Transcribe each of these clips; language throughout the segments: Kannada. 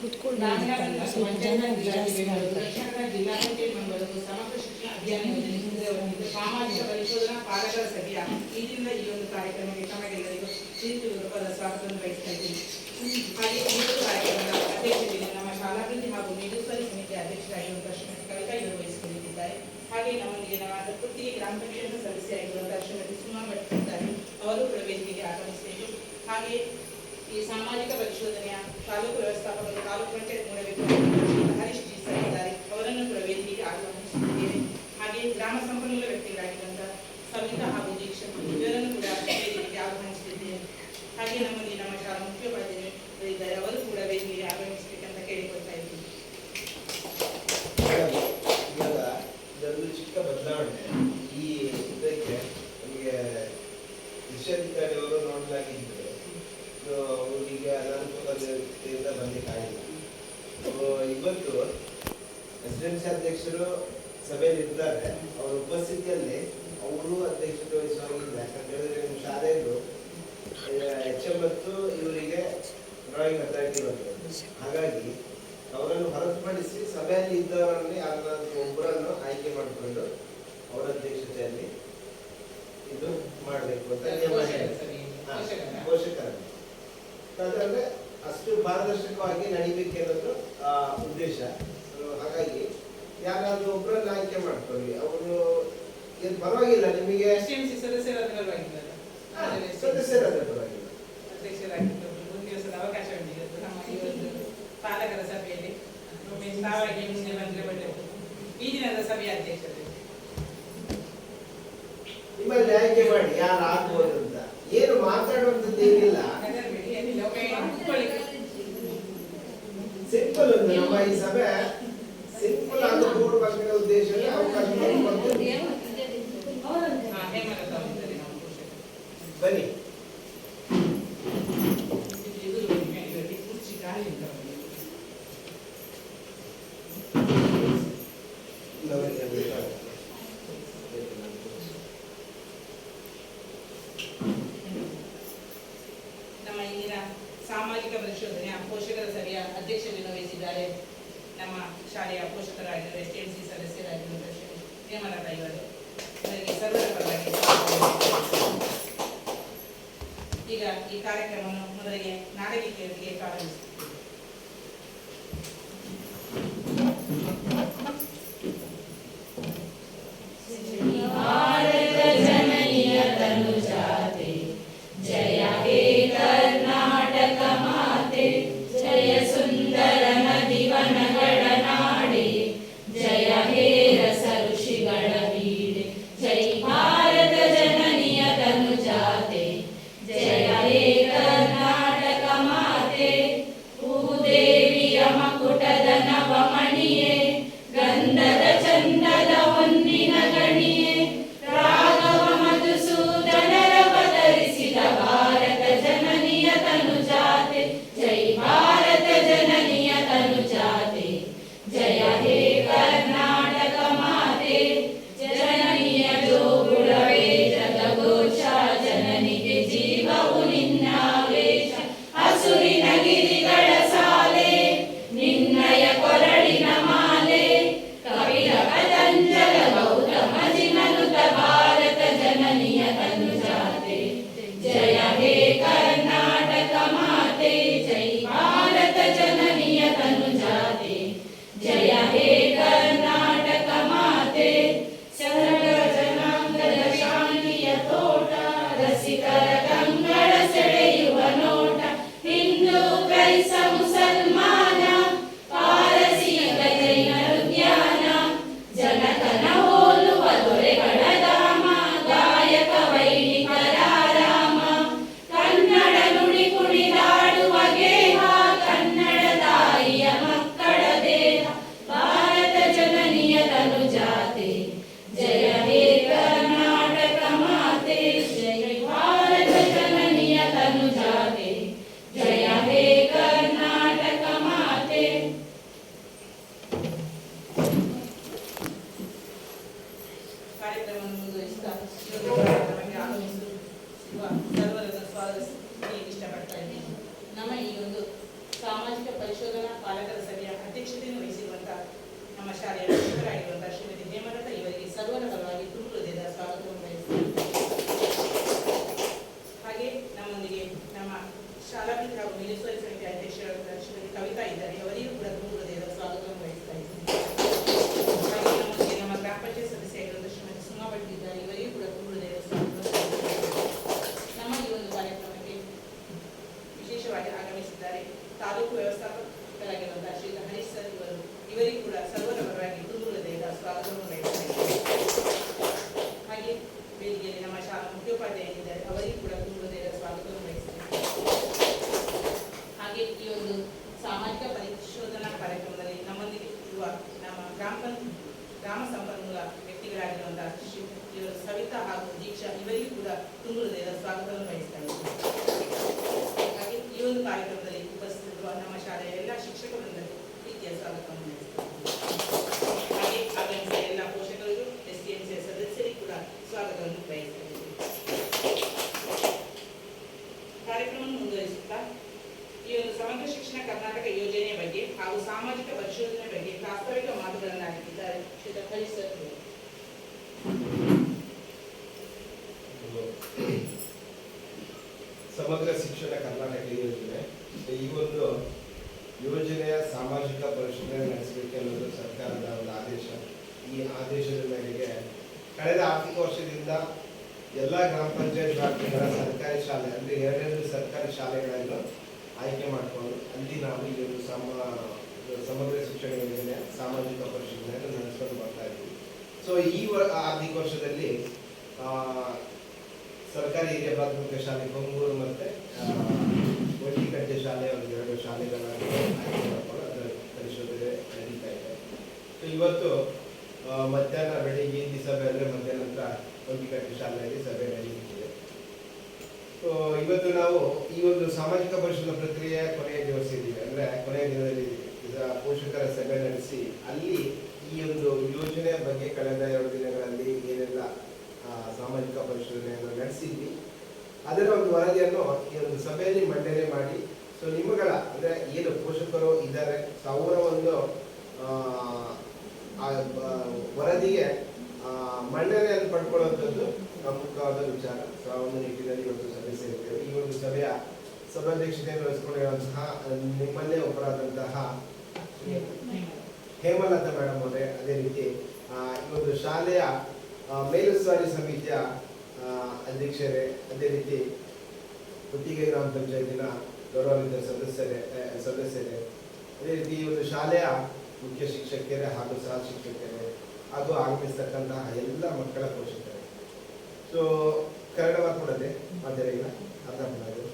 ಕುತ್ಕೊಂಡು ಗ್ರಾಮೀಣ ಸ್ವಲ್ಪ ಜನ ಜಾಸ್ತಿ ದಕ್ಷಿಣ ಕನ್ನಡ ಜಿಲ್ಲಾ ಪಂಚಾಯತ್ ಮಂಡಲದ ಸಮಗ್ರ ಶಿಕ್ಷಣ ಅಭಿಯಾನ ಯೋಜನೆ ಸಾಮಾಜಿಕ ಪರಿಶೋಧನಾ ಪಾಲಕರ ಸಭೆಯ ಈಗಿನ ಈ ಒಂದು ಕಾರ್ಯಕ್ರಮಕ್ಕೆ ತಮಗೆಲ್ಲರಿಗೂ ಪ್ರೀತಿಪೂರ್ವಕವಾದ ಸ್ವಾಗತವನ್ನು ಬಯಸ್ತಾ ಇದ್ದೀನಿ. ಹಾಗೆ ಈ ಒಂದು ಕಾರ್ಯಕ್ರಮದ ಅಧ್ಯಕ್ಷತೆಯನ್ನು ನಮ್ಮ ಶಾಲಾಭಿವೃದ್ಧಿ ಹಾಗೂ ಮೇಲುಸ್ತುವಾರಿ ಸಮಿತಿಯ ಅಧ್ಯಕ್ಷರಾಗಿರುವಂತಹ ಶ್ರೀಮತಿ ಕವಿತಾ ನಿರ್ವಹಿಸಿಕೊಂಡಿದ್ದಾರೆ. ಹಾಗೆ ನಮ್ಮೊಂದಿಗೆ ನಮ್ಮ ಪ್ರಕೃತಿಗೆ ಗ್ರಾಮ ಪಂಚಾಯತ್ ಸದಸ್ಯರಾಗಿರುವಂತಹ ಶ್ರೀಮತಿ ಸುಮಾ ಭಟ್ ಇದ್ದಾರೆ. ಅವರು ಕೂಡ ವೇದಿಕೆಗೆ ಆಗಮಿಸಬೇಕು. ಹಾಗೆ ಈ ಸಾಮಾಜಿಕ ಪರಿಶೋಧನೆಯ ತಾಲೂಕು ವ್ಯವಸ್ಥಾಪಕರು ತಾಲೂಕು ಪಂಚಾಯತ್ ಮೂಡಬೇಕು ಹರೀಶ್ ಜಿ ಸರ್ ಇದ್ದಾರೆ. ಅವರನ್ನು ಕೂಡ ವೇದಿಕೆಗೆ ಆಗಮಿಸುತ್ತಿದ್ದೇವೆ. ಹಾಗೆ ಗ್ರಾಮ ಸಂಪನ್ಮೂಲ ವ್ಯಕ್ತಿಗಳಾಗಿರುವಂತಹ ಸವಿತಾ ಹಾಗೂ ದೀಕ್ಷಾ ಇವರನ್ನು ಕೂಡ ವೇದಿಕೆಗೆ ಆಗಮಿಸುತ್ತಿದ್ದೇವೆ. ಹಾಗೆ ನಮ್ಮಲ್ಲಿ ನಮ್ಮ ಶಾಲಾ ಮುಖ್ಯೋಪಾಧ್ಯಾಯರು ಇದ್ದಾರೆ. ಅವರು ಕೂಡ ವೇದಿಕೆಗೆ ಆಗಮಿಸಬೇಕಂತ ಕೇಳಿಕೊಳ್ತಾ ಇದ್ದೀವಿ. ಇದೊಂದು ಚಿಕ್ಕ ಬದಲಾವಣೆ. ಈ ಇದಕ್ಕೆ ನಮಗೆ ವಿಷಯಾಧಿಕಾರಿಯವರು ನೋಡಲಾಗಿದ್ದರು. ಅವರಿಗೆ ಅನಾನುಕೂಲತೆಯಿಂದ ಬಂದಿಕ್ಕಾಗಿಲ್ಲ. ಇವತ್ತು ಎಸ್ಡಿಎಂಸಿ ಅಧ್ಯಕ್ಷರು ಸಭೆಯಲ್ಲಿ ಇದ್ದಾರೆ. ಅವರ ಉಪಸ್ಥಿತಿಯಲ್ಲಿ ಅವರು ಅಧ್ಯಕ್ಷತೆ ವಹಿಸುವಾಗಿಲ್ಲ. ಯಾಕಂತೇಳಿದ್ರೆ ನಿಮ್ಮ ಶಾಲೆಯದು HM ಮತ್ತು ಇವರಿಗೆ ಡ್ರಾಯಿಂಗ್ ಅಥಾರಿಟಿ ಬರ್ತದೆ. ಹಾಗಾಗಿ ಅವರನ್ನು ಹೊರತುಪಡಿಸಿ ಸಭೆಯಲ್ಲಿ ಇದ್ದವರಲ್ಲಿ ಯಾರನ್ನಾದ್ರೂ ಒಬ್ಬರನ್ನು ಆಯ್ಕೆ ಮಾಡಿಕೊಂಡು ಅವರ ಅಧ್ಯಕ್ಷತೆಯಲ್ಲಿ ಇದು ಮಾಡಬೇಕು ಅಂತ ನಿಯಮ ಪೋಷಕರನ್ನು. ಯಾಕಂದ್ರೆ ಅಷ್ಟು ಪಾರದರ್ಶಕವಾಗಿ ನಡಿಬೇಕು ಅನ್ನೋದು ಉದ್ದೇಶ. ಹಾಗಾಗಿ ಯಾರಾದ್ರೂ ಒಬ್ಬರನ್ನ ಆಯ್ಕೆ ಮಾಡ್ಕೊಳ್ಳಿ. ಅವರು ಏನು ಪರವಾಗಿಲ್ಲ, ನಿಮಗೆ ಸದಸ್ಯರಾದ ಪರವಾಗಿಲ್ಲ, ಸದಸ್ಯರಾದ ಪರವಾಗಿಲ್ಲ, ಅಧ್ಯಕ್ಷರಾಗಿದ್ದು ಒಂದು ದಿವಸದ ಅವಕಾಶ ಉಂಟು ನಮ್ಮ ಈ ಒಂದು ಪಾಲಕರ ಸಭೆಯಲ್ಲಿ. ತಾವಾಗಿ ಮುಂದೆ ಬಂದ್ರೆ ಒಳ್ಳೆಯದು. ಈ ದಿನದ ಸಭೆಯ ಅಧ್ಯಕ್ಷತೆ ನಿಮ್ಮಲ್ಲಿ ಆಯ್ಕೆ ಮಾಡಿ ಯಾರು ಆಗ್ಬೋದು ಅಂತ. ಏನು ಮಾತಾಡುವಂಥದ್ದು ಏನಿಲ್ಲ, ಸಿಂಪಲ್ ಒಂದು ನಮ್ಮ ಈ ಸಭೆ ಸಿಂಪಲ್ ಆಗಿ ಕೂಡಬೇಕಿರೋ ಉದ್ದೇಶದಲ್ಲಿ ಅವಕಾಶ ಬನ್ನಿ. ನಮ್ಮ ಇಂದಿನ ಸಾಮಾಜಿಕ ಪರಿಶೋಧನೆಯ ಪೋಷಕರ ಸಭೆಯ ಅಧ್ಯಕ್ಷತೆಯನ್ನು ವಹಿಸಿದ್ದಾರೆ ನಮ್ಮ ಶಾಲೆಯ ಪೋಷಕರಾಗಿರುವ STMC ಸದಸ್ಯರಾಗಿರುವ ನೇಮಲತಾ ಇವರು. ಅವರಿಗೆ ಸರ್ವರ ಪರವಾಗಿ ಈಗ ಈ ಕಾರ್ಯಕ್ರಮವನ್ನು ಮೊದಲಿಗೆ ನಾಡಗೀತೆಯೊಂದಿಗೆ ಪ್ರಾರಂಭಿಸುತ್ತೇವೆ. ವ್ಯವಸ್ಥಾಪಕರಾಗಿರುವಂತಹ ಶ್ರೀ ಹರೀಶ್ ಸರ್ ಇವರಿಗೂ ಕೂಡ ಸರ್ವರ ಪರವಾಗಿ ತುಂಬ ಹೃದಯದ ಸ್ವಾಗತವನ್ನು ಬಯಸುತ್ತೇನೆ. ಹಾಗೆ ವೇದಿಕೆಯಲ್ಲಿ ನಮ್ಮ ಶಾಲಾ ಮುಖ್ಯೋಪಾಧ್ಯಾಯರಿದ್ದಾರೆ, ಅವರಿಗೂ ಕೂಡ ತುಂಬ ಹೃದಯದ ಸ್ವಾಗತವನ್ನು ಬಯಸುತ್ತೇನೆ. ಹಾಗೆ ಈ ಒಂದು ಸಾಮಾಜಿಕ ಪರಿಶೋಧನಾ ಕಾರ್ಯಕ್ರಮದಲ್ಲಿ ನಮ್ಮೊಂದಿಗೆ ಇರುವ ನಮ್ಮ ಗ್ರಾಮ ಸಂಪನ್ಮೂಲ ವ್ಯಕ್ತಿಗಳಾಗಿರುವಂತಹ ಶ್ರೀ ಸವಿತಾ ಹಾಗೂ ದೀಕ್ಷಾ ಇವರಿಗೂ ಕೂಡ ತುಂಬ ಹೃದಯದ ಸ್ವಾಗತವನ್ನು ಬಯಸ್ತಾ ಇದ್ದೇನೆ. ಹಾಗೆ ಈ ಒಂದು ಕಾರ್ಯಕ್ರಮದಲ್ಲಿ ಉಪಸ್ಥಿತರಿರುವ ನಮ್ಮ ಶಾಲೆಯ ಎಲ್ಲ ಶಿಕ್ಷಕ ವೃಂದಕ್ಕೂ ಪ್ರೀತಿಯ ಸ್ವಾಗತವನ್ನು ಬಯಸ್ತೇನೆ. ಹಾಗೆ ಆಗಮಿಸಿದ ಎಲ್ಲ ಪೋಷಕರಿಗೂ STMC ಸದಸ್ಯರಿಗೂ ಕೂಡ ಸ್ವಾಗತವನ್ನು ಬಯಸ್ತಾ ಇದ್ದೇನೆ. ಕಾರ್ಯಕ್ರಮವನ್ನು ಮುಂದುವರಿಸುತ್ತಾ ಈ ಒಂದು ಸಮಗ್ರ ಶಿಕ್ಷಣ ಕರ್ನಾಟಕ ಯೋಜನೆಯ ಬಗ್ಗೆ ಹಾಗೂ ಸಾಮಾಜಿಕ ಪರಿಶೋಧನೆ ಬಗ್ಗೆ ಪ್ರಾಸ್ತಾವಿಕ ಮಾತುಗಳನ್ನಾಡಿದ್ದಾರೆ ಶ್ರೀ ಹರೀಶ್ ಸರ್. ಸಮಗ್ರ ಶಿಕ್ಷಣ ಕರ್ನಾಟಕ ಯೋಜನೆ, ಈ ಒಂದು ಯೋಜನೆಯ ಸಾಮಾಜಿಕ ಪರಿಶೋಧನೆ ನಡೆಸಬೇಕು ಅನ್ನೋದು ಸರ್ಕಾರದ ಒಂದು ಆದೇಶ. ಈ ಆದೇಶದ ಮೇರೆಗೆ ಕಳೆದ ಆರ್ಥಿಕ ವರ್ಷದಿಂದ ಎಲ್ಲ ಗ್ರಾಮ ಪಂಚಾಯತ್ ವ್ಯಾಪ್ತಿಗಳ ಸರ್ಕಾರಿ ಶಾಲೆ ಅಂದರೆ 2 ಸರ್ಕಾರಿ ಶಾಲೆಗಳನ್ನು ಆಯ್ಕೆ ಮಾಡಿಕೊಂಡು ಅಲ್ಲಿ ನಾವು ಈ ಒಂದು ಸಮಗ್ರ ಶಿಕ್ಷಣ ಯೋಜನೆಯ ಸಾಮಾಜಿಕ ಪರಿಶೋಧನೆಯನ್ನು ನಡೆಸ್ಕೊಂಡು ಬರ್ತಾ ಇದ್ದೀವಿ. ಸೊ ಈ ಆರ್ಥಿಕ ವರ್ಷದಲ್ಲಿ ಸರ್ಕಾರಿ ಹಿರಿಯ ಪ್ರಾಥಮಿಕ ಶಾಲೆ ಕೊಂಗೂರು ಮತ್ತು ಒಂಟಿಕಟ್ಟೆ ಶಾಲೆ ಒಂದು 2 ಶಾಲೆಗಳನ್ನು ಆಯ್ಕೆ ಮಾಡಿಕೊಂಡು ಅದರ ಪರಿಶೋಧನೆ ನಡೀತಾ ಇದೆ. ಸೊ ಇವತ್ತು ಮಧ್ಯಾಹ್ನ ಬೆಳಿಗ್ಗೆ ಈ ಸಭೆ ಅಂದರೆ ಮಧ್ಯಾಹ್ನ ನಂತರ ಒಂಟಿಕಟ್ಟೆ ಶಾಲೆಯಲ್ಲಿ ಸಭೆ ನಡೆಯುತ್ತಿದೆ. ಸೊ ಇವತ್ತು ನಾವು ಈ ಒಂದು ಸಾಮಾಜಿಕ ಪರಿಶೋಧನಾ ಪ್ರಕ್ರಿಯೆಯ ಕೊನೆಯ ದಿವಸ ಇದ್ದೀವಿ, ಅಂದರೆ ಕೊನೆಯ ದಿನದಲ್ಲಿ ಪೋಷಕರ ಸಭೆ ನಡೆಸಿ ಅಲ್ಲಿ ಈ ಒಂದು ಯೋಜನೆಯ ಬಗ್ಗೆ ಕಳೆದ 2 ದಿನಗಳಲ್ಲಿ ಏನೆಲ್ಲ ಸಾಮಾಜಿಕ ಪರಿಶೋಧನೆಯನ್ನು ನಡೆಸಿದ್ವಿ ಅದರ ಒಂದು ವರದಿಯನ್ನು ಈ ಒಂದು ಸಭೆಯಲ್ಲಿ ಮಂಡನೆ ಮಾಡಿ, ಸೊ ನಿಮ್ಮಗಳ ಅಂದರೆ ಏನು ಪೋಷಕರು ಇದ್ದಾರೆ ಅವರ ಒಂದು ವರದಿಗೆ ಮನ್ನಣೆಯನ್ನು ಪಡ್ಕೊಳ್ಳುವಂಥದ್ದು ಪ್ರಮುಖವಾದ ವಿಚಾರ. ಸೊ ಆ ಒಂದು ನಿಟ್ಟಿನಲ್ಲಿ ಇವತ್ತು ಸಭೆ ಸೇರಿದ್ದೇವೆ. ಈ ಒಂದು ಸಭೆಯ ಸಭಾಧ್ಯಕ್ಷತೆಯನ್ನು ವಹಿಸಿಕೊಂಡಿರುವಂತಹ ನಿಮ್ಮಲ್ಲೇ ಒಬ್ಬರಾದಂತಹ ಹೇಮಲತಾ ಮೇಡಮ್ ಅವರೇ, ಅದೇ ರೀತಿ ಈ ಒಂದು ಶಾಲೆಯ ಮೇಲುಸ್ತುವಾರಿ ಸಮಿತಿಯ ಅಧ್ಯಕ್ಷರೇ, ಅದೇ ರೀತಿ ಗುತ್ತಿಗೆ ಗ್ರಾಮ ಪಂಚಾಯತಿನ ಗೌರವಾನ್ವಿತ ಸದಸ್ಯರೇ, ಅದೇ ರೀತಿ ಈ ಒಂದು ಶಾಲೆಯ ಮುಖ್ಯ ಶಿಕ್ಷಕರೇ ಹಾಗೂ ಸಹ ಶಿಕ್ಷಕರೇ ಹಾಗೂ ಆಗಮಿಸ್ತಕ್ಕಂತಹ ಎಲ್ಲ ಮಕ್ಕಳ ಪೋಷಕರೇ. ಸೊ ಕನ್ನಡ ಮಾತಾಡೋದೆ ಮಾತಾಡಿಲ್ಲ ಅರ್ಥ ಮಾಡೋದು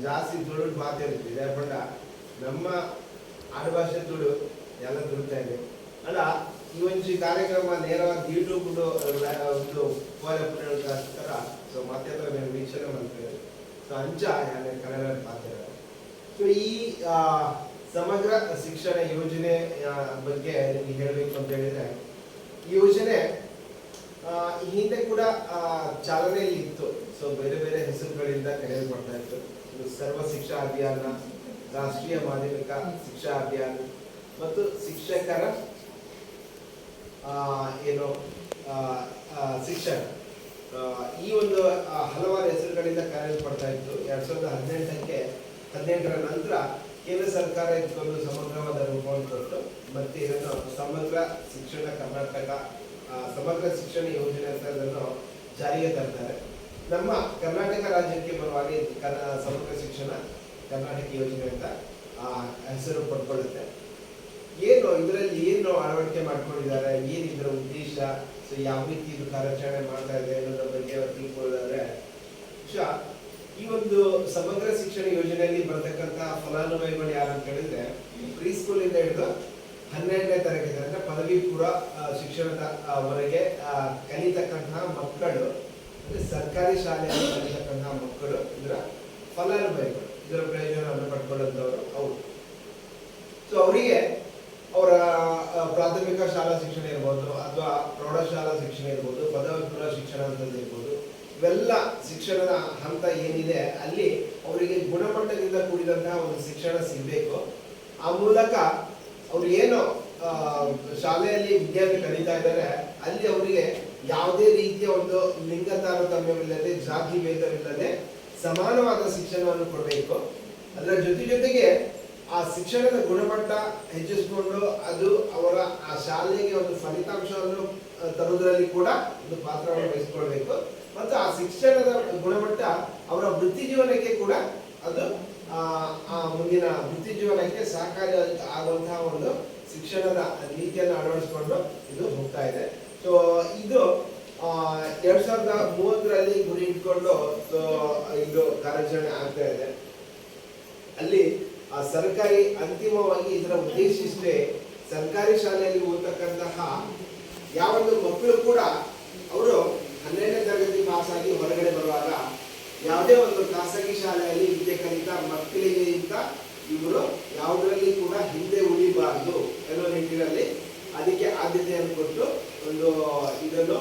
ಜಾಸ್ತಿ ತುಳು ಮಾತಾಡ್ತಿದೆ ಬಟ್ ನಮ್ಮ ಆಡುಭಾಷೆ ತುಳು ಎಲ್ಲ ತುಳುತ್ತಾ ಇದೆ ಅಲ್ಲ. ಈ ಒಂದು ಕಾರ್ಯಕ್ರಮ ನೇರವಾಗಿ ಯೂಟ್ಯೂಬ್ ಒಂದು ಪುನರ್ಗೋಸ್ಕರ ಸೊ ಮಾತಾಡ್ತಾರೆ ನಾನು ವೀಕ್ಷಣೆ ಮಾಡ್ತೇವೆ. ಸೊ ಅಂಚ ಕನ್ನಡ ಮಾತಾಡೋದು. ಸೊ ಈ ಸಮಗ್ರ ಶಿಕ್ಷಣ ಯೋಜನೆ ಬಗ್ಗೆ ನಿಮಗೆ ಹೇಳಬೇಕು ಅಂತ ಹೇಳಿದ್ರೆ, ಈ ಯೋಜನೆ ಈ ಹಿಂದೆ ಕೂಡ ಚಾಲನೆಯಲ್ಲಿ ಇತ್ತು. ಸೊ ಬೇರೆ ಬೇರೆ ಹೆಸರುಗಳಿಂದ ಕರೆಯಲ್ಪಡ್ತಾ ಇತ್ತು. ಸರ್ವ ಶಿಕ್ಷಾ ಅಭಿಯಾನ, ರಾಷ್ಟ್ರೀಯ ಮಾಧ್ಯಮಿಕ ಶಿಕ್ಷಾ ಅಭಿಯಾನ ಮತ್ತು ಶಿಕ್ಷಕರ ಶಿಕ್ಷಣ, ಈ ಒಂದು ಹಲವಾರು ಹೆಸರುಗಳಿಂದ ಕರೆಯಲ್ಪಡ್ತಾ ಇತ್ತು. 2018ರ ನಂತರ ಕೇಂದ್ರ ಸರ್ಕಾರ ಇದಕ್ಕೊಂದು ಸಮಗ್ರವಾದ ರೂಪವನ್ನು ಕೊಟ್ಟು ಮತ್ತೆ ಇದನ್ನು ಸಮಗ್ರ ಶಿಕ್ಷಣ ಕರ್ನಾಟಕ ಸಮಗ್ರ ಶಿಕ್ಷಣ ಯೋಜನೆ ಅಂತ ಇದನ್ನು ಜಾರಿಗೆ ತರ್ತಾರೆ. ನಮ್ಮ ಕರ್ನಾಟಕ ರಾಜ್ಯಕ್ಕೆ ಬರುವಾಗ ಸಮಗ್ರ ಶಿಕ್ಷಣ ಕರ್ನಾಟಕ ಯೋಜನೆ ಅಂತ ಹೆಸರು ಪಡ್ಕೊಳ್ಳುತ್ತೆ. ಇದರಲ್ಲಿ ಏನು ಅಳವಡಿಕೆ ಮಾಡ್ಕೊಂಡಿದ್ದಾರೆ, ಏನಿದ್ರ ಉದ್ದೇಶ, ಸೊ ಯಾವ ರೀತಿ ಇದು ಕಾರ್ಯಾಚರಣೆ ಮಾಡ್ತಾ ಇದೆ ಅನ್ನೋದ್ರ ಬಗ್ಗೆ ತಿಳ್ಕೊಳ್ಳೋದಾದ್ರೆ, ಈ ಒಂದು ಸಮಗ್ರ ಶಿಕ್ಷಣ ಯೋಜನೆಯಲ್ಲಿ ಬರ್ತಕ್ಕಂಥ ಫಲಾನುಭವಿಗಳು ಯಾರು ಅಂತ ಹೇಳಿದ್ರೆ, ಪ್ರೀ ಸ್ಕೂಲ್ ಇಂದ ಹಿಡಿದು 12ನೇ ತರಗತಿ ಅಂದ್ರೆ ಪದವಿ ಪೂರ್ವ ಶಿಕ್ಷಣದವರೆಗೆ ಕಲಿತಕ್ಕಂತಹ ಮಕ್ಕಳು, ಅಂದ್ರೆ ಸರ್ಕಾರಿ ಶಾಲೆಯಲ್ಲಿ ಕಲಿತಕ್ಕಂತಹ ಮಕ್ಕಳು ಇದರ ಫಲಾನುಭವಿಗಳು, ಇದರ ಪ್ರಯೋಜನವನ್ನು ಪಡ್ಕೊಳ್ಳುವಂಥವ್ರು ಅವರು. ಸೊ ಅವರಿಗೆ ಅವರ ಪ್ರಾಥಮಿಕ ಶಾಲಾ ಶಿಕ್ಷಣ ಇರ್ಬೋದು ಅಥವಾ ಪ್ರೌಢಶಾಲಾ ಶಿಕ್ಷಣ ಇರ್ಬೋದು, ಪದವಿ ಪೂರ್ವ ಶಿಕ್ಷಣ ಅಂತದ್ದು ಇರ್ಬೋದು, ಇವೆಲ್ಲ ಶಿಕ್ಷಣದ ಹಂತ ಏನಿದೆ ಅಲ್ಲಿ ಅವರಿಗೆ ಗುಣಮಟ್ಟದಿಂದ ಕೂಡಿದಂತಹ ಒಂದು ಶಿಕ್ಷಣ ಸಿಗಬೇಕು. ಆ ಮೂಲಕ ಅವ್ರು ಏನು ಶಾಲೆಯಲ್ಲಿ ವಿದ್ಯಾರ್ಥಿ ಕಲಿತಾ ಇದ್ದಾರೆ ಅಲ್ಲಿ ಅವರಿಗೆ ಯಾವುದೇ ರೀತಿಯ ಒಂದು ಲಿಂಗ ತಾರತಮ್ಯವಿಲ್ಲದೆ, ಜಾತಿ ಭೇದವಿಲ್ಲದೆ ಸಮಾನವಾದ ಶಿಕ್ಷಣವನ್ನು ಕೊಡಬೇಕು. ಅದರ ಜೊತೆಗೆ ಆ ಶಿಕ್ಷಣದ ಗುಣಮಟ್ಟ ಹೆಚ್ಚಿಸಿಕೊಂಡು ಅದು ಅವರ ಆ ಶಾಲೆಗೆ ಒಂದು ಫಲಿತಾಂಶವನ್ನು ತರುವುದರಲ್ಲಿ ಕೂಡ ಒಂದು ಪಾತ್ರವನ್ನು ವಹಿಸಿಕೊಳ್ಬೇಕು. ಮತ್ತು ಆ ಶಿಕ್ಷಣದ ಗುಣಮಟ್ಟ ಅವರ ವೃತ್ತಿ ಜೀವನಕ್ಕೆ ಕೂಡ ಅದು ಮುಂದಿನ ವೃತ್ತಿ ಜೀವನಕ್ಕೆ ಸಹಕಾರಿ ಆಗುವಂತಹ ಒಂದು ಶಿಕ್ಷಣದ ನೀತಿಯನ್ನು ಅಳವಡಿಸಿಕೊಂಡು ಇದು ಹೋಗ್ತಾ ಇದೆ. ಸೊ ಇದು 2030ರಲ್ಲಿ ಗುರಿ ಇಟ್ಕೊಂಡು ಇದು ಕಾರ್ಯಾಚರಣೆ ಆಗ್ತಾ ಇದೆ. ಅಲ್ಲಿ ಸರ್ಕಾರಿ ಅಂತಿಮವಾಗಿ ಇದರ ಉದ್ದೇಶ ಇಷ್ಟೇ, ಸರ್ಕಾರಿ ಶಾಲೆಯಲ್ಲಿ ಓದ್ತಕ್ಕಂತಹ ಯಾವೊಂದು ಮಕ್ಕಳು ಕೂಡ ಅವರು 12ನೇ ತರಗತಿ ಪಾಸ್ ಆಗಿ ಹೊರಗಡೆ ಬರುವಾಗ ಯಾವುದೇ ಒಂದು ಖಾಸಗಿ ಶಾಲೆಯಲ್ಲಿ ವಿದ್ಯೆ ಕಲಿತ ಮಕ್ಕಳಿಗಿಂತ ಇವರು ಯಾವುದರಲ್ಲಿ ಕೂಡ ಹಿಂದೆ ಉಳಿಬಾರದು ಅನ್ನೋ ನಿಟ್ಟಿನಲ್ಲಿ ಅದಕ್ಕೆ ಆದ್ಯತೆಯನ್ನು ಕೊಟ್ಟು ಒಂದು ಇದನ್ನು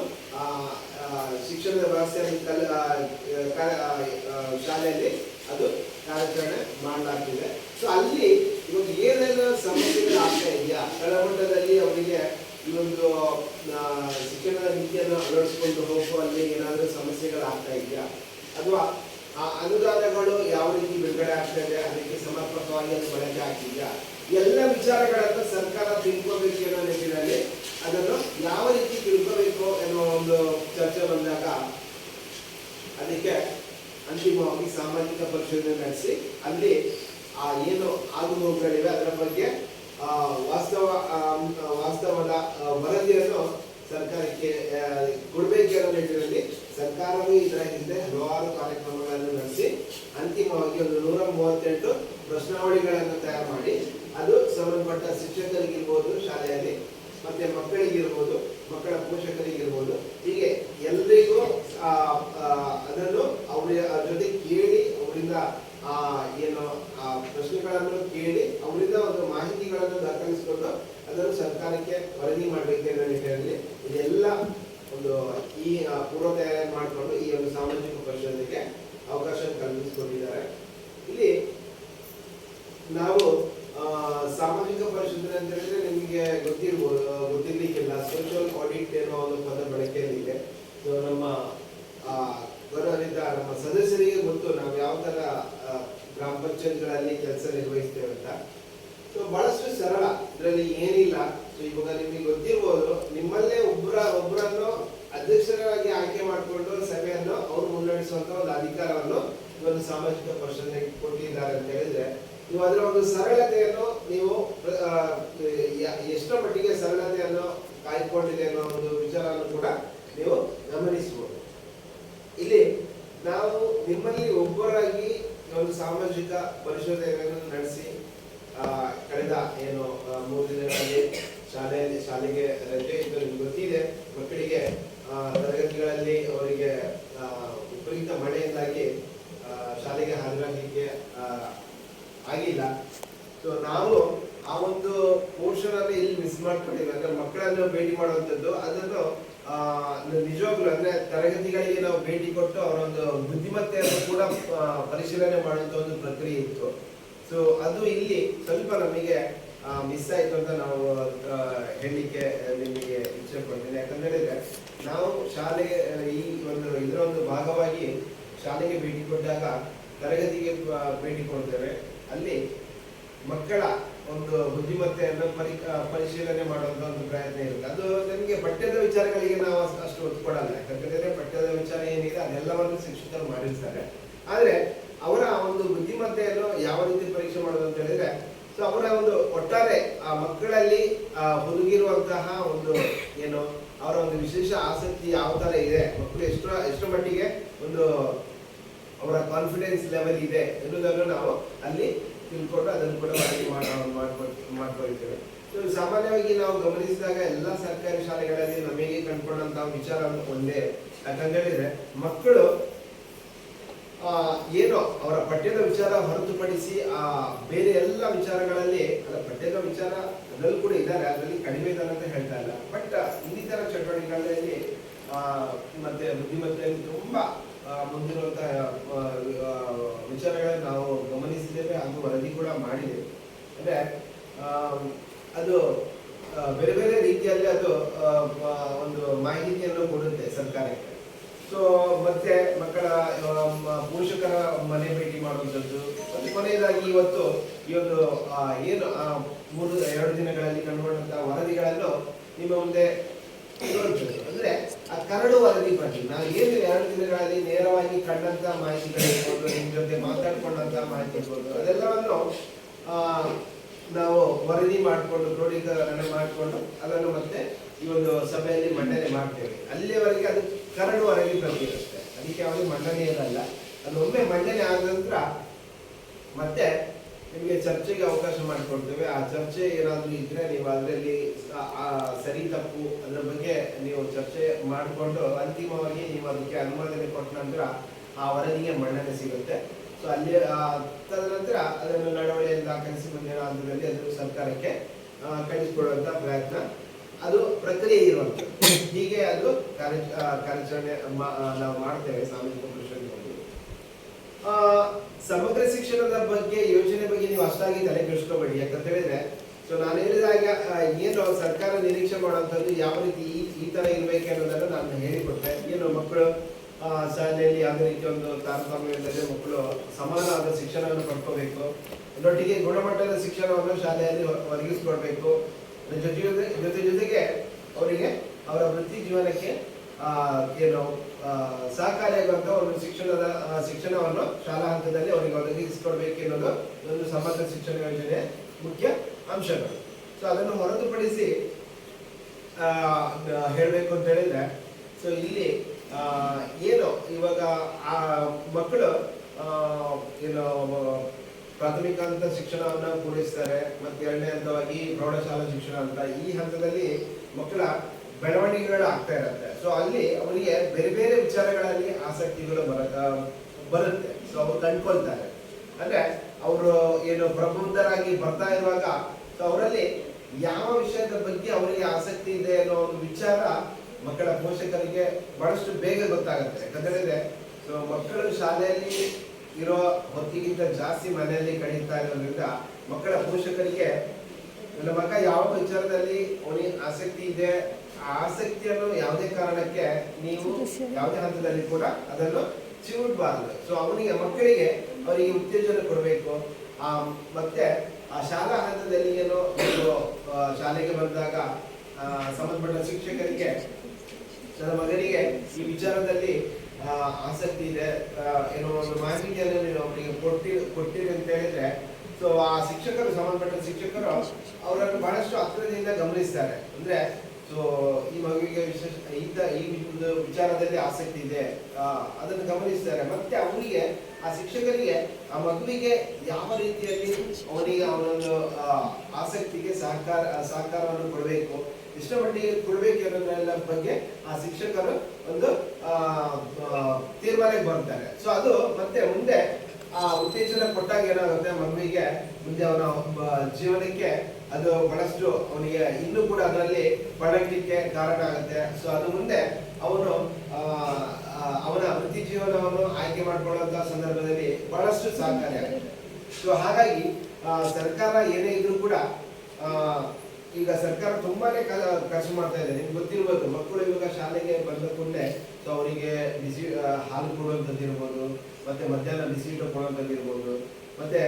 ಶಿಕ್ಷಣದ ವ್ಯವಸ್ಥೆಯಲ್ಲಿ ಶಾಲೆಯಲ್ಲಿ ಅದು ಕಾರ್ಯಾಚರಣೆ ಮಾಡಲಾಗ್ತಿದೆ. ಸೊ ಅಲ್ಲಿ ಇವಾಗ ಏನೇನು ಸಮಸ್ಯೆಗಳು ಆಗ್ತಾ ಇದೆಯಾ, ಕೆಳಮಟ್ಟದಲ್ಲಿ ಅವರಿಗೆ ಈ ಒಂದು ಶಿಕ್ಷಣದ ನೀತಿಯನ್ನು ಅಳವಡಿಸಿಕೊಂಡು ಹೋಗುವಲ್ಲಿ ಏನಾದರೂ ಸಮಸ್ಯೆಗಳಾಗ್ತಾ ಇದೆಯಾ, ಅಥವಾ ಆ ಅನುದಾನಗಳು ಯಾವ ರೀತಿ ಬಿಡುಗಡೆ ಆಗ್ತಾ ಇದೆ, ಅದಕ್ಕೆ ಸಮರ್ಪಕವಾಗಿ ಅದು ಬಳಕೆ ಆಗ್ತಿದೆಯಾ, ಎಲ್ಲ ವಿಚಾರಗಳನ್ನು ಸರ್ಕಾರ ತಿಳ್ಕೋಬೇಕು ಅನ್ನೋ ನಿಟ್ಟಿನಲ್ಲಿ ಅದನ್ನು ಯಾವ ರೀತಿ ತಿಳ್ಕೋಬೇಕು ಎನ್ನುವ ಒಂದು ಚರ್ಚೆ ಬಂದಾಗ ಅದಕ್ಕೆ ಅಂತಿಮವಾಗಿ ಸಾಮಾಜಿಕ ಪರಿಶೋಧನೆ ನಡೆಸಿ ಅಲ್ಲಿ ಏನು ಆಗುಹೋಗುಗಳಿವೆ ಅದರ ಬಗ್ಗೆ ವಾಸ್ತವದ ವರದಿಯನ್ನು ಸರ್ಕಾರಕ್ಕೆ ಕೊಡಬೇಕು ಅನ್ನೋ ನಿಟ್ಟಿನಲ್ಲಿ ಸರ್ಕಾರವೂ ಇದರ ಹಿಂದೆ ಹಲವಾರು ಕಾರ್ಯಕ್ರಮಗಳನ್ನು ನಡೆಸಿ ಅಂತಿಮವಾಗಿ ಒಂದು 138 ಪ್ರಶ್ನಾವಳಿಗಳನ್ನು ತಯಾರು ಮಾಡಿ ಅದು ಸಂಬಂಧಪಟ್ಟ ಶಿಕ್ಷಕರಿಗಿರ್ಬೋದು, ಶಾಲೆಯಲ್ಲಿ ಮತ್ತೆ ಮಕ್ಕಳಿಗಿರ್ಬೋದು, ಮಕ್ಕಳ ಪೋಷಕರಿಗಿರ್ಬೋದು, ಹೀಗೆ ಎಲ್ರಿಗೂ ಅದನ್ನು ಅವರ ಜೊತೆ ಕೇಳಿ ಅವರಿಂದ ಏನು ಪ್ರಶ್ನೆಗಳನ್ನು ಕೇಳಿ ಅವರಿಂದ ಒಂದು ಮಾಹಿತಿಗಳನ್ನು ದಾಖಲಿಸಿಕೊಂಡು ಅದನ್ನು ಸರ್ಕಾರಕ್ಕೆ ವರದಿ ಮಾಡಬೇಕೆನ್ನೋ ನಿಟ್ಟಿನಲ್ಲಿ ಇದೆಲ್ಲ ಒಂದು ಈ ಪೂರ್ವ ತಯಾರಿ ಮಾಡಿಕೊಂಡು ಈ ಒಂದು ಸಾಮಾಜಿಕ ಪರಿಶೋಧನೆಗೆ ಅವಕಾಶ ಕಲ್ಪಿಸಿಕೊಂಡಿದ್ದಾರೆ. ಇಲ್ಲಿ ನಾವು ಸಾಮಾಜಿಕ ಪರಿಶೋಧನೆ ಅಂತ ಹೇಳಿದ್ರೆ ನಿಮಗೆ ಗೊತ್ತಿರ್ಲಿಕ್ಕಿಲ್ಲ, ಸೋಷಿಯಲ್ ಆಡಿಟ್ ಎನ್ನುವ ಒಂದು ಪದ ಬಳಕೆಯಲ್ಲಿದೆ. ಸೊ ನಮ್ಮ ನಮ್ಮ ಸದಸ್ಯರಿಗೆ ಗೊತ್ತು ನಾವು ಯಾವ ತರ ಗ್ರಾಮ ಪಂಚಾಯತ್ಗಳಲ್ಲಿ ಕೆಲಸ ನಿರ್ವಹಿಸ್ತೇವೆ ಅಂತ. ಸೊ ಬಹಳಷ್ಟು ಸರಳ, ಇದರಲ್ಲಿ ಏನಿಲ್ಲ. ಸೊ ಇವಾಗ ನಿಮಗೆ ಗೊತ್ತಿರ್ಬೋದು, ನಿಮ್ಮಲ್ಲೇ ಒಬ್ಬರನ್ನು ಅಧ್ಯಕ್ಷರಾಗಿ ಆಯ್ಕೆ ಮಾಡಿಕೊಂಡು ಸಭೆಯನ್ನು ಅವರು ಮುನ್ನಡೆಸುವಂತ ಒಂದು ಅಧಿಕಾರವನ್ನು ಒಂದು ಸಾಮಾಜಿಕ ಪರಿಶೋಧನೆಗೆ ಕೊಟ್ಟಿದ್ದಾರೆ ಅಂತ ಹೇಳಿದ್ರೆ ನೀವು ಅದರ ಒಂದು ಸರಳತೆಯನ್ನು ನೀವು ಎಷ್ಟರ ಮಟ್ಟಿಗೆ ಸರಳತೆಯನ್ನು ಕಾಯ್ದುಕೊಂಡಿದೆ ಅನ್ನೋ ಒಂದು ವಿಚಾರವನ್ನು ಕೂಡ ನೀವು ಗಮನಿಸಬಹುದು. ಇಲ್ಲಿ ನಾವು ನಿಮ್ಮಲ್ಲಿ ಒಬ್ಬರಾಗಿ ಒಂದು ಸಾಮಾಜಿಕ ಪರಿಶೋಧನೆಯನ್ನು ನಡೆಸಿ ಕಳೆದ ಏನು 3 ದಿನಗಳಲ್ಲಿ ಶಾಲೆಗೆ ರಜೆ ಇದ್ದು ನಿಮ್ಗೆ ಗೊತ್ತಿದೆ, ಮಕ್ಕಳಿಗೆ ತರಗತಿಗಳಲ್ಲಿ ಅವರಿಗೆ ವಿಪರೀತ ಮಳೆಯಿಂದಾಗಿ ಶಾಲೆಗೆ ಹಾಜರಾಗಲಿಕ್ಕೆ ಆಗಿಲ್ಲ. ಸೊ ನಾವು ಆ ಒಂದು ಪೋರ್ಷನ್ ಅನ್ನು ಇಲ್ಲಿ ಮಿಸ್ ಮಾಡ್ಕೊಂಡಿಲ್ಲ. ಅಂದ್ರೆ ಮಕ್ಕಳನ್ನು ಭೇಟಿ ಮಾಡುವಂಥದ್ದು ಅದನ್ನು ನಿಜವಾಗ್ಲೂ ಅಂದ್ರೆ ತರಗತಿಗಳಿಗೆ ನಾವು ಭೇಟಿ ಕೊಟ್ಟು ಅವರ ಒಂದು ಬುದ್ಧಿಮತ್ತೆಯನ್ನು ಕೂಡ ಪರಿಶೀಲನೆ ಮಾಡುವಂತ ಒಂದು ಪ್ರಕ್ರಿಯೆ ಇತ್ತು. ಸೊ ಅದು ಇಲ್ಲಿ ಸ್ವಲ್ಪ ನಮಗೆ ಮಿಸ್ ಆಯ್ತು ಅಂತ ನಾವು ಹೇಳಲಿಕ್ಕೆ ನಿಮಗೆ ಇಚ್ಛೆ ಪಡ್ತೀನಿ. ಯಾಕಂದ್ರೆ ನಾವು ಶಾಲೆಗೆ ಈ ಒಂದು ಇದರ ಒಂದು ಭಾಗವಾಗಿ ಶಾಲೆಗೆ ಭೇಟಿ ಕೊಟ್ಟಾಗ ತರಗತಿಗೆ ಭೇಟಿ ಕೊಡ್ತೇವೆ. ಅಲ್ಲಿ ಮಕ್ಕಳ ಒಂದು ಬುದ್ಧಿಮತ್ತೆಯನ್ನು ಪರಿಶೀಲನೆ ಮಾಡುವಂತ ಒಂದು ಪ್ರಯತ್ನ ಇರುತ್ತೆ. ಅದು ನಮಗೆ ಪಠ್ಯದ ವಿಚಾರಗಳಿಗೆ ನಾವು ಅಷ್ಟು ಒತ್ತು ಕೊಡಲ್ಲ. ಯಾಕಂತಂದ್ರೆ ಪಠ್ಯದ ವಿಚಾರ ಏನಿದೆ ಅದೆಲ್ಲವನ್ನು ಶಿಕ್ಷಕರು ಮಾಡಿರ್ತಾರೆ. ಆದ್ರೆ ಅವರ ಒಂದು ಬುದ್ಧಿಮತ್ತೆಯನ್ನು ಯಾವ ರೀತಿ ಪರೀಕ್ಷೆ ಮಾಡೋದು ಅಂತ ಹೇಳಿದ್ರೆ, ಸೊ ಅವರ ಒಂದು ಒಟ್ಟಾರೆ ಆ ಮಕ್ಕಳಲ್ಲಿ ಹುದುಗಿರುವಂತಹ ಒಂದು ಏನು ಅವರ ಒಂದು ವಿಶೇಷ ಆಸಕ್ತಿ ಯಾವ ತರ ಇದೆ, ಮಕ್ಕಳು ಎಷ್ಟು ಮಟ್ಟಿಗೆ ಒಂದು ಅವರ ಕಾನ್ಫಿಡೆನ್ಸ್ ಲೆವೆಲ್ ಇದೆ ಎನ್ನುವುದನ್ನು ನಾವು ಅಲ್ಲಿ ತಿಳ್ಕೊಂಡು ಅದನ್ನು ಕೂಡ ಮಾಡ್ಕೊಳ್ತೇವೆ. ಸೊ ಸಾಮಾನ್ಯವಾಗಿ ನಾವು ಗಮನಿಸಿದಾಗ ಎಲ್ಲ ಸರ್ಕಾರಿ ಶಾಲೆಗಳಲ್ಲಿ ನಮಗೆ ಕಂಡುಕೊಂಡಂತಹ ವಿಚಾರ ಒಂದೇ. ಯಾಕಂತೇಳಿದ್ರೆ ಮಕ್ಕಳು ಏನೋ ಅವರ ಪಠ್ಯದ ವಿಚಾರ ಹೊರತುಪಡಿಸಿ ಬೇರೆ ಎಲ್ಲ ವಿಚಾರಗಳಲ್ಲಿ ಪಠ್ಯದ ವಿಚಾರ ಅದರಲ್ಲೂ ಕೂಡ ಇದ್ದಾರೆ, ಅದರಲ್ಲಿ ಕಡಿಮೆ ಇದ್ದಾರೆ ಅಂತ ಹೇಳ್ತಾ ಇಲ್ಲ. ಬಟ್ ಇನ್ನಿತರ ಚಟುವಟಿಕೆಗಳಲ್ಲಿ ಮತ್ತೆ ಬುದ್ಧಿಮತ್ತೆಯಲ್ಲಿ ತುಂಬಾ ಮುಂದಿರುವಂತಹ ವಿಚಾರಗಳನ್ನು ನಾವು ಗಮನಿಸಿದ್ದೇವೆ, ಹಾಗೂ ವರದಿ ಕೂಡ ಮಾಡಿದ್ದೇವೆ. ಅಂದ್ರೆ ಅದು ಬೇರೆ ಬೇರೆ ರೀತಿಯಲ್ಲಿ ಅದು ಒಂದು ಮಾಹಿತಿಯನ್ನು ಕೊಡುತ್ತೆ ಸರ್ಕಾರಕ್ಕೆ. ಸೊ ಮತ್ತೆ ಮಕ್ಕಳ ಪೋಷಕರ ಮನೆ ಭೇಟಿ ಮಾಡುವಂಥದ್ದು, ಮತ್ತೆ ಕೊನೆಯದಾಗಿ ಇವತ್ತು ಈ ಒಂದು ಏನು 2 ದಿನಗಳಲ್ಲಿ ಕಂಡುಕೊಂಡಂತಹ ವರದಿಗಳನ್ನು ನಿಮ್ಮ ಮುಂದೆ ಇರುವಂಥದ್ದು. ಅಂದ್ರೆ ಆ ಕರಡು ವರದಿ ಬಗ್ಗೆ ನಾವು ಏನು 2 ದಿನಗಳಲ್ಲಿ ನೇರವಾಗಿ ಕಂಡಂತ ಮಾಹಿತಿಗಳಿರ್ಬೋದು, ನಿಮ್ಮ ಜೊತೆ ಮಾತಾಡ್ಕೊಂಡಂತ ಮಾಹಿತಿ ಇರ್ಬೋದು, ಅದೆಲ್ಲವನ್ನು ನಾವು ವರದಿ ಮಾಡಿಕೊಂಡು ಕ್ರೋಢೀಕರಣ ಮಾಡಿಕೊಂಡು ಅದನ್ನು ಮತ್ತೆ ಈ ಒಂದು ಸಭೆಯಲ್ಲಿ ಮಂಡನೆ ಮಾಡ್ತೇವೆ. ಅಲ್ಲಿಯವರೆಗೆ ಅದು ಕರಡು ವರದಿ ಪ್ರತಿ ಇರುತ್ತೆ, ಅದಕ್ಕೆ ಯಾವುದೇ ಮಂಡನೆ ಇರಲ್ಲ. ಅದು ಒಮ್ಮೆ ಮಂಡನೆ ಆದ ನಂತರ ಮತ್ತೆ ನಿಮಗೆ ಚರ್ಚೆಗೆ ಅವಕಾಶ ಮಾಡಿಕೊಡ್ತೇವೆ. ಆ ಚರ್ಚೆ ಏನಾದರೂ ಇದ್ರೆ ನೀವು ಅದರಲ್ಲಿ ಸರಿ ತಪ್ಪು ಅದರ ಬಗ್ಗೆ ನೀವು ಚರ್ಚೆ ಮಾಡಿಕೊಂಡು ಅಂತಿಮವಾಗಿ ನೀವು ಅದಕ್ಕೆ ಅನುಮೋದನೆ ಕೊಟ್ಟ ನಂತರ ಆ ವರದಿಗೆ ಮನ್ನಣೆ ಸಿಗುತ್ತೆ. ಸೊ ಅಲ್ಲಿ ತದನಂತರ ಅದನ್ನು ನಡವಳಿಕೆಯನ್ನು ದಾಖಲಿಸಿ ಮುಂದಿನ ಹಂತದಲ್ಲಿ ಅದು ಸರ್ಕಾರಕ್ಕೆ ಕಳಿಸಿಕೊಡುವಂತ ಪ್ರಯತ್ನ, ಅದು ಪ್ರಕ್ರಿಯೆ ಇರುವಂಥದ್ದು. ಹೀಗೆ ಅದು ಕಾರ್ಯಾಚರಣೆ ನಾವು ಮಾಡ್ತೇವೆ ಸಾಮಾಜಿಕ ಪರಿಷತ್ನಲ್ಲಿ. ಸಮಗ್ರ ಶಿಕ್ಷಣದ ಬಗ್ಗೆ ಯೋಜನೆ ಬಗ್ಗೆ ನೀವು ಅಷ್ಟಾಗಿ ತಲೆ ಕೆಡಿಸ್ಕೋಬೇಡಿ. ಯಾಕಂತ ಹೇಳಿದ್ರೆ ಸೊ ನಾನು ಹೇಳಿದಾಗ ಏನು ಸರ್ಕಾರ ನಿರೀಕ್ಷೆ ಮಾಡುವಂಥದ್ದು ಯಾವ ರೀತಿ ಈ ತರ ಇರ್ಬೇಕು ಅನ್ನೋದನ್ನು ನಾನು ಹೇಳಿಕೊಟ್ಟೆ. ಏನು ಮಕ್ಕಳು ಶಾಲೆಯಲ್ಲಿ ಯಾವುದೇ ರೀತಿ ಒಂದು ತಾರತಮ್ಯವಿಲ್ಲದೆ ಮಕ್ಕಳು ಸಮಾನವಾದ ಶಿಕ್ಷಣವನ್ನು ಪಡ್ಕೋಬೇಕು, ಅದರೊಟ್ಟಿಗೆ ಗುಣಮಟ್ಟದ ಶಿಕ್ಷಣವನ್ನು ಶಾಲೆಯಲ್ಲಿ ಒದಗಿಸ್ಕೊಡ್ಬೇಕು. ಜೊತೆಗೆ ಅವರಿಗೆ ಅವರ ವೃತ್ತಿ ಜೀವನಕ್ಕೆ ಏನು ಸಹಕಾರಿಯಾಗುವಂತ ಒಂದು ಶಿಕ್ಷಣವನ್ನು ಶಾಲಾ ಹಂತದಲ್ಲಿ ಅವರಿಗೆ ಒದಗಿಸಿಕೊಡ್ಬೇಕು ಅನ್ನೋದು ಒಂದು ಸಮಗ್ರ ಶಿಕ್ಷಣ ಯೋಜನೆ ಮುಖ್ಯ ಅಂಶಗಳು. ಸೊ ಅದನ್ನು ಹೊರತುಪಡಿಸಿ ಹೇಳಬೇಕು ಅಂತ ಹೇಳಿದ್ರೆ, ಸೊ ಇಲ್ಲಿ ಏನು ಇವಾಗ ಆ ಮಕ್ಕಳು ಏನು ಪ್ರಾಥಮಿಕ ಹಂತ ಶಿಕ್ಷಣವನ್ನು ಪೂರೈಸ್ತಾರೆ, ಮತ್ತೆ 2ನೇ ಹಂತವಾಗಿ ಪ್ರೌಢಶಾಲಾ ಶಿಕ್ಷಣ ಅಂತ ಈ ಹಂತದಲ್ಲಿ ಮಕ್ಕಳ ಬೆಳವಣಿಗೆಗಳು ಆಗ್ತಾ ಇರುತ್ತೆ. ಸೊ ಅಲ್ಲಿ ಅವರಿಗೆ ಬೇರೆ ಬೇರೆ ವಿಚಾರಗಳಲ್ಲಿ ಆಸಕ್ತಿಗಳು ಬರುತ್ತೆ. ಸೊ ಅವರು ಕಂಡ್ಕೊಳ್ತಾರೆ. ಅಂದ್ರೆ ಅವರು ಏನು ಪ್ರಬುದ್ಧರಾಗಿ ಬರ್ತಾ ಇರುವಾಗ ಸೊ ಅವರಲ್ಲಿ ಯಾವ ವಿಷಯದ ಬಗ್ಗೆ ಅವರಿಗೆ ಆಸಕ್ತಿ ಇದೆ ಅನ್ನೋ ಒಂದು ವಿಚಾರ ಮಕ್ಕಳ ಪೋಷಕರಿಗೆ ಬಹಳಷ್ಟು ಬೇಗ ಗೊತ್ತಾಗುತ್ತೆ. ಯಾಕಂದ್ರೆ ಸೊ ಮಕ್ಕಳು ಶಾಲೆಯಲ್ಲಿ ಇರೋ ಹೊತ್ತಿಗಿಂತ ಜಾಸ್ತಿ ಮನೆಯಲ್ಲಿ ಕಳೀತಾ ಇರೋದ್ರಿಂದ ಮಕ್ಕಳ ಪೋಷಕರಿಗೆ ನನ್ನ ಮಗ ಯಾವ ವಿಚಾರದಲ್ಲಿ ಅವನಿಗೆ ಆಸಕ್ತಿ ಇದೆ, ಆ ಆಸಕ್ತಿಯನ್ನು ಯಾವುದೇ ಕಾರಣಕ್ಕೆ ನೀವು ಯಾವುದೇ ಹಂತದಲ್ಲಿ ಕೂಡ ಅದನ್ನು ಚಿವುಡಬಾರದು. ಸೊ ಮಕ್ಕಳಿಗೆ ಅವರಿಗೆ ಉತ್ತೇಜನ ಕೊಡಬೇಕು. ಮತ್ತೆ ಆ ಶಾಲಾ ಹಂತದಲ್ಲಿ ಏನು ಶಾಲೆಗೆ ಬಂದಾಗ ಸಂಬಂಧಪಟ್ಟ ಶಿಕ್ಷಕರಿಗೆ ನನ್ನ ಮಗನಿಗೆ ಈ ವಿಚಾರದಲ್ಲಿ ಆಸಕ್ತಿ ಇದೆ ಏನೋ ಒಂದು ಮಾಹಿತಿಯನ್ನು ನೀವು ಅವರಿಗೆ ಕೊಟ್ಟಿರಿ ಅಂತ ಹೇಳಿದ್ರೆ ಸೊ ಆ ಶಿಕ್ಷಕರು ಸಂಬಂಧಪಟ್ಟ ಶಿಕ್ಷಕರು ಅವರನ್ನು ಬಹಳಷ್ಟು ಹತ್ತಿರದಿಂದ ಗಮನಿಸ್ತಾರೆ. ಅಂದ್ರೆ ಸೊ ಈ ಮಗುವಿಗೆ ವಿಶೇಷ ಈ ವಿಚಾರದಲ್ಲಿ ಆಸಕ್ತಿ ಇದೆ ಅದನ್ನು ಗಮನಿಸ್ತಾರೆ. ಮತ್ತೆ ಅವನಿಗೆ ಆ ಶಿಕ್ಷಕರಿಗೆ ಆ ಮಗುವಿಗೆ ಯಾವ ರೀತಿಯಲ್ಲಿ ಅವನಿಗೆ ಅವನೊಂದು ಆಸಕ್ತಿಗೆ ಸಹಕಾರವನ್ನು ಕೊಡಬೇಕು, ಎಷ್ಟು ಮಟ್ಟಿಗೆ ಕೊಡಬೇಕು ಅನ್ನೋದ್ರೆಲ್ಲ ಬಗ್ಗೆ ಆ ಶಿಕ್ಷಕರು ಒಂದು ತೀರ್ಮಾನಕ್ಕೆ ಬರ್ತಾರೆ. ಸೊ ಅದು ಮತ್ತೆ ಮುಂದೆ ಆ ಉತ್ತೇಜನ ಕೊಟ್ಟಾಗ ಏನಾಗುತ್ತೆ, ಮಗುವಿಗೆ ಮುಂದೆ ಅವನ ಜೀವನಕ್ಕೆ ಅದು ಬಹಳಷ್ಟು ಅವನಿಗೆ ಇನ್ನೂ ಕೂಡ ಅದರಲ್ಲಿ ಪಡಲಿಕ್ಕೆ ಕಾರಣ ಆಗುತ್ತೆ. ಸೊ ಅದು ಮುಂದೆ ಅವನು ಅವನ ವೃತ್ತಿ ಜೀವನವನ್ನು ಆಯ್ಕೆ ಮಾಡಿಕೊಳ್ಳುವಂತಹ ಸಂದರ್ಭದಲ್ಲಿ ಬಹಳಷ್ಟು ಸಹಕಾರಿಯಾಗುತ್ತೆ. ಸೊ ಹಾಗಾಗಿ ಸರ್ಕಾರ ಏನೇ ಇದ್ರೂ ಕೂಡ ಈಗ ಸರ್ಕಾರ ತುಂಬಾನೇ ಖರ್ಚು ಮಾಡ್ತಾ ಇದೆ. ನಿಮ್ಗೆ ಗೊತ್ತಿರ್ಬೋದು, ಮಕ್ಕಳು ಇವಾಗ ಶಾಲೆಗೆ ಬಂದ ಕೂಡಲೇ ಸೊ ಅವರಿಗೆ ಬಿಸಿ ಹಾಲು ಕೊಡುವಂಥದ್ದು ಇರ್ಬೋದು, ಮತ್ತೆ ಮಧ್ಯಾಹ್ನ ಬಿಸಿ ಊಟ ಕೊಡುವಂಥದ್ದು ಇರ್ಬೋದು, ಮತ್ತೆ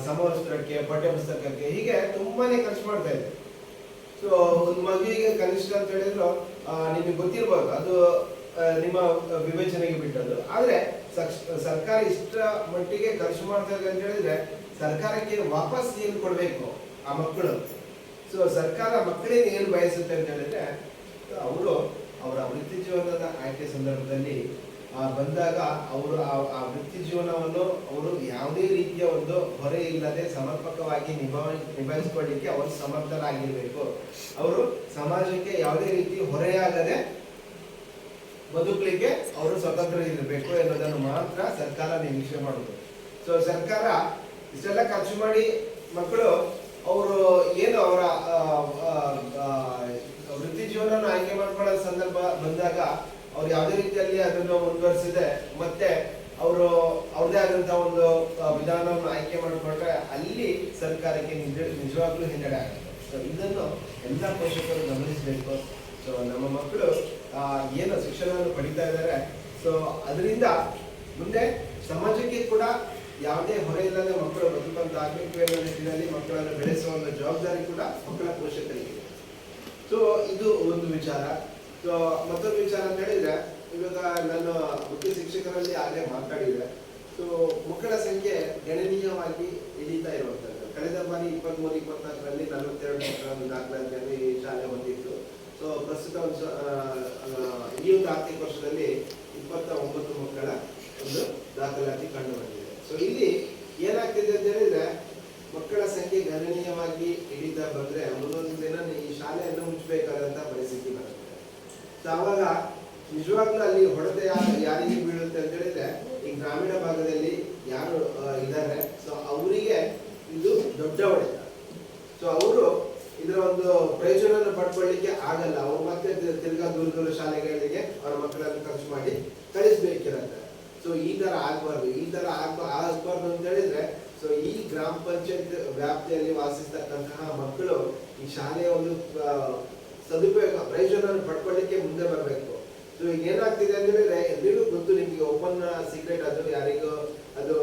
ಸಮವಸ್ತ್ರಕ್ಕೆ, ಪಠ್ಯ ಪುಸ್ತಕಕ್ಕೆ, ಹೀಗೆ ತುಂಬಾನೇ ಖರ್ಚು ಮಾಡ್ತಾ ಇದೆ. ಸೊ ಒಂದು ಮಗುವಿಗೆ ಕನಿಷ್ಠ ಅಂತ ಹೇಳಿದ್ರು ನಿಮಗೆ ಗೊತ್ತಿರ್ಬೋದು, ಅದು ನಿಮ್ಮ ವಿವೇಚನೆಗೆ ಬಿಟ್ಟದ್ದು. ಆದ್ರೆ ಸರ್ಕಾರ ಇಷ್ಟ ಮಟ್ಟಿಗೆ ಖರ್ಚು ಮಾಡ್ತಾ ಇದೆ ಅಂತ ಹೇಳಿದ್ರೆ ಸರ್ಕಾರಕ್ಕೆ ವಾಪಸ್ ಏನು ಕೊಡ್ಬೇಕು ಆ ಮಕ್ಕಳು. ಸೊ ಸರ್ಕಾರ ಮಕ್ಕಳಿಗೆ ಏನು ಬಯಸುತ್ತೆ ಅಂತ ಹೇಳಿದ್ರೆ ಅವರು ಅವರ ವೃತ್ತಿ ಜೀವನದ ಆಯ್ಕೆ ಸಂದರ್ಭದಲ್ಲಿ ಬಂದಾಗ ಅವರು ಆ ವೃತ್ತಿ ಜೀವನವನ್ನು ಅವರು ಯಾವುದೇ ರೀತಿಯ ಒಂದು ಹೊರೆ ಇಲ್ಲದೆ ಸಮರ್ಪಕವಾಗಿ ನಿಭಾಯಿಸಿಕೊಳ್ಳಿಕ್ಕೆ ಅವರು ಸಮರ್ಥರಾಗಿರ್ಬೇಕು. ಅವರು ಸಮಾಜಕ್ಕೆ ಯಾವುದೇ ರೀತಿ ಹೊರೆಯಾಗದೆ ಬದುಕಲಿಕ್ಕೆ ಅವರು ಸ್ವತಂತ್ರ ಇರಬೇಕು ಎನ್ನುವುದನ್ನು ಮಾತ್ರ ಸರ್ಕಾರ ನಿರೀಕ್ಷೆ ಮಾಡುವುದು. ಸೊ ಸರ್ಕಾರ ಇಷ್ಟೆಲ್ಲ ಖರ್ಚು ಮಾಡಿ ಮಕ್ಕಳು ಅವರು ಏನು ಅವರ ವೃತ್ತಿ ಜೀವನವನ್ನು ಆಯ್ಕೆ ಮಾಡ್ಕೊಳ್ಳೋ ಸಂದರ್ಭ ಬಂದಾಗ ಅವ್ರು ಯಾವುದೇ ರೀತಿಯಲ್ಲಿ ಅದನ್ನು ಮುಂದುವರಿಸಿದೆ ಮತ್ತೆ ಅವರು ಅವ್ರದೇ ಆದಂತಹ ಒಂದು ವಿಧಾನವನ್ನು ಆಯ್ಕೆ ಮಾಡಿಕೊಂಡ್ರೆ ಅಲ್ಲಿ ಸರ್ಕಾರಕ್ಕೆ ನಿಜವಾಗ್ಲೂ ಹಿನ್ನಡೆ ಆಗುತ್ತೆ. ಸೊ ಇದನ್ನು ಎಲ್ಲ ಪೋಷಕರು ಗಮನಿಸಬೇಕು. ಸೊ ನಮ್ಮ ಮಕ್ಕಳು ಏನು ಶಿಕ್ಷಣವನ್ನು ಪಡಿತಾ ಇದ್ದಾರೆ, ಸೊ ಅದರಿಂದ ಮುಂದೆ ಸಮಾಜಕ್ಕೆ ಕೂಡ ಯಾವುದೇ ಹೊರೆ ಇಲ್ಲದೆ ಮಕ್ಕಳು ಬದುಕಂತ ಆಗಬೇಕು ಎನ್ನುವ ನಿಟ್ಟಿನಲ್ಲಿ ಮಕ್ಕಳನ್ನು ಬೆಳೆಸುವ ಒಂದು ಜವಾಬ್ದಾರಿ ಕೂಡ ಮಕ್ಕಳ ಪೋಷಕರಿಗೆ. ಸೊ ಸೊ ಇದು ಒಂದು ವಿಚಾರ. ಸೊ ಮತ್ತೊಂದು ವಿಚಾರ ಅಂತ ಹೇಳಿದ್ರೆ, ಇವಾಗ ನಾನು ಮುಖ್ಯ ಶಿಕ್ಷಕರಲ್ಲಿ ಆಗಲೇ ಮಾತಾಡಿದೆ. ಸೊ ಮಕ್ಕಳ ಸಂಖ್ಯೆ ಗಣನೀಯವಾಗಿ ಇಳಿತಾ ಇರುವಂಥದ್ದು. ಕಳೆದ ಬಾರಿ 23-24ರಲ್ಲಿ 42 ಮಕ್ಕಳನ್ನು ದಾಖಲಾತಿಯಲ್ಲಿ ಈ ಶಾಲೆ ಹೊಂದಿತ್ತು. ಸೊ ಪ್ರಸ್ತುತ ಈ ಒಂದು ಆರ್ಥಿಕ ವರ್ಷದಲ್ಲಿ 29 ಮಕ್ಕಳ ಒಂದು ದಾಖಲಾತಿ ಕಂಡು ಬಂದಿದೆ. ಸೊ ಇಲ್ಲಿ ಏನಾಗ್ತಿದೆ ಅಂತ ಹೇಳಿದ್ರೆ, ಮಕ್ಕಳ ಸಂಖ್ಯೆ ಗಣನೀಯವಾಗಿ ಇಳಿತಾ ಬಂದ್ರೆ ಮುಂದೊಂದು ದಿನ ಈ ಶಾಲೆಯನ್ನು ಮುಚ್ಚಬೇಕಾದಂತ ಪರಿಸ್ಥಿತಿ ಬರುತ್ತೆ. ಸೊ ಆವಾಗ ನಿಜವಾಗ್ಲೂ ಅಲ್ಲಿ ಹೊಡೆತ ಯಾರಿಗೆ ಬೀಳುತ್ತೆ ಅಂತ ಹೇಳಿದ್ರೆ, ಈ ಗ್ರಾಮೀಣ ಭಾಗದಲ್ಲಿ ಯಾರು ಇದ್ದಾರೆ, ಸೊ ಅವರಿಗೆ ಇದು ದೊಡ್ಡ ಹೊಡೆತ. ಸೊ ಅವರು ಇದರ ಒಂದು ಪ್ರಯೋಜನ ಪಡ್ಕೊಳ್ಳಿಕ್ಕೆ ಆಗಲ್ಲ. ಅವ್ರು ಮತ್ತೆ ತಿರ್ಗಾ ದೂರ ಶಾಲೆಗಳಿಗೆ ಅವರ ಮಕ್ಕಳನ್ನು ಖರ್ಚು ಮಾಡಿ ಕಳಿಸ್ಬೇಕಿರತ್ತೆ. ಸೊ ಈ ತರ ಆಗ್ಬಾರ್ದು. ಈ ತರ ಆಗ್ಬಾರ್ದು ಅಂತ ಹೇಳಿದ್ರೆ, ಸೊ ಈ ಗ್ರಾಮ ಪಂಚಾಯತ್ ವ್ಯಾಪ್ತಿಯಲ್ಲಿ ವಾಸಿಸ್ತಕ್ಕಂತಹ ಮಕ್ಕಳು ಈ ಶಾಲೆಯ ಒಂದು ಸದುಪಯೋಗ ಪ್ರಯೋಜನ ಪಡ್ಕೊಳ್ಳಿಕ್ಕೆ ಮುಂದೆ ಬರಬೇಕು. ಸೊ ಈಗ ಏನಾಗ್ತಿದೆ ಅಂತ ಹೇಳಿದ್ರೆ, ಎಲ್ರಿಗೂ ಗೊತ್ತು, ನಿಮಗೆ ಓಪನ್ ಸೀಕ್ರೆಟ್, ಅದು ಯಾರಿಗೂ ಅದು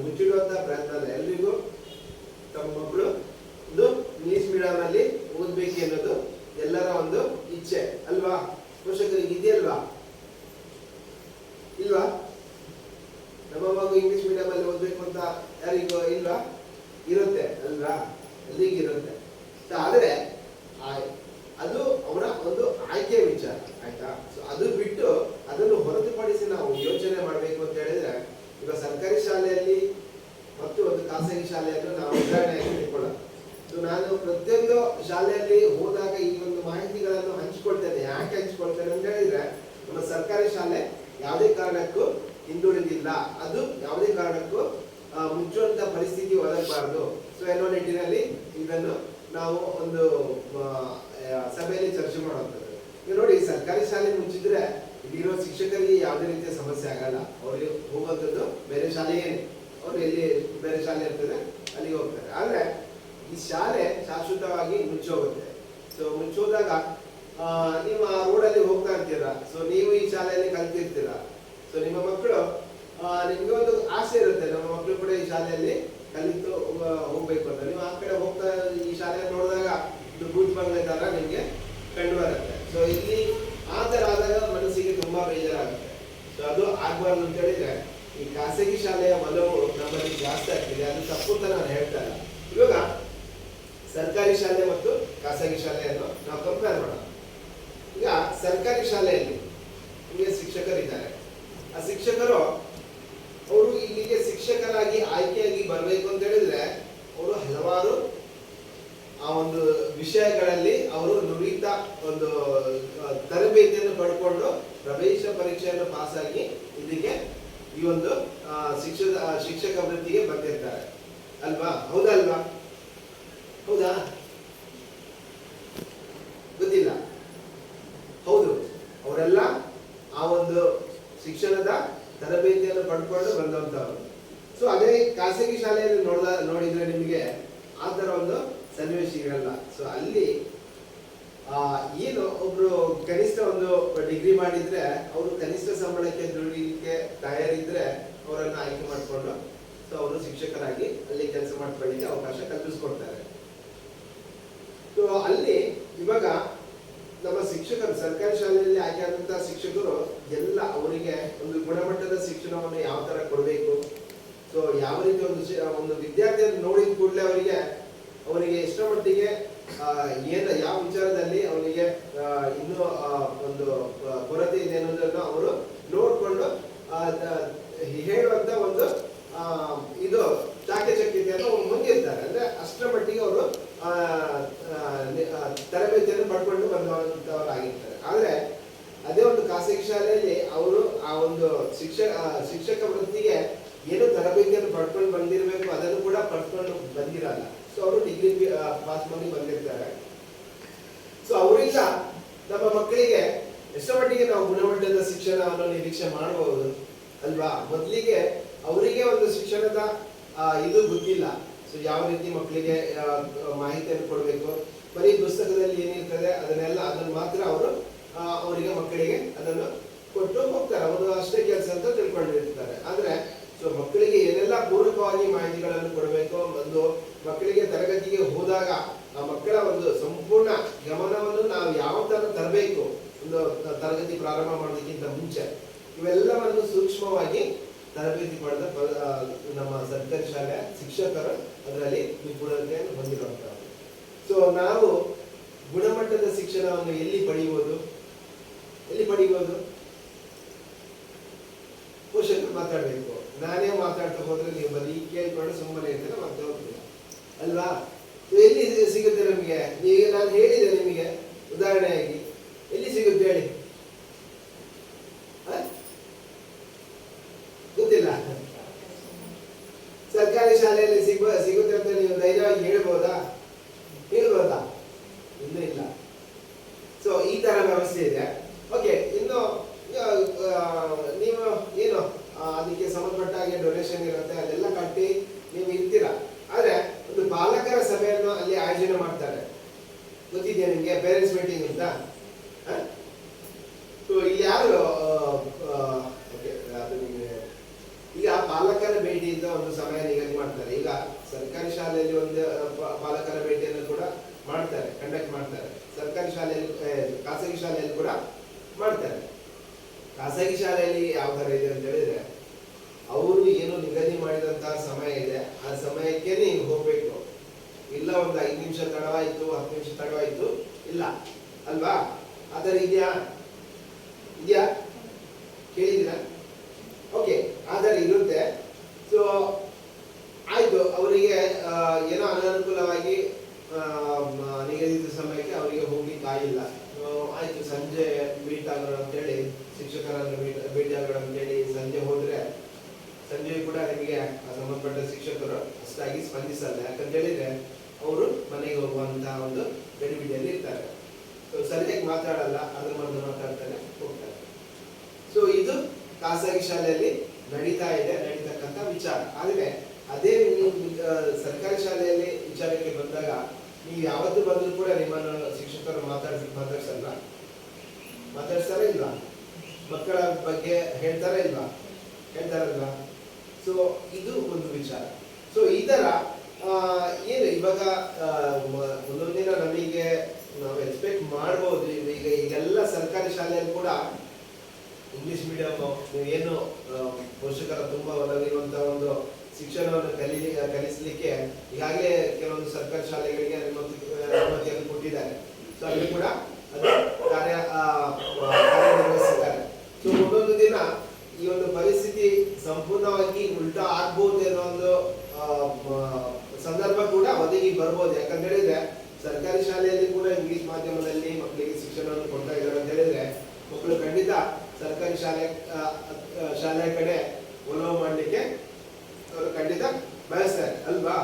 ಮುಚ್ಚಿಡುವಂತ ಪ್ರಯತ್ನ ಅಲ್ಲ. ಎಲ್ರಿಗೂ ತಮ್ಮ ಮಕ್ಕಳು ಒಂದು ಇಂಗ್ಲಿಷ್ ಮೀಡಿಯಂ ಅಲ್ಲಿ ಓದ್ಬೇಕು ಅನ್ನೋದು ಎಲ್ಲರ ಒಂದು ಇಚ್ಛೆ ಅಲ್ವಾ? ಪೋಷಕರಿಗೆ ಇದೆಯಲ್ವಾ? ಇಲ್ವಾ? ನಮ್ಮ ಮಗು ಇಂಗ್ಲಿಷ್ ಮೀಡಿಯಂ ಅಲ್ಲಿ ಓದ್ಬೇಕು ಅಂತ ಯಾರಿಗೂ ಇಲ್ವಾ? ಇರುತ್ತೆ ಅಲ್ವಾ? ಎಲ್ಲಿಗಿರುತ್ತೆ. ಆದ್ರೆ ಅದು ಅವರ ಒಂದು ಆಯ್ಕೆ ವಿಚಾರ, ಆಯ್ತಾ? ಸೊ ಅದು ಬಿಟ್ಟು ಅದನ್ನು ಹೊರತುಪಡಿಸಿ ನಾವು ಯೋಚನೆ ಮಾಡಬೇಕು ಅಂತ ಹೇಳಿದ್ರೆ, ಈಗ ಸರ್ಕಾರಿ ಶಾಲೆಯಲ್ಲಿ ಮತ್ತು ಒಂದು ಖಾಸಗಿ ಶಾಲೆಯನ್ನು ನಾವು ಉದಾಹರಣೆಯಾಗಿ ಇಟ್ಕೊಳ್ಳೋಣ. ಸೊ ನಾನು ಪ್ರತಿಯೊಂದು ಶಾಲೆಯಲ್ಲಿ ಹೋದಾಗ ಈ ಒಂದು ಮಾಹಿತಿಗಳನ್ನು ಹಂಚಿಕೊಳ್ತೇನೆ. ಯಾಕೆ ಹಂಚಿಕೊಳ್ತೇನೆ ಅಂತ ಹೇಳಿದ್ರೆ, ನಮ್ಮ ಸರ್ಕಾರಿ ಶಾಲೆ ಯಾವುದೇ ಕಾರಣಕ್ಕೂ ಹಿಂದುಳಿದಿಲ್ಲ, ಅದು ಯಾವುದೇ ಕಾರಣಕ್ಕೂ ಮುಚ್ಚುವಂತ ಪರಿಸ್ಥಿತಿ ಒದಗಬಾರದು. ಸೊ ಎನ್ನುವ ನಿಟ್ಟಿನಲ್ಲಿ ಇದನ್ನು ನಾವು ಒಂದು ಸಭೆಯಲ್ಲಿ ಚರ್ಚೆ ಮಾಡುವಂಥದ್ದು. ಈಗ ನೋಡಿ, ಸರ್ಕಾರಿ ಶಾಲೆ ಮುಚ್ಚಿದ್ರೆ ಇಲ್ಲಿರೋ ಶಿಕ್ಷಕರಿಗೆ ಯಾವುದೇ ರೀತಿಯ ಸಮಸ್ಯೆ ಆಗಲ್ಲ. ಅವ್ರಿಗೆ ಹೋಗುವಂಥದ್ದು ಬೇರೆ ಶಾಲೆಗೇನೆ, ಅವ್ರು ಎಲ್ಲಿ ಬೇರೆ ಶಾಲೆ ಇರ್ತದೆ ಅಲ್ಲಿಗೆ ಹೋಗ್ತಾರೆ. ಆದ್ರೆ ಈ ಶಾಲೆ ಶಾಶ್ವತವಾಗಿ ಮುಚ್ಚೋಗುತ್ತೆ. ಸೊ ಮುಚ್ಚೋದಾಗ ನೀವು ಆ ರೋಡಲ್ಲಿ ಹೋಗ್ತಾ ಇರ್ತೀರಾ. ಸೊ ನೀವು ಈ ಶಾಲೆಯಲ್ಲಿ ಕಲ್ತಿರ್ತೀರಾ. ಸೊ ನಿಮ್ಮ ಮಕ್ಕಳು ನಿಮ್ಗೆ ಒಂದು ಆಸೆ ಇರುತ್ತೆ, ನಮ್ಮ ಮಕ್ಕಳು ಕೂಡ ಈ ಶಾಲೆಯಲ್ಲಿ ಕಲಿತು ಹೋಗ್ಬೇಕು ಅಂತ. ನೀವು ಆ ಕಡೆ ಹೋಗ್ತಾ ಈ ಶಾಲೆ ನೋಡಿದಾಗ ಬೂತ್ ಬಂಗ್ಲೆ ತರ ನಿಮ್ಗೆ ಕಂಡು ಬರುತ್ತೆ. ಸೊ ಇಲ್ಲಿ ಆ ತರ ಆದಾಗ ಮನಸ್ಸಿಗೆ ತುಂಬಾ ಬೇಜಾರಾಗುತ್ತೆ. ಸೊ ಅದು ಆಗ್ಬಾರ್ದು ಅಂತ ಹೇಳಿದ್ರೆ, ಈ ಖಾಸಗಿ ಶಾಲೆಯ ಒಲವು ನಮ್ಮಲ್ಲಿ ಜಾಸ್ತಿ ಆಗ್ತಿದೆ. ಅದು ತಪ್ಪು ಅಂತ ನಾನು ಹೇಳ್ತಾ ಇಲ್ಲ. ಇವಾಗ ಸರ್ಕಾರಿ ಶಾಲೆ ಮತ್ತು ಖಾಸಗಿ ಶಾಲೆಯನ್ನು ನಾವು ಕಂಪೇರ್ ಮಾಡೋಣ. ಈಗ ಸರ್ಕಾರಿ ಶಾಲೆಯಲ್ಲಿ ನಿಮಗೆ ಶಿಕ್ಷಕರಿದ್ದಾರೆ. ಆ ಶಿಕ್ಷಕರು ಅವರು ಇಲ್ಲಿಗೆ ಶಿಕ್ಷಕರಾಗಿ ಆಯ್ಕೆಯಾಗಿ ಬರಬೇಕು ಅಂತ ಹೇಳಿದ್ರೆ, ಅವರು ಹಲವಾರು ಆ ಒಂದು ವಿಷಯಗಳಲ್ಲಿ ಅವರು ನುರಿತ ಒಂದು ತರಬೇತಿಯನ್ನು ಪಡ್ಕೊಂಡು ಪ್ರವೇಶ ಪರೀಕ್ಷೆಯನ್ನು ಪಾಸ್ ಆಗಿ ಇದಕ್ಕೆ ಈ ಒಂದು ಶಿಕ್ಷಕ ವೃತ್ತಿಗೆ ಬಂದಿರ್ತಾರೆ ಅಲ್ವಾ? ಹೌದಾ ಅಲ್ವಾ? ಹೌದಾ? ಗೊತ್ತಿಲ್ಲ. ಹೌದು, ಅವರೆಲ್ಲ ಆ ಒಂದು ಶಿಕ್ಷಣದ ತರಬೇತಿಯನ್ನು ಪಡ್ಕೊಂಡು ಬಂದಂತವ್ರು. ಸೊ ಅದೇ ಖಾಸಗಿ ಶಾಲೆಯಲ್ಲಿ ನೋಡಿದ್ರೆ ನಿಮಗೆ ಆ ತರ ಒಂದು ಸನ್ನಿವೇಶ ಇರಲ್ಲ. ಸೊ ಅಲ್ಲಿ ಏನು ಒಬ್ರು ಕನಿಷ್ಠ ಒಂದು ಡಿಗ್ರಿ ಮಾಡಿದ್ರೆ ಅವರು ಕನಿಷ್ಠ ಸಂಬಳಕ್ಕೆ ದುಡಿಲಿಕ್ಕೆ ತಯಾರಿದ್ರೆ ಅವರನ್ನ ಆಯ್ಕೆ ಮಾಡಿಕೊಂಡು ಸೊ ಅವರು ಶಿಕ್ಷಕರಾಗಿ ಅಲ್ಲಿ ಕೆಲಸ ಮಾಡ್ಕೊಳ್ಳಿಕ್ಕೆ ಅವಕಾಶ ಕಲ್ಪಿಸ್ಕೊಡ್ತಾರೆ. ಸೊ ಅಲ್ಲಿ ಇವಾಗ ನಮ್ಮ ಶಿಕ್ಷಕರು ಸರ್ಕಾರಿ ಶಾಲೆಯಲ್ಲಿ ಆಯ್ಕೆ ಆದಂತಹ ಶಿಕ್ಷಕರು ಎಲ್ಲ ಅವರಿಗೆ ಒಂದು ಗುಣಮಟ್ಟದ ಶಿಕ್ಷಣವನ್ನು ಯಾವ ತರ ಕೊಡಬೇಕು, ಸೊ ಯಾವ ರೀತಿ ಒಂದು ವಿದ್ಯಾರ್ಥಿಯನ್ನು ನೋಡಿದ ಕೂಡಲೇ ಅವರಿಗೆ ಎಷ್ಟರ ಮಟ್ಟಿಗೆ ಯಾವ ವಿಚಾರದಲ್ಲಿ ಅವನಿಗೆ ಇನ್ನೂ ಒಂದು ಕೊರತೆ ಇದೆ ಅನ್ನೋದನ್ನು ಅವರು ನೋಡ್ಕೊಂಡು ಹೇಳುವಂತ ಒಂದು ಇದು ಚಾಕಚಕ್ಯತೆಯನ್ನು ಅವರು ಹೊಂದಿರ್ತಾರೆ. ಅಂದ್ರೆ ಅಷ್ಟರ ಮಟ್ಟಿಗೆ ಅವರು ತರಬೇತಿಯನ್ನು ಪಡ್ಕೊಂಡು ಬಂದವರಾಗಿರ್ತಾರೆ. ಆದ್ರೆ ಅದೇ ಒಂದು ಖಾಸಗಿ ಶಾಲೆಯಲ್ಲಿ ಅವರು ಆ ಒಂದು ಶಿಕ್ಷಕ ವೃತ್ತಿಗೆ ಏನು ತರಬೇತಿಯನ್ನು ಪಡ್ಕೊಂಡು ಬಂದಿರಬೇಕು ಅದನ್ನು ಕೂಡ ಪಡ್ಕೊಂಡು ಬಂದಿರಲ್ಲ. ಸೊ ಅವರು ಡಿಗ್ರಿ ಪಾಸ್ ಮಾಡಿ ಬಂದಿರ್ತಾರೆ. ಸೊ ಅವರಿಂದ ನಮ್ಮ ಮಕ್ಕಳಿಗೆ ಎಷ್ಟರ ಮಟ್ಟಿಗೆ ನಾವು ಗುಣಮಟ್ಟದ ಶಿಕ್ಷಣವನ್ನು ನಿರೀಕ್ಷೆ ಮಾಡಬಹುದು ಅಲ್ವಾ? ಮೊದಲಿಗೆ ಅವರಿಗೆ ಒಂದು ಶಿಕ್ಷಣದ ಇದು ಗೊತ್ತಿಲ್ಲ. ಸೊ ಯಾವ ರೀತಿ ಮಕ್ಕಳಿಗೆ ಮಾಹಿತಿಯನ್ನು ಕೊಡಬೇಕು, ಬರೀ ಪುಸ್ತಕದಲ್ಲಿ ಏನಿರ್ತದೆ ಅದನ್ನು ಮಾತ್ರ ಅವರು ಅವರಿಗೆ ಮಕ್ಕಳಿಗೆ ಅದನ್ನು ಕೊಟ್ಟು ಹೋಗ್ತಾರೆ. ಅವರು ಅಷ್ಟೇ ಕೆಲಸ ಅಂತ ತಿಳ್ಕೊಂಡಿರ್ತಾರೆ. ಆದ್ರೆ ಸೊ ಮಕ್ಕಳಿಗೆ ಏನೆಲ್ಲ ಪೂರಕವಾಗಿ ಮಾಹಿತಿಗಳನ್ನು ಕೊಡಬೇಕು, ಒಂದು ಮಕ್ಕಳಿಗೆ ತರಗತಿಗೆ ಹೋದಾಗ ಆ ಮಕ್ಕಳ ಒಂದು ಸಂಪೂರ್ಣ ಗಮನವನ್ನು ನಾವು ಯಾವ ತರ ತರಬೇಕು, ಒಂದು ತರಗತಿ ಪ್ರಾರಂಭ ಮಾಡೋದಕ್ಕಿಂತ ಮುಂಚೆ ಇವೆಲ್ಲವನ್ನು ಸೂಕ್ಷ್ಮವಾಗಿ ತರಬೇತಿ ಪಡೆದ ನಮ್ಮ ಸರ್ಕಾರಿ ಶಾಲೆಯ ಶಿಕ್ಷಕರು ಅದರಲ್ಲಿ ನಿಪುಣತೆಯನ್ನು ಹೊಂದಿರುವಂತಹ. ಸೊ ನಾವು ಗುಣಮಟ್ಟದ ಶಿಕ್ಷಣವನ್ನು ಎಲ್ಲಿ ಪಡೆಯುವುದು? ಪೋಷಕರು ಮಾತಾಡಬೇಕು. ನಾನೇ ಮಾತಾಡ್ತಾ ಹೋದ್ರೆ ನೀವು ಬರೀ ಕೇಳ್ಕೊಂಡು ಸುಮ್ಮನೆ ಇರ್ತಾರೆ, ಮತ್ತೆ ಹೋಗ್ತೀರ ಅಲ್ವಾ? ಎಲ್ಲಿ ಸಿಗುತ್ತೆ ನಮಗೆ? ಈಗ ನಾನು ಹೇಳಿದೆ ನಿಮಗೆ ಉದಾಹರಣೆಯಾಗಿ, ಎಲ್ಲಿ ಸಿಗುತ್ತೆ ಹೇಳಿ? ಗೊತ್ತಿಲ್ಲ. ಸರ್ಕಾರಿ ಶಾಲೆಯಲ್ಲಿ ಸಿಗುತ್ತೆ ಅಂತ ನೀವು ಧೈರ್ಯವಾಗಿ ಹೇಳ್ಬೋದಾ? ಇನ್ನೂ ಇಲ್ಲ. ಸೊ ಈ ತರ ವ್ಯವಸ್ಥೆ ಇದೆ. ಓಕೆ, ಇನ್ನು ನೀವು ಏನು ಅದಕ್ಕೆ ಸಂಬಂಧಪಟ್ಟ ಹಾಗೆ ಡೊನೇಷನ್ ಇರುತ್ತೆ, ಅದೆಲ್ಲ ಕಟ್ಟಿ ನೀವು ಇರ್ತೀರಾ. ಆದ್ರೆ ಒಂದು ಪಾಲಕರ ಸಭೆಯನ್ನು ಅಲ್ಲಿ ಆಯೋಜನೆ ಮಾಡ್ತಾರೆ, ಗೊತ್ತಿದೆಯಾ ನಿಮ್ಗೆ? ಪೇರೆಂಟ್ಸ್ ಮೀಟಿಂಗ್ ಅಂತ. ಸೊ ಇಲ್ಲಿ ಯಾರು ಅದು ನಿಮಗೆ ಈಗ ಪಾಲಕರ ಭೇಟಿಯಿಂದ ಒಂದು ಸಮಯ ನಿಗದಿ ಮಾಡ್ತಾರೆ. ಈಗ ಸರ್ಕಾರಿ ಶಾಲೆಯಲ್ಲಿ ಒಂದು ಪಾಲಕರ ಭೇಟಿಯನ್ನು ಕೂಡ ಮಾಡ್ತಾರೆ, ಕಂಡಕ್ಟ್ ಮಾಡ್ತಾರೆ. ಸರ್ಕಾರಿ ಶಾಲೆಯಲ್ಲಿ, ಖಾಸಗಿ ಶಾಲೆಯಲ್ಲಿ ಕೂಡ ಮಾಡ್ತಾರೆ. ಖಾಸಗಿ ಶಾಲೆಯಲ್ಲಿ ಯಾವ ತರ ಇದೆ ಅಂತ ಹೇಳಿದ್ರೆ, ಅವರು ಏನು ನಿಗದಿ ಮಾಡಿದಂತಹ ಸಮಯ ಇದೆ, ಆ ಸಮಯಕ್ಕೆ ನೀವು ಹೋಗ್ಬೇಕು. ಇಲ್ಲ ಒಂದು 5 ನಿಮಿಷ ತಡವಾಯ್ತು, 10 ನಿಮಿಷ ತಡವಾಯ್ತು, ಇಲ್ಲ ಅಲ್ವಾ? ಆತರ ಇದೆಯಾ? ಕೇಳಿದಿರಾ? ಓಕೆ, ಆತರ ಇರುತ್ತೆ. ಸೊ ಆಯ್ತು, ಅವರಿಗೆ ಏನೋ ಅನನುಕೂಲವಾಗಿ ನಿಗದಿತ ಸಮಯಕ್ಕೆ ಅವರಿಗೆ ಹೋಗ್ಲಿಕ್ಕೆ ಆಗಿಲ್ಲ. ಆಯ್ತು, ಸಂಜೆ ಮೀಟ್ ಆಗೋಣ ಅಂತೇಳಿ, ಶಿಕ್ಷಕರನ್ನು ಭೇಟಿ ಆಗೋಣ ಅಂತೇಳಿ ಸಂಜೆ ಹೋದ್ರೆ, ಸಂಜೆ ಕೂಡ ನಿಮಗೆ ಸಂಬಂಧಪಟ್ಟ ಶಿಕ್ಷಕರು ಅಷ್ಟಾಗಿ ಸ್ಪಂದಿಸಲ್ಲ. ಯಾಕಂತ ಹೇಳಿದ್ರೆ ಅವರು ಮನೆಗೆ ಹೋಗುವಂತಹ ಒಂದು ಗಡಿಬಿಡಿಯಲ್ಲಿ ಇರ್ತಾರೆ. ಸೊ ಸರಿಯಾಗಿ ಮಾತಾಡಲ್ಲ, ಅದ್ರ ಮೊದಲು ಮಾತಾಡ್ತಾರೆ, ಹೋಗ್ತಾರೆ. ಸೊ ಇದು ಖಾಸಗಿ ಶಾಲೆಯಲ್ಲಿ ನಡೀತಕ್ಕಂಥ ವಿಚಾರ. ಆದ್ರೆ ಅದೇ ನೀವು ಸರ್ಕಾರಿ ಶಾಲೆಯಲ್ಲಿ ವಿಚಾರಕ್ಕೆ ಬಂದಾಗ, ನೀವು ಯಾವತ್ತು ಬಂದರೂ ಕೂಡ ನಿಮ್ಮನ್ನು ಶಿಕ್ಷಕರು ಮಾತಾಡ್ತಾರ ಇಲ್ವಾ? ಮಕ್ಕಳ ಬಗ್ಗೆ ಹೇಳ್ತಾರಲ್ವಾ? ಸೊ ಇದು ಒಂದು ವಿಚಾರ. ಸೊ ಈ ತರ ಏನು ಇವಾಗ ಒಂದೊಂದಿನ ನಮಗೆ ನಾವು ಎಕ್ಸ್ಪೆಕ್ಟ್ ಮಾಡ್ಬೋದು. ಈಗೆಲ್ಲ ಸರ್ಕಾರಿ ಶಾಲೆಯಲ್ಲಿ ಕೂಡ ಇಂಗ್ಲಿಷ್ ಮೀಡಿಯಂ, ಏನು ಪೋಷಕರ ತುಂಬಾ ಒಲವಿರುವಂತಹ ಒಂದು ಶಿಕ್ಷಣವನ್ನು ಕಲಿಸಲಿಕ್ಕೆ ಈಗಾಗಲೇ ಕೆಲವೊಂದು ಸರ್ಕಾರಿ ಶಾಲೆಗಳಿಗೆ ಅನುಮತಿಯನ್ನು ಕೊಟ್ಟಿದ್ದಾರೆ. ಸೊ ಅಲ್ಲಿ ಕೂಡ ಅದು ಕಾರ್ಯನಿರ್ವಹಿಸಿದ್ದಾರೆ. ಸೊ ಒಂದೊಂದು ದಿನ ಈ ಒಂದು ಪರಿಸ್ಥಿತಿ ಸಂಪೂರ್ಣವಾಗಿ ಉಲ್ಟಾ ಆಗ್ಬೋದು ಅನ್ನೋ ಒಂದು ಸಂದರ್ಭ ಕೂಡ ಒದಗಿ ಬರ್ಬೋದು. ಯಾಕಂತ ಹೇಳಿದ್ರೆ ಸರ್ಕಾರಿ ಶಾಲೆಯಲ್ಲಿ ಕೂಡ ಇಂಗ್ಲಿಷ್ ಮಾಧ್ಯಮದಲ್ಲಿ ಮಕ್ಕಳಿಗೆ ಶಿಕ್ಷಣವನ್ನು ಕೊಡ್ತಾ ಇದ್ದಾರೆ ಅಂತ ಹೇಳಿದ್ರೆ, ಮಕ್ಕಳು ಖಂಡಿತ ಸರ್ಕಾರಿ ಶಾಲೆಯ ಕಡೆ ಒಲವು ಮಾಡಲಿಕ್ಕೆ ಅವರು ಖಂಡಿತ ಬಯಸ್ತಾರೆ ಅಲ್ವಾ?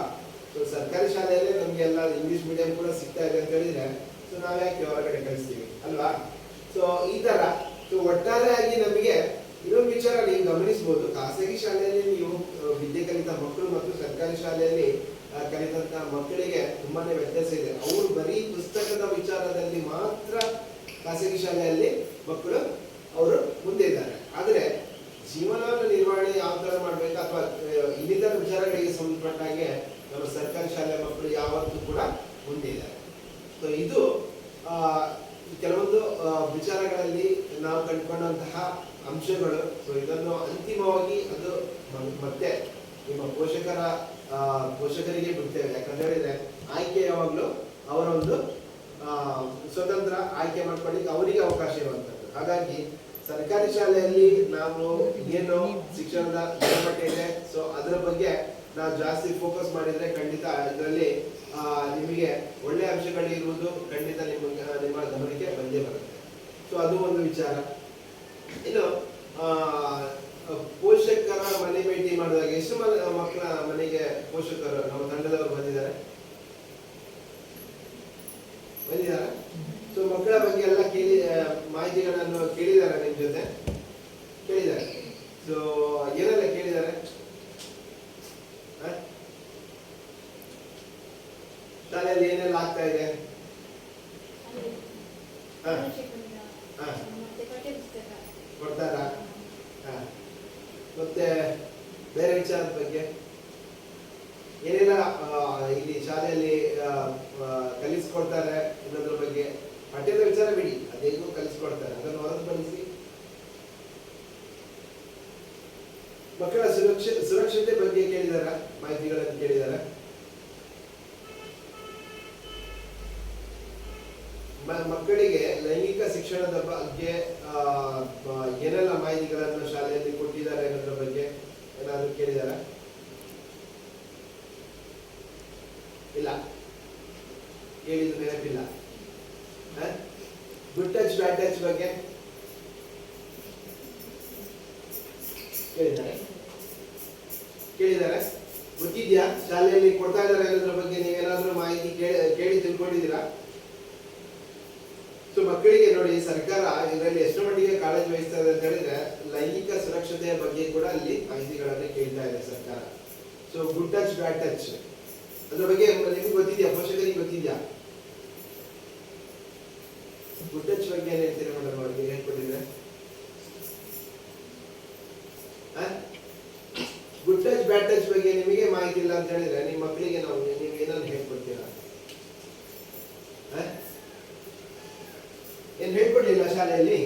ಸೊ ಸರ್ಕಾರಿ ಶಾಲೆಯಲ್ಲಿ ನಮ್ಗೆ ಎಲ್ಲ ಇಂಗ್ಲಿಷ್ ಮೀಡಿಯಂ ಕೂಡ ಸಿಗ್ತಾ ಇದೆ ಅಂತ ಹೇಳಿದ್ರೆ, ಸೊ ನಾವ್ಯಾಕೆ ಹೊರಗಡೆ ಕಳಿಸ್ತೀವಿ ಅಲ್ವಾ? ಸೊ ಈ ತರ ಒಟ್ಟಾರೆಯಾಗಿ ನಮಗೆ ಇನ್ನೊಂದು ವಿಚಾರ ನೀವು ಗಮನಿಸಬಹುದು. ಖಾಸಗಿ ಶಾಲೆಯಲ್ಲಿ ನೀವು ವಿದ್ಯೆ ಕಲಿತ ಮಕ್ಕಳು ಮತ್ತು ಸರ್ಕಾರಿ ಶಾಲೆಯಲ್ಲಿ ಕಲಿತಂತ ಮಕ್ಕಳಿಗೆ ತುಂಬಾನೇ ವ್ಯತ್ಯಾಸ ಇದೆ. ಅವರು ಬರೀ ಪುಸ್ತಕದ ವಿಚಾರದಲ್ಲಿ ಮಾತ್ರ ಖಾಸಗಿ ಶಾಲೆಯಲ್ಲಿ ಮಕ್ಕಳು ಅವರು ಮುಂದೆ ಇದ್ದಾರೆ. ಆದ್ರೆ ಜೀವನವನ್ನು ನಿರ್ವಹಣೆ ಯಾವ ತರ ಮಾಡ್ಬೇಕು ಅಥವಾ ಇನ್ನಿತರ ವಿಚಾರಗಳಿಗೆ ಸಂಬಂಧಪಟ್ಟ ಹಾಗೆ ನಮ್ಮ ಸರ್ಕಾರಿ ಶಾಲೆಯ ಮಕ್ಕಳು ಯಾವತ್ತೂ ಕೂಡ ಮುಂದೆ ಇದ್ದಾರೆ. ಸೊ ಇದು ಕೆಲವೊಂದು ವಿಚಾರಗಳಲ್ಲಿ ನಾವು ಕಂಡುಕೊಂಡಂತಹ ಅಂಶಗಳು. ಸೊ ಇದನ್ನು ಅಂತಿಮವಾಗಿ ಅದು ಮತ್ತೆ ನಿಮ್ಮ ಪೋಷಕರಿಗೆ ಬಿಡ್ತೇವೆ. ಯಾಕಂತ ಹೇಳಿದ್ರೆ ಆಯ್ಕೆ ಯಾವಾಗಲೂ ಅವರ ಒಂದು ಸ್ವತಂತ್ರ ಆಯ್ಕೆ ಮಾಡ್ಕೊಳ್ಳಿಕ್ಕೆ ಅವರಿಗೆ ಅವಕಾಶ ಇರುವಂತದ್ದು. ಹಾಗಾಗಿ ಸರ್ಕಾರಿ ಶಾಲೆಯಲ್ಲಿ ನಾವು ಏನು ಶಿಕ್ಷಣದ ಗುಣಮಟ್ಟ ಇದೆ, ಸೊ ಅದರ ಬಗ್ಗೆ ನಾವು ಜಾಸ್ತಿ ಫೋಕಸ್ ಮಾಡಿದ್ರೆ ಖಂಡಿತ ಇದರಲ್ಲಿ ನಿಮಗೆ ಒಳ್ಳೆಯ ಅಂಶಗಳಿರುವುದು ಖಂಡಿತ ನಿಮ್ಮ ಗಮನಕ್ಕೆ ಬಂದೇ ಬರುತ್ತೆ. ಸೊ ಅದು ಒಂದು ವಿಚಾರ. ಇನ್ನು ಪೋಷಕರ ಮನೆ ಭೇಟಿ ಮಾಡಿದಾಗ ಎಷ್ಟು ಮಕ್ಕಳ ಮನೆಗೆ ಪೋಷಕರು ನಮ್ಮ ತಂಡದವರು ಬಂದಿದ್ದಾರೆ? ಸೊ ಮಕ್ಕಳ ಬಗ್ಗೆ ಎಲ್ಲ ಮಾಹಿತಿಗಳನ್ನು ಕೇಳಿದ್ದಾರೆ, ನಿಮ್ ಜೊತೆ ಕೇಳಿದ್ದಾರೆ. ಸೊ ಏನೆಲ್ಲ ಕೇಳಿದ್ದಾರೆ? ಶಾಲೆಯಲ್ಲಿ ಏನೆಲ್ಲ ಆಗ್ತಾ ಇದೆ? ಕೊಡ್ತಾರಾ? ಮತ್ತೆ ಬೇರೆ ವಿಚಾರದ ಬಗ್ಗೆ ಏನೆಲ್ಲ ಇಲ್ಲಿ ಶಾಲೆಯಲ್ಲಿ ಕಲಿಸ್ಕೊಡ್ತಾರೆ ಅನ್ನೋದ್ರ ಬಗ್ಗೆ ಪಠ್ಯದ ವಿಚಾರ ಬಿಡಿ, ಅದೇನು ಕಲಿಸ್ಕೊಡ್ತಾರೆ ಅದನ್ನು ಹೊರತುಪಡಿಸಿ ಮಕ್ಕಳ ಸುರಕ್ಷತೆ ಬಗ್ಗೆ ಕೇಳಿದಾರ, ಮಾಹಿತಿಗಳನ್ನು ಕೇಳಿದಾರ. ಮಕ್ಕಳಿಗೆ ಲೈಂಗಿಕ ಶಿಕ್ಷಣದ ಬಗ್ಗೆ ಏನೆಲ್ಲ ಮಾಹಿತಿಗಳನ್ನು ಶಾಲೆಯಲ್ಲಿ ಕೊಟ್ಟಿದ್ದಾರೆ ಅನ್ನೋದ್ರ ಬಗ್ಗೆ ಏನಾದ್ರು ಕೇಳಿದಾರ? ಇಲ್ಲ, ಕೇಳಿದ ನೆನಪಿಲ್ಲ. ಗುಡ್ ಟಚ್ ಬ್ಯಾಡ್ ಟಚ್ ಬಗ್ಗೆ ಕೇಳಿದ್ದಾರೆ? ಗೊತ್ತಿದ್ಯಾ ಶಾಲೆಯಲ್ಲಿ ಕೊಡ್ತಾ ಇದ್ದಾರೆ ಅನ್ನೋದ್ರ ಬಗ್ಗೆ ನೀವೇನಾದ್ರೂ ಮಾಹಿತಿ ಕೇಳಿ ತಿಳ್ಕೊಂಡಿದ್ದೀರಾ? ಸೊ ಮಕ್ಕಳಿಗೆ ನೋಡಿ, ಸರ್ಕಾರ ಇದರಲ್ಲಿ ಎಷ್ಟು ಮಟ್ಟಿಗೆ ಕಾಳಜಿ ವಹಿಸ್ತಾ ಇದೆ ಅಂತ ಹೇಳಿದ್ರೆ ಲೈಂಗಿಕ ಸುರಕ್ಷತೆಯ ಬಗ್ಗೆ ಕೂಡ ಅಲ್ಲಿ ಮಾಹಿತಿಗಳನ್ನು ಕೇಳ್ತಾ ಇದೆ ಸರ್ಕಾರ. ಸೊ ಗುಡ್ ಟಚ್ ಬ್ಯಾಡ್ ಟಚ್ ಅದ್ರ ಬಗ್ಗೆ ನಿಮ್ಗೆ ಗೊತ್ತಿದ್ಯಾ? ಪೋಷಕರಿಗೆ ಗೊತ್ತಿದ್ಯಾ? ಗುಡ್ ಟಚ್ ಬಗ್ಗೆ ಏನ್ ಹೇಳ್ತೀರಾ ಮೇಡಮ್? ಅವ್ರಿಗೆ ಹೇಳ್ಕೊಟ್ಟಿದ್ರೆ ಗುಡ್ ಟಚ್ ಬ್ಯಾಡ್ ಟಚ್ ಬಗ್ಗೆ ನಿಮಗೆ ಮಾಹಿತಿ ಇಲ್ಲ ಅಂತ ಹೇಳಿದ್ರೆ ನಿಮ್ಮ ಮಕ್ಕಳಿಗೆ ನೀವು ಏನಾದ್ರು ಹೇಳ್ಕೊಡ್ತೀರಾ? ಏನ್ ಹೇಳ್ಕೊಡ್ಲಿಲ್ಲ ಶಾಲೆಯಲ್ಲಿ?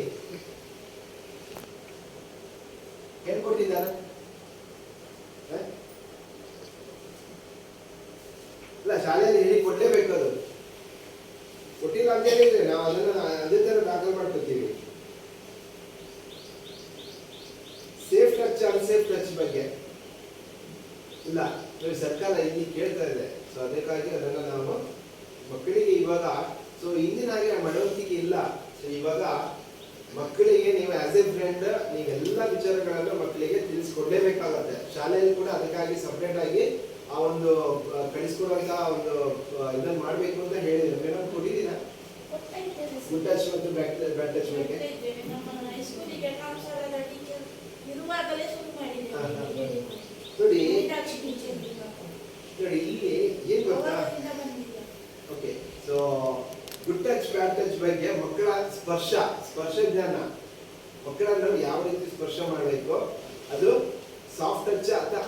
ಹೇಳ್ಕೊಟ್ಟಿದ್ದಾರ? ಇಲ್ಲ, ಶಾಲೆಯಲ್ಲಿ ಹೇಳಿ ಕೊಡ್ಲೇಬೇಕು. ಅದು ಕೊಟ್ಟಿಲ್ಲ ಅಂತ ಹೇಳಿದ್ರೆ ನಾವು ಅದನ್ನ ಅದೇ ತರ ದಾಖಲೆ ಮಾಡ್ಕೊತೀವಿ. ಸೇಫ್ ಟಚ್ ಅನ್ಸೇಫ್ ಟಚ್ ಬಗ್ಗೆ ಇಲ್ಲ, ಸರ್ಕಾರ ಇಲ್ಲಿ ಕೇಳ್ತಾ ಇದೆ. ಸೊ ಅದಕ್ಕಾಗಿ ಅದನ್ನ ನಾವು ಮಕ್ಕಳಿಗೆ ಇವಾಗ, ಸೊ ಹಿಂದಿನ ಹಾಗೆ ಮನವರಿಕೆ ಇಲ್ಲ. ಸೊ ಇವಾಗ ಮಕ್ಕಳಿಗೆ ನೀವು ಆಸ್ ಎ ಫ್ರೆಂಡ್ ನೀವೆಲ್ಲ ವಿಚಾರಗಳನ್ನು ಮಕ್ಕಳಿಗೆ ತಿಳಿಸ್ಕೊಡ್ಲೇಬೇಕಾಗತ್ತೆ. ಶಾಲೆಯಲ್ಲಿ ಕೂಡ ಅದಕ್ಕಾಗಿ ಸಪ್ರೇಟ್ ಆಗಿ ಆ ಒಂದು ಕಳಿಸ್ಕೊಡುವಂತ ಒಂದು ಇದನ್ನ ಮಾಡ್ಬೇಕು ಅಂತ ಹೇಳಿದ್ರು. ಏನಾದ್ರು ಕೊಟ್ಟಿದ್ದೀರಾ ಗುಡ್ ಟಚ್ ಮತ್ತು ಬ್ಯಾಡ್ ಟಚ್ ಬಗ್ಗೆ? ನೋಡಿ ಇಲ್ಲಿ ಏನ್ ಗೊತ್ತಾ, ಓಕೆ, ಸೊ ಗುಡ್ ಟಚ್ ಬ್ಯಾಡ್ ಟಚ್ ಬಗ್ಗೆ ಮಕ್ಕಳ ಸ್ಪರ್ಶ ಜ್ಞಾನ, ಮಕ್ಕಳನ್ನು ಯಾವ ರೀತಿ ಸ್ಪರ್ಶ ಮಾಡಬೇಕು, ಅದು ಸಾಫ್ಟ್ ಟಚ್ ಅಥವಾ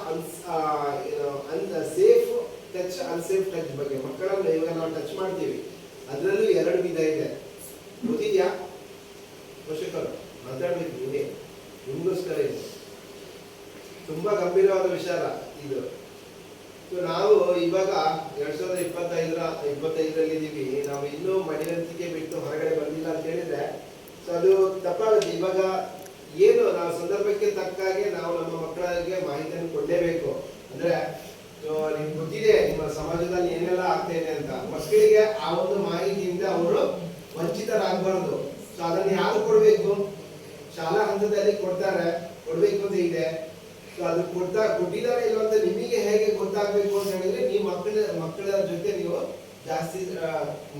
ಸೇಫ್ ಟಚ್ ಅನ್ಸೇಫ್ ಟಚ್ ಬಗ್ಗೆ ಮಕ್ಕಳನ್ನು ಇವಾಗ ನಾವು ಟಚ್ ಮಾಡ್ತೀವಿ, ಅದರಲ್ಲೂ 2 ವಿಧ ಇದೆ. ಗೊತ್ತಿದ್ಯಾ? ಪೋಷಕರು ಮಾತಾಡ್ಬೇಕು, ನೀವೇ ನಿಮ್ಗೋಸ್ಕರ ಇದೆ, ತುಂಬಾ ಗಂಭೀರವಾದ ವಿಚಾರ ಇದು. ಸೊ ನಾವು ಇವಾಗ 2025ರಲ್ಲಿ ಇದೀವಿ, ನಾವು ಇನ್ನೂ ಮಡಿವಂತಿಕೆ ಬಿಟ್ಟು ಹೊರಗಡೆ ಬಂದಿಲ್ಲ ಅಂತ ಹೇಳಿದ್ರೆ ಸೊ ಅದು ತಪ್ಪಾಗುತ್ತೆ. ಇವಾಗ ಏನು ನಾವು ಸಂದರ್ಭಕ್ಕೆ ತಕ್ಕಾಗೆ ನಾವು ನಮ್ಮ ಮಕ್ಕಳಿಗೆ ಮಾಹಿತಿಯನ್ನು ಕೊಡಲೇಬೇಕು. ಅಂದ್ರೆ ನಿಮ್ಗೆ ಗೊತ್ತಿದೆ ನಿಮ್ಮ ಸಮಾಜದಲ್ಲಿ ಏನೆಲ್ಲ ಆಗ್ತಾ ಇದೆ ಅಂತ. ಮಕ್ಕಳಿಗೆ ಆ ಒಂದು ಮಾಹಿತಿಯಿಂದ ಅವರು ವಂಚಿತರಾಗಬಾರದು. ಸೊ ಅದನ್ನು ಯಾರು ಕೊಡ್ಬೇಕು? ಶಾಲಾ ಹಂತದಲ್ಲಿ ಕೊಡ್ಬೇಕು ಅಂತ ಇದೆ. ಸೊ ಅದು ಕೊಟ್ಟಿದ್ದಾರೆ ಇಲ್ಲ ಅಂತ ನಿಮಗೆ ಹೇಗೆ ಗೊತ್ತಾಗಬೇಕು ಅಂತ ಹೇಳಿದ್ರೆ ನೀವು ಮಕ್ಕಳ ಜೊತೆ ನೀವು ಜಾಸ್ತಿ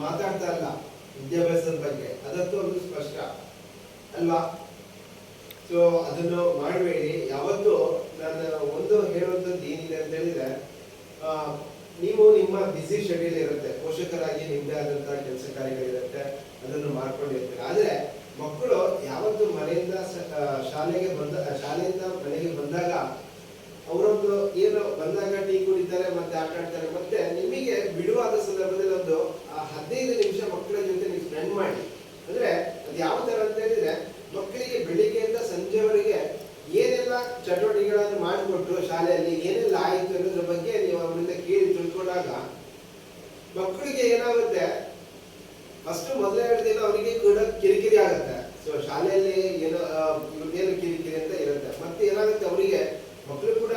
ಮಾತಾಡ್ತಾ ಇಲ್ಲ ವಿದ್ಯಾಭ್ಯಾಸದ ಬಗ್ಗೆ, ಅದಂತೂ ಒಂದು ಸ್ಪಷ್ಟ ಅಲ್ವಾ? ಸೊ ಅದನ್ನು ಮಾಡಬೇಡಿ. ಯಾವತ್ತು ನಾನು ಒಂದು ಹೇಳುವಂಥದ್ದು ಏನಿದೆ ಅಂತ ಹೇಳಿದ್ರೆ, ನೀವು ನಿಮ್ಮ ಬಿಸಿ ಶೆಡ್ಯೂಲ್ ಇರುತ್ತೆ, ಪೋಷಕರಾಗಿ ನಿಮ್ಮದೇ ಆದಂತಹ ಕೆಲಸ ಕಾರ್ಯಗಳಿರುತ್ತೆ, ಅದನ್ನು ಮಾಡ್ಕೊಂಡಿರ್ತೀರಿ. ಆದ್ರೆ ಮಕ್ಕಳು ಯಾವತ್ತು ಮನೆಯಿಂದ ಶಾಲೆಯಿಂದ ಮನೆಗೆ ಬಂದಾಗ ಅವರೊಂದು ಏನು ಬಂದಾಗ ಟೀ ಕುಡಿತಾರೆ, ಮತ್ತೆ ಆಟ ಆಡ್ತಾರೆ, ಮತ್ತೆ ನಿಮಗೆ ಬಿಡುವಾದ ಸಂದರ್ಭದಲ್ಲಿ ಒಂದು 15 ನಿಮಿಷ ಮಕ್ಕಳ ಜೊತೆ ನೀವು ಸ್ಪೆಂಡ್ ಮಾಡಿ. ಅಂದ್ರೆ ಅದು ಯಾವ ತರ ಅಂತ ಹೇಳಿದ್ರೆ, ಮಕ್ಕಳಿಗೆ ಬೆಳಿಗ್ಗೆಯಿಂದ ಸಂಜೆವರೆಗೆ ಏನೆಲ್ಲ ಚಟುವಟಿಕೆಗಳನ್ನು ಮಾಡಿಕೊಟ್ಟು ಶಾಲೆಯಲ್ಲಿ ಏನೆಲ್ಲ ಆಯಿತು ಅನ್ನೋದ್ರ ಬಗ್ಗೆ ನೀವು ಅವರಿಂದ ಕೇಳಿ ತಿಳ್ಕೊಂಡಾಗ ಮಕ್ಕಳಿಗೆ ಏನಾಗುತ್ತೆ, ಫಸ್ಟ್ ಮೊದಲೇ 2 ದಿನ ಅವರಿಗೆ ಕೂಡ ಕಿರಿಕಿರಿ ಆಗುತ್ತೆ. ಸೊ ಶಾಲೆಯಲ್ಲಿ ಏನು ಕಿರಿಕಿರಿ ಅಂತ ಇರುತ್ತೆ. ಮತ್ತೆ ಏನಾಗುತ್ತೆ, ಅವರಿಗೆ ಮಕ್ಕಳು ಕೂಡ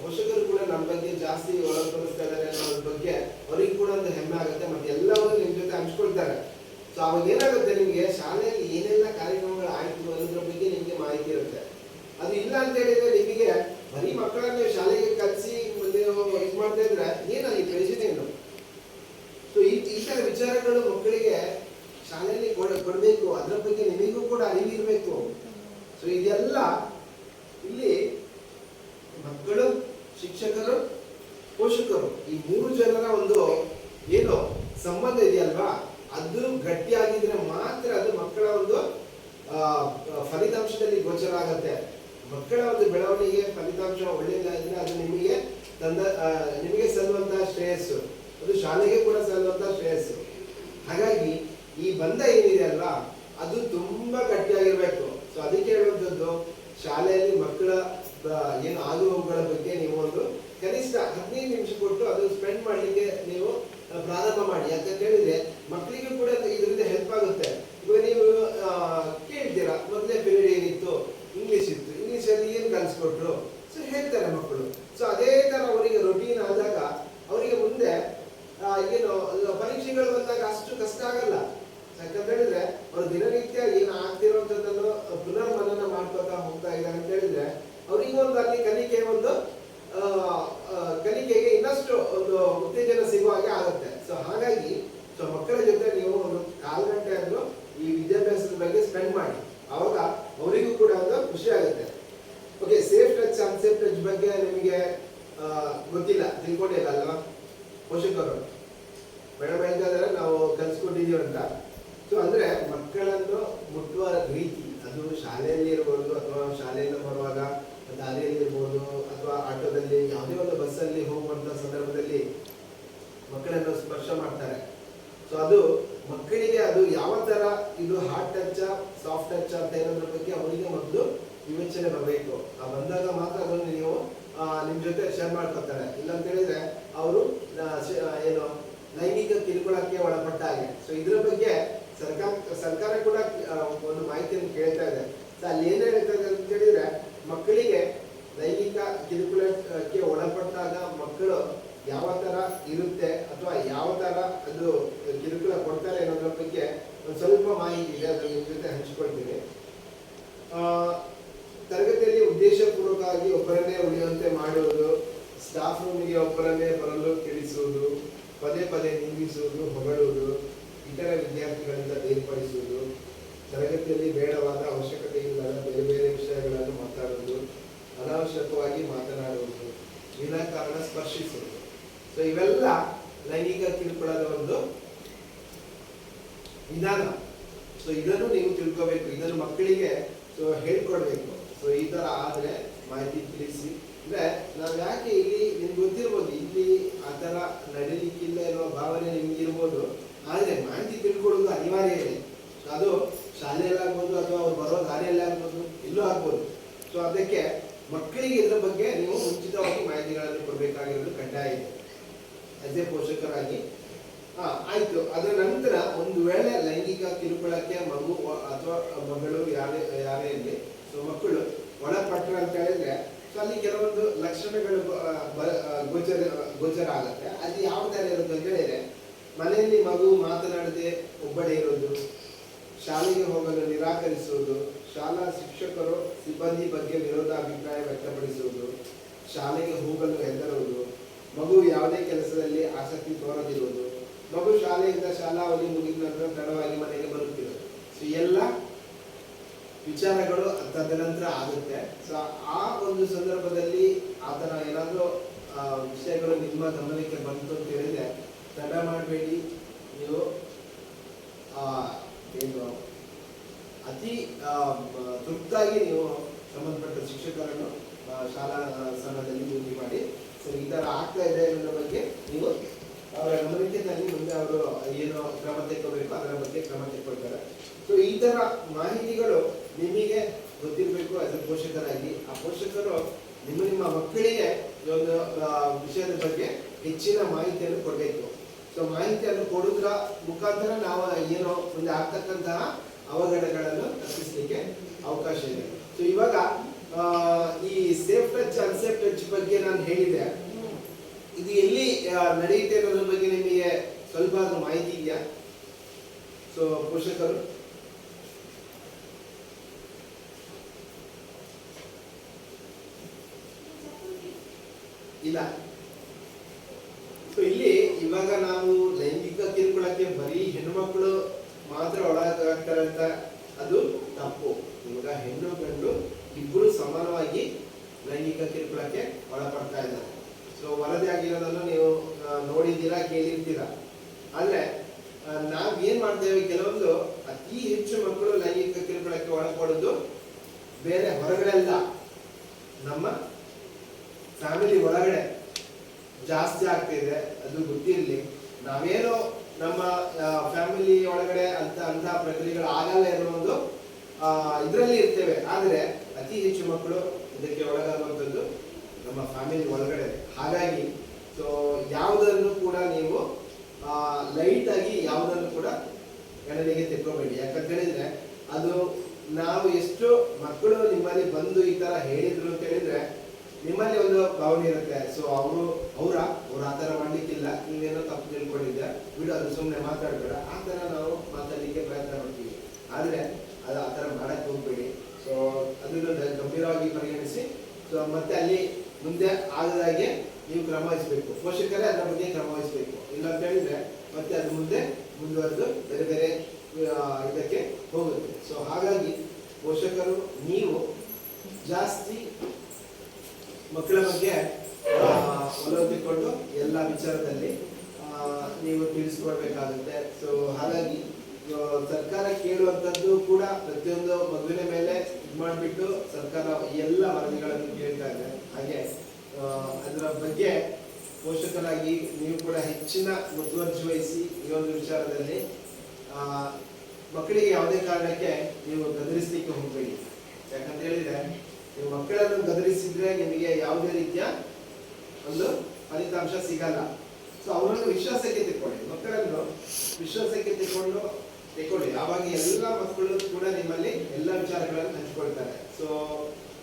ಪೋಷಕರು ಕೂಡ ನಮ್ಮ ಬಗ್ಗೆ ಜಾಸ್ತಿ ಒಳಗೆ ತೋರಿಸ್ತಾ ಇದ್ದಾರೆ ಅನ್ನೋದ್ರ ಬಗ್ಗೆ ಅವರಿಗೆ ಕೂಡ ಒಂದು ಹೆಮ್ಮೆ ಆಗುತ್ತೆ. ಮತ್ತೆ ಎಲ್ಲವರು ನಿಮ್ ಜೊತೆ ಹಂಚ್ಕೊಳ್ತಾರೆ. ಸೊ ಅವಾಗ ಏನಾಗುತ್ತೆ, ನಿಮ್ಗೆ ಶಾಲೆಯಲ್ಲಿ ಏನೆಲ್ಲ ಕಾರ್ಯಕ್ರಮಗಳು ಆಯ್ತು ಅನ್ನೋದ್ರ ಬಗ್ಗೆ ನಿಮ್ಗೆ ಮಾಹಿತಿ ಇರುತ್ತೆ. ಅದು ಇಲ್ಲ ಅಂತ ಹೇಳಿದ್ರೆ ನಿಮಗೆ ಬರೀ ಮಕ್ಕಳನ್ನ ಶಾಲೆಗೆ ಕಲಿಸಿ ಇದು ಮಾಡ್ತಾ ಇದ್ರೆ ಏನಾಗಿ ಪ್ರಯೋಜನ ಏನು? ಸೊ ಈ ತರ ವಿಚಾರಗಳು ಮಕ್ಕಳಿಗೆ ಶಾಲೆಯಲ್ಲಿ ಕೊಡಬೇಕು. ಅದರ ಬಗ್ಗೆ ನಿಮಗೂ ಕೂಡ ಅರಿವಿರಬೇಕು. ಸೊ ಇದೆಲ್ಲ ಇಲ್ಲಿ ಮಕ್ಕಳು, ಶಿಕ್ಷಕರು, ಪೋಷಕರು ಈ 3 ಜನರ ಒಂದು ಏನು ಸಂಬಂಧ ಇದೆಯಲ್ವಾ, ಅದು ಗಟ್ಟಿಯಾಗಿದ್ರೆ ಮಾತ್ರ ಅದು ಮಕ್ಕಳ ಒಂದು ಫಲಿತಾಂಶದಲ್ಲಿ ಗೋಚರ ಆಗತ್ತೆ. ಮಕ್ಕಳ ಒಂದು ಬೆಳವಣಿಗೆ ಫಲಿತಾಂಶ ಒಳ್ಳೆಯದಾದ್ರೆ ಅದು ನಿಮಗೆ ನಿಮಗೆ ಸಲ್ಲುವಂತಹ ಶ್ರೇಯಸ್ಸು, ಅದು ಶಾಲೆಗೆ ಕೂಡ ಸಲ್ಲುವಂತಹ ಶ್ರೇಯಸ್ಸು. ಹಾಗಾಗಿ ಈ ಬಂಧ ಏನಿದೆ ಅಲ್ವಾ ಅದು ತುಂಬಾ ಗಟ್ಟಿಯಾಗಿರ್ಬೇಕು. ಸೊ ಅದಕ್ಕೆ ಹೇಳುವಂಥದ್ದು, ಶಾಲೆಯಲ್ಲಿ ಮಕ್ಕಳ ಏನು ಆಗುವವುಗಳ ಬಗ್ಗೆ ನೀವು ಒಂದು ಕನಿಷ್ಠ 15 ನಿಮಿಷ ಕೊಟ್ಟು ಅದು ಸ್ಪೆಂಡ್ ಮಾಡ್ಲಿಕ್ಕೆ ನೀವು ಪ್ರಾರಂಭ ಮಾಡಿ. ಯಾಕಂತ ಹೇಳಿದ್ರೆ ಮಕ್ಕಳಿಗೂ ಕೂಡ ಇದರಿಂದ ಹೆಲ್ಪ್ ಆಗುತ್ತೆ. ಇವಾಗ ನೀವು ಕೇಳ್ತೀರಾ, ಮೊದಲೇ ಪೀರಿಯಡ್ ಏನಿತ್ತು, ಇಂಗ್ಲಿಷ್ ಇತ್ತು, ಇಂಗ್ಲಿಷಲ್ಲಿ ಏನು ಕಲಿಸ್ಕೊಟ್ರು, ಸೊ ಹೇಳ್ತಾರೆ ಮಕ್ಕಳು. ಸೊ ಅದೇ ತರ ಅವರಿಗೆ ರೊಟೀನ್ ಆದಾಗ ಅವರಿಗೆ ಮುಂದೆ ಏನು ಪರೀಕ್ಷೆಗಳು ಬಂದಾಗ ಅಷ್ಟು ಕಷ್ಟ ಆಗಲ್ಲ. ಯಾಕಂತ ಹೇಳಿದ್ರೆ ಅವ್ರು ದಿನನಿತ್ಯ ಏನು ಆಗ್ತಿರೋಂಥದ್ದನ್ನು ಪುನರ್ಮನನ ಮಾಡ್ಕೊತಾ ಹೋಗ್ತಾ ಇದ್ದಾರೆ ಅಂತ ಹೇಳಿದ್ರೆ ಅವ್ರಿಗೆ ಒಂದು ಅಲ್ಲಿ ಕಲಿಕೆಗೆ ಇನ್ನಷ್ಟು ಒಂದು ಉತ್ತೇಜನ ಸಿಗುವ ಹಾಗೆ ಆಗುತ್ತೆ. ಸೊ ಹಾಗಾಗಿ ಸೊ ಮಕ್ಕಳ ಜೊತೆ ನೀವು ಒಂದು 1/4 ಗಂಟೆ ಆದ್ರೂ ಈ ವಿದ್ಯಾಭ್ಯಾಸದ ಬಗ್ಗೆ ಸ್ಪೆಂಡ್ ಮಾಡಿ. ಅವಾಗ ಅವರಿಗೂ ಕೂಡ ಒಂದು ಖುಷಿ ಆಗುತ್ತೆ. Okay, safe touch unsafe touch ಬಗ್ಗೆ ನಿಮಗೆ ಗೊತ್ತಿಲ್ಲ, ತಿಳ್ಕೊಂಡಿಲ್ಲ ಅಲ್ವಾ ಪೋಷಕರು? ಮೇಡಮ್ ಹೇಳ್ತಾ ನಾವು ಕಲ್ಸ್ಕೊಂಡಿದೀವಿ ಅಂತ. ಸೊ ಅಂದ್ರೆ ಮಕ್ಕಳನ್ನು ಮುಟ್ಟುವ ರೀತಿ, ಅದು ಶಾಲೆಯಲ್ಲಿ ಇರ್ಬೋದು ಅಥವಾ ಶಾಲೆಯಿಂದ ಬರುವಾಗ ದಾರಿಯಲ್ಲಿ ಇರ್ಬೋದು ಅಥವಾ ಆಟೋದಲ್ಲಿ ಯಾವುದೇ ಒಂದು ಬಸ್ಸಲ್ಲಿ ಹೋಗುವಂತ ಸಂದರ್ಭದಲ್ಲಿ ಮಕ್ಕಳನ್ನು ಸ್ಪರ್ಶ ಮಾಡ್ತಾರೆ. ಸೊ ಅದು ಮಕ್ಕಳಿಗೆ ಅದು ಯಾವ ತರ ಇದು ಹಾರ್ಡ್ ಟಚ್ ಸಾಫ್ಟ್ ಟಚ್ ಅಂತ ಏನಾದ್ರ ಬಗ್ಗೆ ಅವರಿಗೆ ಮೊದಲು ವಿವೇಚನೆ ಬರಬೇಕು. ಬಂದಾಗ ಮಾತ್ರ ಅದನ್ನು ನೀವು ನಿಮ್ ಜೊತೆ ಶೇರ್ ಮಾಡ್ಕೊತಾರೆ. ಇಲ್ಲ ಅಂತ ಹೇಳಿದ್ರೆ ಅವರು ಏನು ಲೈಂಗಿಕ ಕಿರುಕುಳಕ್ಕೆ ಒಳಪಟ್ಟ ಹಾಗೆ. ಸೊ ಇದ್ರ ಬಗ್ಗೆ ಸರ್ಕಾರ ಕೂಡ ಒಂದು ಮಾಹಿತಿಯನ್ನು ಕೇಳ್ತಾ ಇದೆ. ಸೊ ಅಲ್ಲಿ ಏನ್ ಹೇಳ್ತಾರೆ ಅಂತ ಹೇಳಿದ್ರೆ, ಮಕ್ಕಳಿಗೆ ಲೈಂಗಿಕ ಕಿರುಕುಳಕ್ಕೆ ಒಳಪಟ್ಟಾಗ ಮಕ್ಕಳು ಯಾವ ತರ ಇರುತ್ತೆ ಅಥವಾ ಯಾವ ತರ ಅದು ಕಿರುಕುಳ ಕೊಡ್ತಾರೆ ಅನ್ನೋದ್ರ ಬಗ್ಗೆ ಒಂದು ಸ್ವಲ್ಪ ಮಾಹಿತಿ ಇದೆ, ಅದರ ನಿಮ್ಮ ಜೊತೆ ಹಂಚಿಕೊಳ್ತೀನಿ. ತರಗತಿಯಲ್ಲಿ ಉದ್ದೇಶಪೂರ್ವಕವಾಗಿ ಒಬ್ಬರನ್ನೇ ಉಳಿಯುವಂತೆ ಮಾಡುವುದು, ಸ್ಟಾಫ್ ರೂಮಿಗೆ ಒಬ್ಬರನ್ನೇ ಬರಲು ತಿಳಿಸುವುದು, ಪದೇ ಪದೇ ನಿಂದಿಸುವುದು, ಹೊಗಳುವುದು, ಇತರ ವಿದ್ಯಾರ್ಥಿಗಳಿಂದ ಬೇರ್ಪಡಿಸುವುದು, ತರಗತಿಯಲ್ಲಿ ಬೇಡವಾದ ಅವಶ್ಯಕತೆ ಇಲ್ಲದ ಬೇರೆ ಬೇರೆ ವಿಷಯಗಳನ್ನು ಮಾತಾಡುವುದು, ಅನಾವಶ್ಯಕವಾಗಿ ಮಾತನಾಡುವುದು, ವಿನಾಕಾರಣ ಸ್ಪರ್ಶಿಸುವುದು. ಸೊ ಇವೆಲ್ಲ ಲೈಂಗಿಕ ಕಿರುಕುಳದ ಒಂದು ವಿಧಾನ. ಸೊ ಇದನ್ನು ನೀವು ತಿಳ್ಕೋಬೇಕು, ಇದನ್ನು ಮಕ್ಕಳಿಗೆ ಸೊ ಹೇಳ್ಕೊಡ್ಬೇಕು. ಸೊ ಈ ತರ ಆದ್ರೆ ಮಾಹಿತಿ ತಿಳಿಸಿ. ಅಂದ್ರೆ ನಾವ್ ಯಾಕೆ ಇಲ್ಲಿ ನಿಮ್ಗೆ ಗೊತ್ತಿರ್ಬೋದು, ಇಲ್ಲಿ ಆ ತರ ನಡೀಲಿಕ್ಕಿಲ್ಲ ಎನ್ನುವ ಭಾವನೆ ನಿಮ್ಗೆ ಇರ್ಬೋದು, ಆದ್ರೆ ಮಾಹಿತಿ ತಿಳ್ಕೊಳ್ಳೋದು ಅನಿವಾರ್ಯ ಇದೆ. ಅದು ಶಾಲೆಯಲ್ಲಾಗ್ಬೋದು ಅಥವಾ ಅವ್ರು ಬರೋ ದಾರಿಯಲ್ಲಿ ಆಗ್ಬೋದು, ಇಲ್ಲೂ ಆಗ್ಬೋದು. ಸೊ ಅದಕ್ಕೆ ಮಕ್ಕಳಿಗೆ ಇದ್ರ ಬಗ್ಗೆ ನೀವು ಮುಂಚಿತವಾಗಿ ಮಾಹಿತಿಗಳನ್ನು ಕೊಡಬೇಕಾಗಿರೋದು ಕಡ್ಡಾಯ ಇದೆ ಆಸ್ ಎ ಪೋಷಕರಾಗಿ. ಆಯ್ತು. ಅದರ ನಂತರ ಒಂದು ವೇಳೆ ಲೈಂಗಿಕ ಕಿರುಕುಳಕ್ಕೆ ಮಗು ಅಥವಾ ಮಗಳು ಯಾರೇ ಇರಲಿ, ಸೊ ಮಕ್ಕಳು ಒಳಪಟ್ಟರು ಅಂತ ಹೇಳಿದ್ರೆ ಸೊ ಅಲ್ಲಿ ಕೆಲವೊಂದು ಲಕ್ಷಣಗಳು ಗೋಚರ ಆಗುತ್ತೆ. ಅದು ಯಾವ ತರ ಇರುತ್ತೆ ಅಂತ ಹೇಳಿದ್ರೆ, ಮನೆಯಲ್ಲಿ ಮಗು ಮಾತನಾಡದೆ ಒಬ್ಬಳೇ ಇರೋದು, ಶಾಲೆಗೆ ಹೋಗಲು ನಿರಾಕರಿಸುವುದು, ಶಾಲಾ ಶಿಕ್ಷಕರು ಸಿಬ್ಬಂದಿ ಬಗ್ಗೆ ವಿರೋಧಾಭಿಪ್ರಾಯ ವ್ಯಕ್ತಪಡಿಸುವುದು, ಶಾಲೆಗೆ ಹೋಗಲು ಹೆದರುವುದು, ಮಗು ಯಾವುದೇ ಕೆಲಸದಲ್ಲಿ ಆಸಕ್ತಿ ತೋರದಿರುವುದು, ಮಗು ಶಾಲೆಯಿಂದ ಶಾಲಾವಧಿ ಮುಗಿದ ನಂತರ ತಡವಾಗಿ ಮನೆಗೆ ಬರುತ್ತಿರೋದು. ಸೊ ಎಲ್ಲ ವಿಚಾರಗಳು ತದನಂತರ ಆಗುತ್ತೆ. ಸೊ ಆ ಒಂದು ಸಂದರ್ಭದಲ್ಲಿ ಆತರ ಏನಾದರೂ ವಿಷಯಗಳು ನಿಮ್ಮ ಗಮನಕ್ಕೆ ಬಂತು ಅಂತ ಹೇಳಿದ್ರೆ ತಡ ಮಾಡಬೇಡಿ. ನೀವು ಏನು ಅತಿ ತುರ್ತಾಗಿ ನೀವು ಸಂಬಂಧಪಟ್ಟ ಶಿಕ್ಷಕರನ್ನು ಶಾಲಾ ಸ್ಥಾನದಲ್ಲಿ ಭೇಟಿ ಮಾಡಿ. ಸೊ ಈ ತರ ಆಗ್ತಾ ಇದೆ ಅನ್ನೋ ಬಗ್ಗೆ ನೀವು ಅವರ ಗಮನಕ್ಕೆ ತಂದು ಮುಂದೆ ಅವರು ಏನು ಕ್ರಮ ತೆಕ್ಕೋಬೇಕು ಅದರ ಬಗ್ಗೆ ಕ್ರಮ ತೆಕ್ಕೊಳ್ತಾರೆ. ಸೊ ಈ ತರ ಮಾಹಿತಿಗಳು ನಿಮಗೆ ಗೊತ್ತಿರಬೇಕು ಆಸ್ ಎ ಪೋಷಕರಾಗಿ. ಆ ಪೋಷಕರು ನಿಮ್ಮ ಮಕ್ಕಳಿಗೆ ಒಂದು ವಿಷಯದ ಬಗ್ಗೆ ಹೆಚ್ಚಿನ ಮಾಹಿತಿಯನ್ನು ಕೊಡಬೇಕು. ಸೊ ಮಾಹಿತಿಯನ್ನು ಕೊಡುವುದರ ಮುಖಾಂತರ ನಾವು ಏನೋ ಮುಂದೆ ಆಗ್ತಕ್ಕಂತಹ ಅವಘಡಗಳನ್ನು ತಪ್ಪಿಸಲಿಕ್ಕೆ ಅವಕಾಶ ಇದೆ. ಸೊ ಇವಾಗ ಈ ಸೇಫ್ ಟಚ್ ಅನ್ಸೇಫ್ ಟಚ್ ಬಗ್ಗೆ ನಾನು ಹೇಳಿದೆ, ಇದು ಎಲ್ಲಿ ನಡೆಯುತ್ತೆ ಅನ್ನೋದ್ರ ಬಗ್ಗೆ ನಿಮಗೆ ಸ್ವಲ್ಪ ಮಾಹಿತಿ ಇದೆಯಾ? ಸೊ ಪೋಷಕರು ಇಲ್ಲ. ಸೊ ಇಲ್ಲಿ ಇವಾಗ ನಾವು ಲೈಂಗಿಕ ಕಿರುಕುಳಕ್ಕೆ ಬರೀ ಹೆಣ್ಣುಮಕ್ಕಳು ಮಾತ್ರ ಒಳಗಾಗ್ತಾರಂತ ಅದು ತಪ್ಪು. ಇವಾಗ ಹೆಣ್ಣು ಗಂಡು ಇಬ್ಬರು ಸಮಾನವಾಗಿ ಲೈಂಗಿಕ ಕಿರುಕುಳಕ್ಕೆ ಒಳಪಡ್ತಾ ಇದ್ದಾರೆ. ಸೊ ವರದಿ ಆಗಿರೋದನ್ನು ನೀವು ನೋಡಿದ್ದೀರಾ, ಕೇಳಿರ್ತೀರಾ. ಆದ್ರೆ ನಾವ್ ಏನ್ ಮಾಡ್ತೇವೆ, ಕೆಲವೊಂದು ಅತಿ ಹೆಚ್ಚು ಮಕ್ಕಳು ಲೈಂಗಿಕ ಕಿರುಕುಳಕ್ಕೆ ಒಳಪಡೋದು ಬೇರೆ ಹೊರಗಡೆಲ್ಲ ನಮ್ಮ ಫ್ಯಾಮಿಲಿ ಒಳಗಡೆ ಜಾಸ್ತಿ ಆಗ್ತಿದೆ, ಅದು ಗೊತ್ತಿರಲಿ. ನಾವೇನೋ ನಮ್ಮ ಫ್ಯಾಮಿಲಿ ಒಳಗಡೆ ಅಂತ ಪ್ರಕ್ರಿಯೆಗಳು ಆಗಲ್ಲ ಅನ್ನೋ ಒಂದು ಇದರಲ್ಲಿ ಇರ್ತೇವೆ. ಆದರೆ ಅತಿ ಹೆಚ್ಚು ಮಕ್ಕಳು ಇದಕ್ಕೆ ಒಳಗಾಗುವಂಥದ್ದು ನಮ್ಮ ಫ್ಯಾಮಿಲಿ ಒಳಗಡೆ. ಹಾಗಾಗಿ ಸೊ ಯಾವುದನ್ನು ಕೂಡ ನೀವು ಲೈಟ್ ಆಗಿ ಯಾವುದನ್ನು ಕೂಡ ಗಣನೆಗೆ ತೆಕ್ಕೋಬೇಡಿ. ಯಾಕಂತ ಹೇಳಿದ್ರೆ ಅದು ನಾವು ಎಷ್ಟು ಮಕ್ಕಳು ನಿಮ್ಮಲ್ಲಿ ಬಂದು ಈ ತರ ಹೇಳಿದ್ರು ಅಂತ ಹೇಳಿದ್ರೆ ನಿಮ್ಮಲ್ಲಿ ಒಂದು ಭಾವನೆ ಇರುತ್ತೆ. ಸೊ ಅವ್ರು ಆ ತರ ಮಾಡ್ಲಿಕ್ಕಿಲ್ಲ, ನೀವೇನೋ ತಪ್ಪು ತಿಳ್ಕೊಂಡಿದ್ದೆ ಬಿಡು, ಅದು ಸುಮ್ಮನೆ ಮಾತಾಡ್ಬೇಡ, ಆ ತರ ನಾವು ಮಾತಾಡ್ಲಿಕ್ಕೆ ಪ್ರಯತ್ನ ಮಾಡ್ತೀವಿ. ಆದ್ರೆ ಅದು ಆ ತರ ಮಾಡಕ್ ಹೋಗ್ಬೇಡಿ. ಸೊ ಅದನ್ನು ಗಂಭೀರವಾಗಿ ಪರಿಗಣಿಸಿ ಸೊ ಮತ್ತೆ ಅಲ್ಲಿ ಮುಂದೆ ಆಗದಾಗೆ ನೀವು ಕ್ರಮ ವಹಿಸಬೇಕು. ಪೋಷಕರೇ ಅದರ ಬಗ್ಗೆ ಕ್ರಮ ವಹಿಸಬೇಕು. ಇಲ್ಲ ಅಂತ ಹೇಳಿದ್ರೆ ಮತ್ತೆ ಅದು ಮುಂದುವರೆದು ಬೇರೆ ಬೇರೆ ಇದಕ್ಕೆ ಹೋಗುತ್ತೆ. ಸೊ ಹಾಗಾಗಿ ಪೋಷಕರು ನೀವು ಜಾಸ್ತಿ ಮಕ್ಕಳ ಬಗ್ಗೆ ಒಲವು ತಿಳ್ಕೊಂಡು ಎಲ್ಲ ವಿಚಾರದಲ್ಲಿ ನೀವು ತಿಳಿಸ್ಕೊಡ್ಬೇಕಾಗುತ್ತೆ. ಸೊ ಹಾಗಾಗಿ ಸರ್ಕಾರ ಕೇಳುವಂಥದ್ದು ಕೂಡ ಪ್ರತಿಯೊಂದು ಮಗುವಿನ ಮೇಲೆ ಇದು ಮಾಡಿಬಿಟ್ಟು ಸರ್ಕಾರ ಎಲ್ಲ ವರದಿಗಳನ್ನು ಕೇಳ್ತಾ ಇದೆ. ಹಾಗೆ ಅದರ ಬಗ್ಗೆ ಪೋಷಕರಾಗಿ ನೀವು ಕೂಡ ಹೆಚ್ಚಿನ ಮುತುವರ್ಜಿ ವಹಿಸಿ ಈ ಒಂದು ವಿಚಾರದಲ್ಲಿ ಮಕ್ಕಳಿಗೆ ಯಾವುದೇ ಕಾರಣಕ್ಕೆ ನೀವು ಗದರಿಸಲಿಕ್ಕೆ ಹೋಗಬೇಡಿ. ಯಾಕಂತ ಹೇಳಿದ್ರೆ ನೀವು ಮಕ್ಕಳನ್ನು ಗದರಿಸಿದ್ರೆ ನಿಮಗೆ ಯಾವುದೇ ರೀತಿಯ ಒಂದು ಫಲಿತಾಂಶ ಸಿಗಲ್ಲ. ಸೊ ಅವರನ್ನು ವಿಶ್ವಾಸಕ್ಕೆ ತೆಕ್ಕೊಳ್ಳಿ, ಮಕ್ಕಳನ್ನು ವಿಶ್ವಾಸಕ್ಕೆ ತೆಕ್ಕೊಳ್ಳಿ. ಆವಾಗ ಎಲ್ಲ ಮಕ್ಕಳು ಕೂಡ ನಿಮ್ಮಲ್ಲಿ ಎಲ್ಲ ವಿಚಾರಗಳನ್ನು ಹಂಚಿಕೊಳ್ತಾರೆ. ಸೊ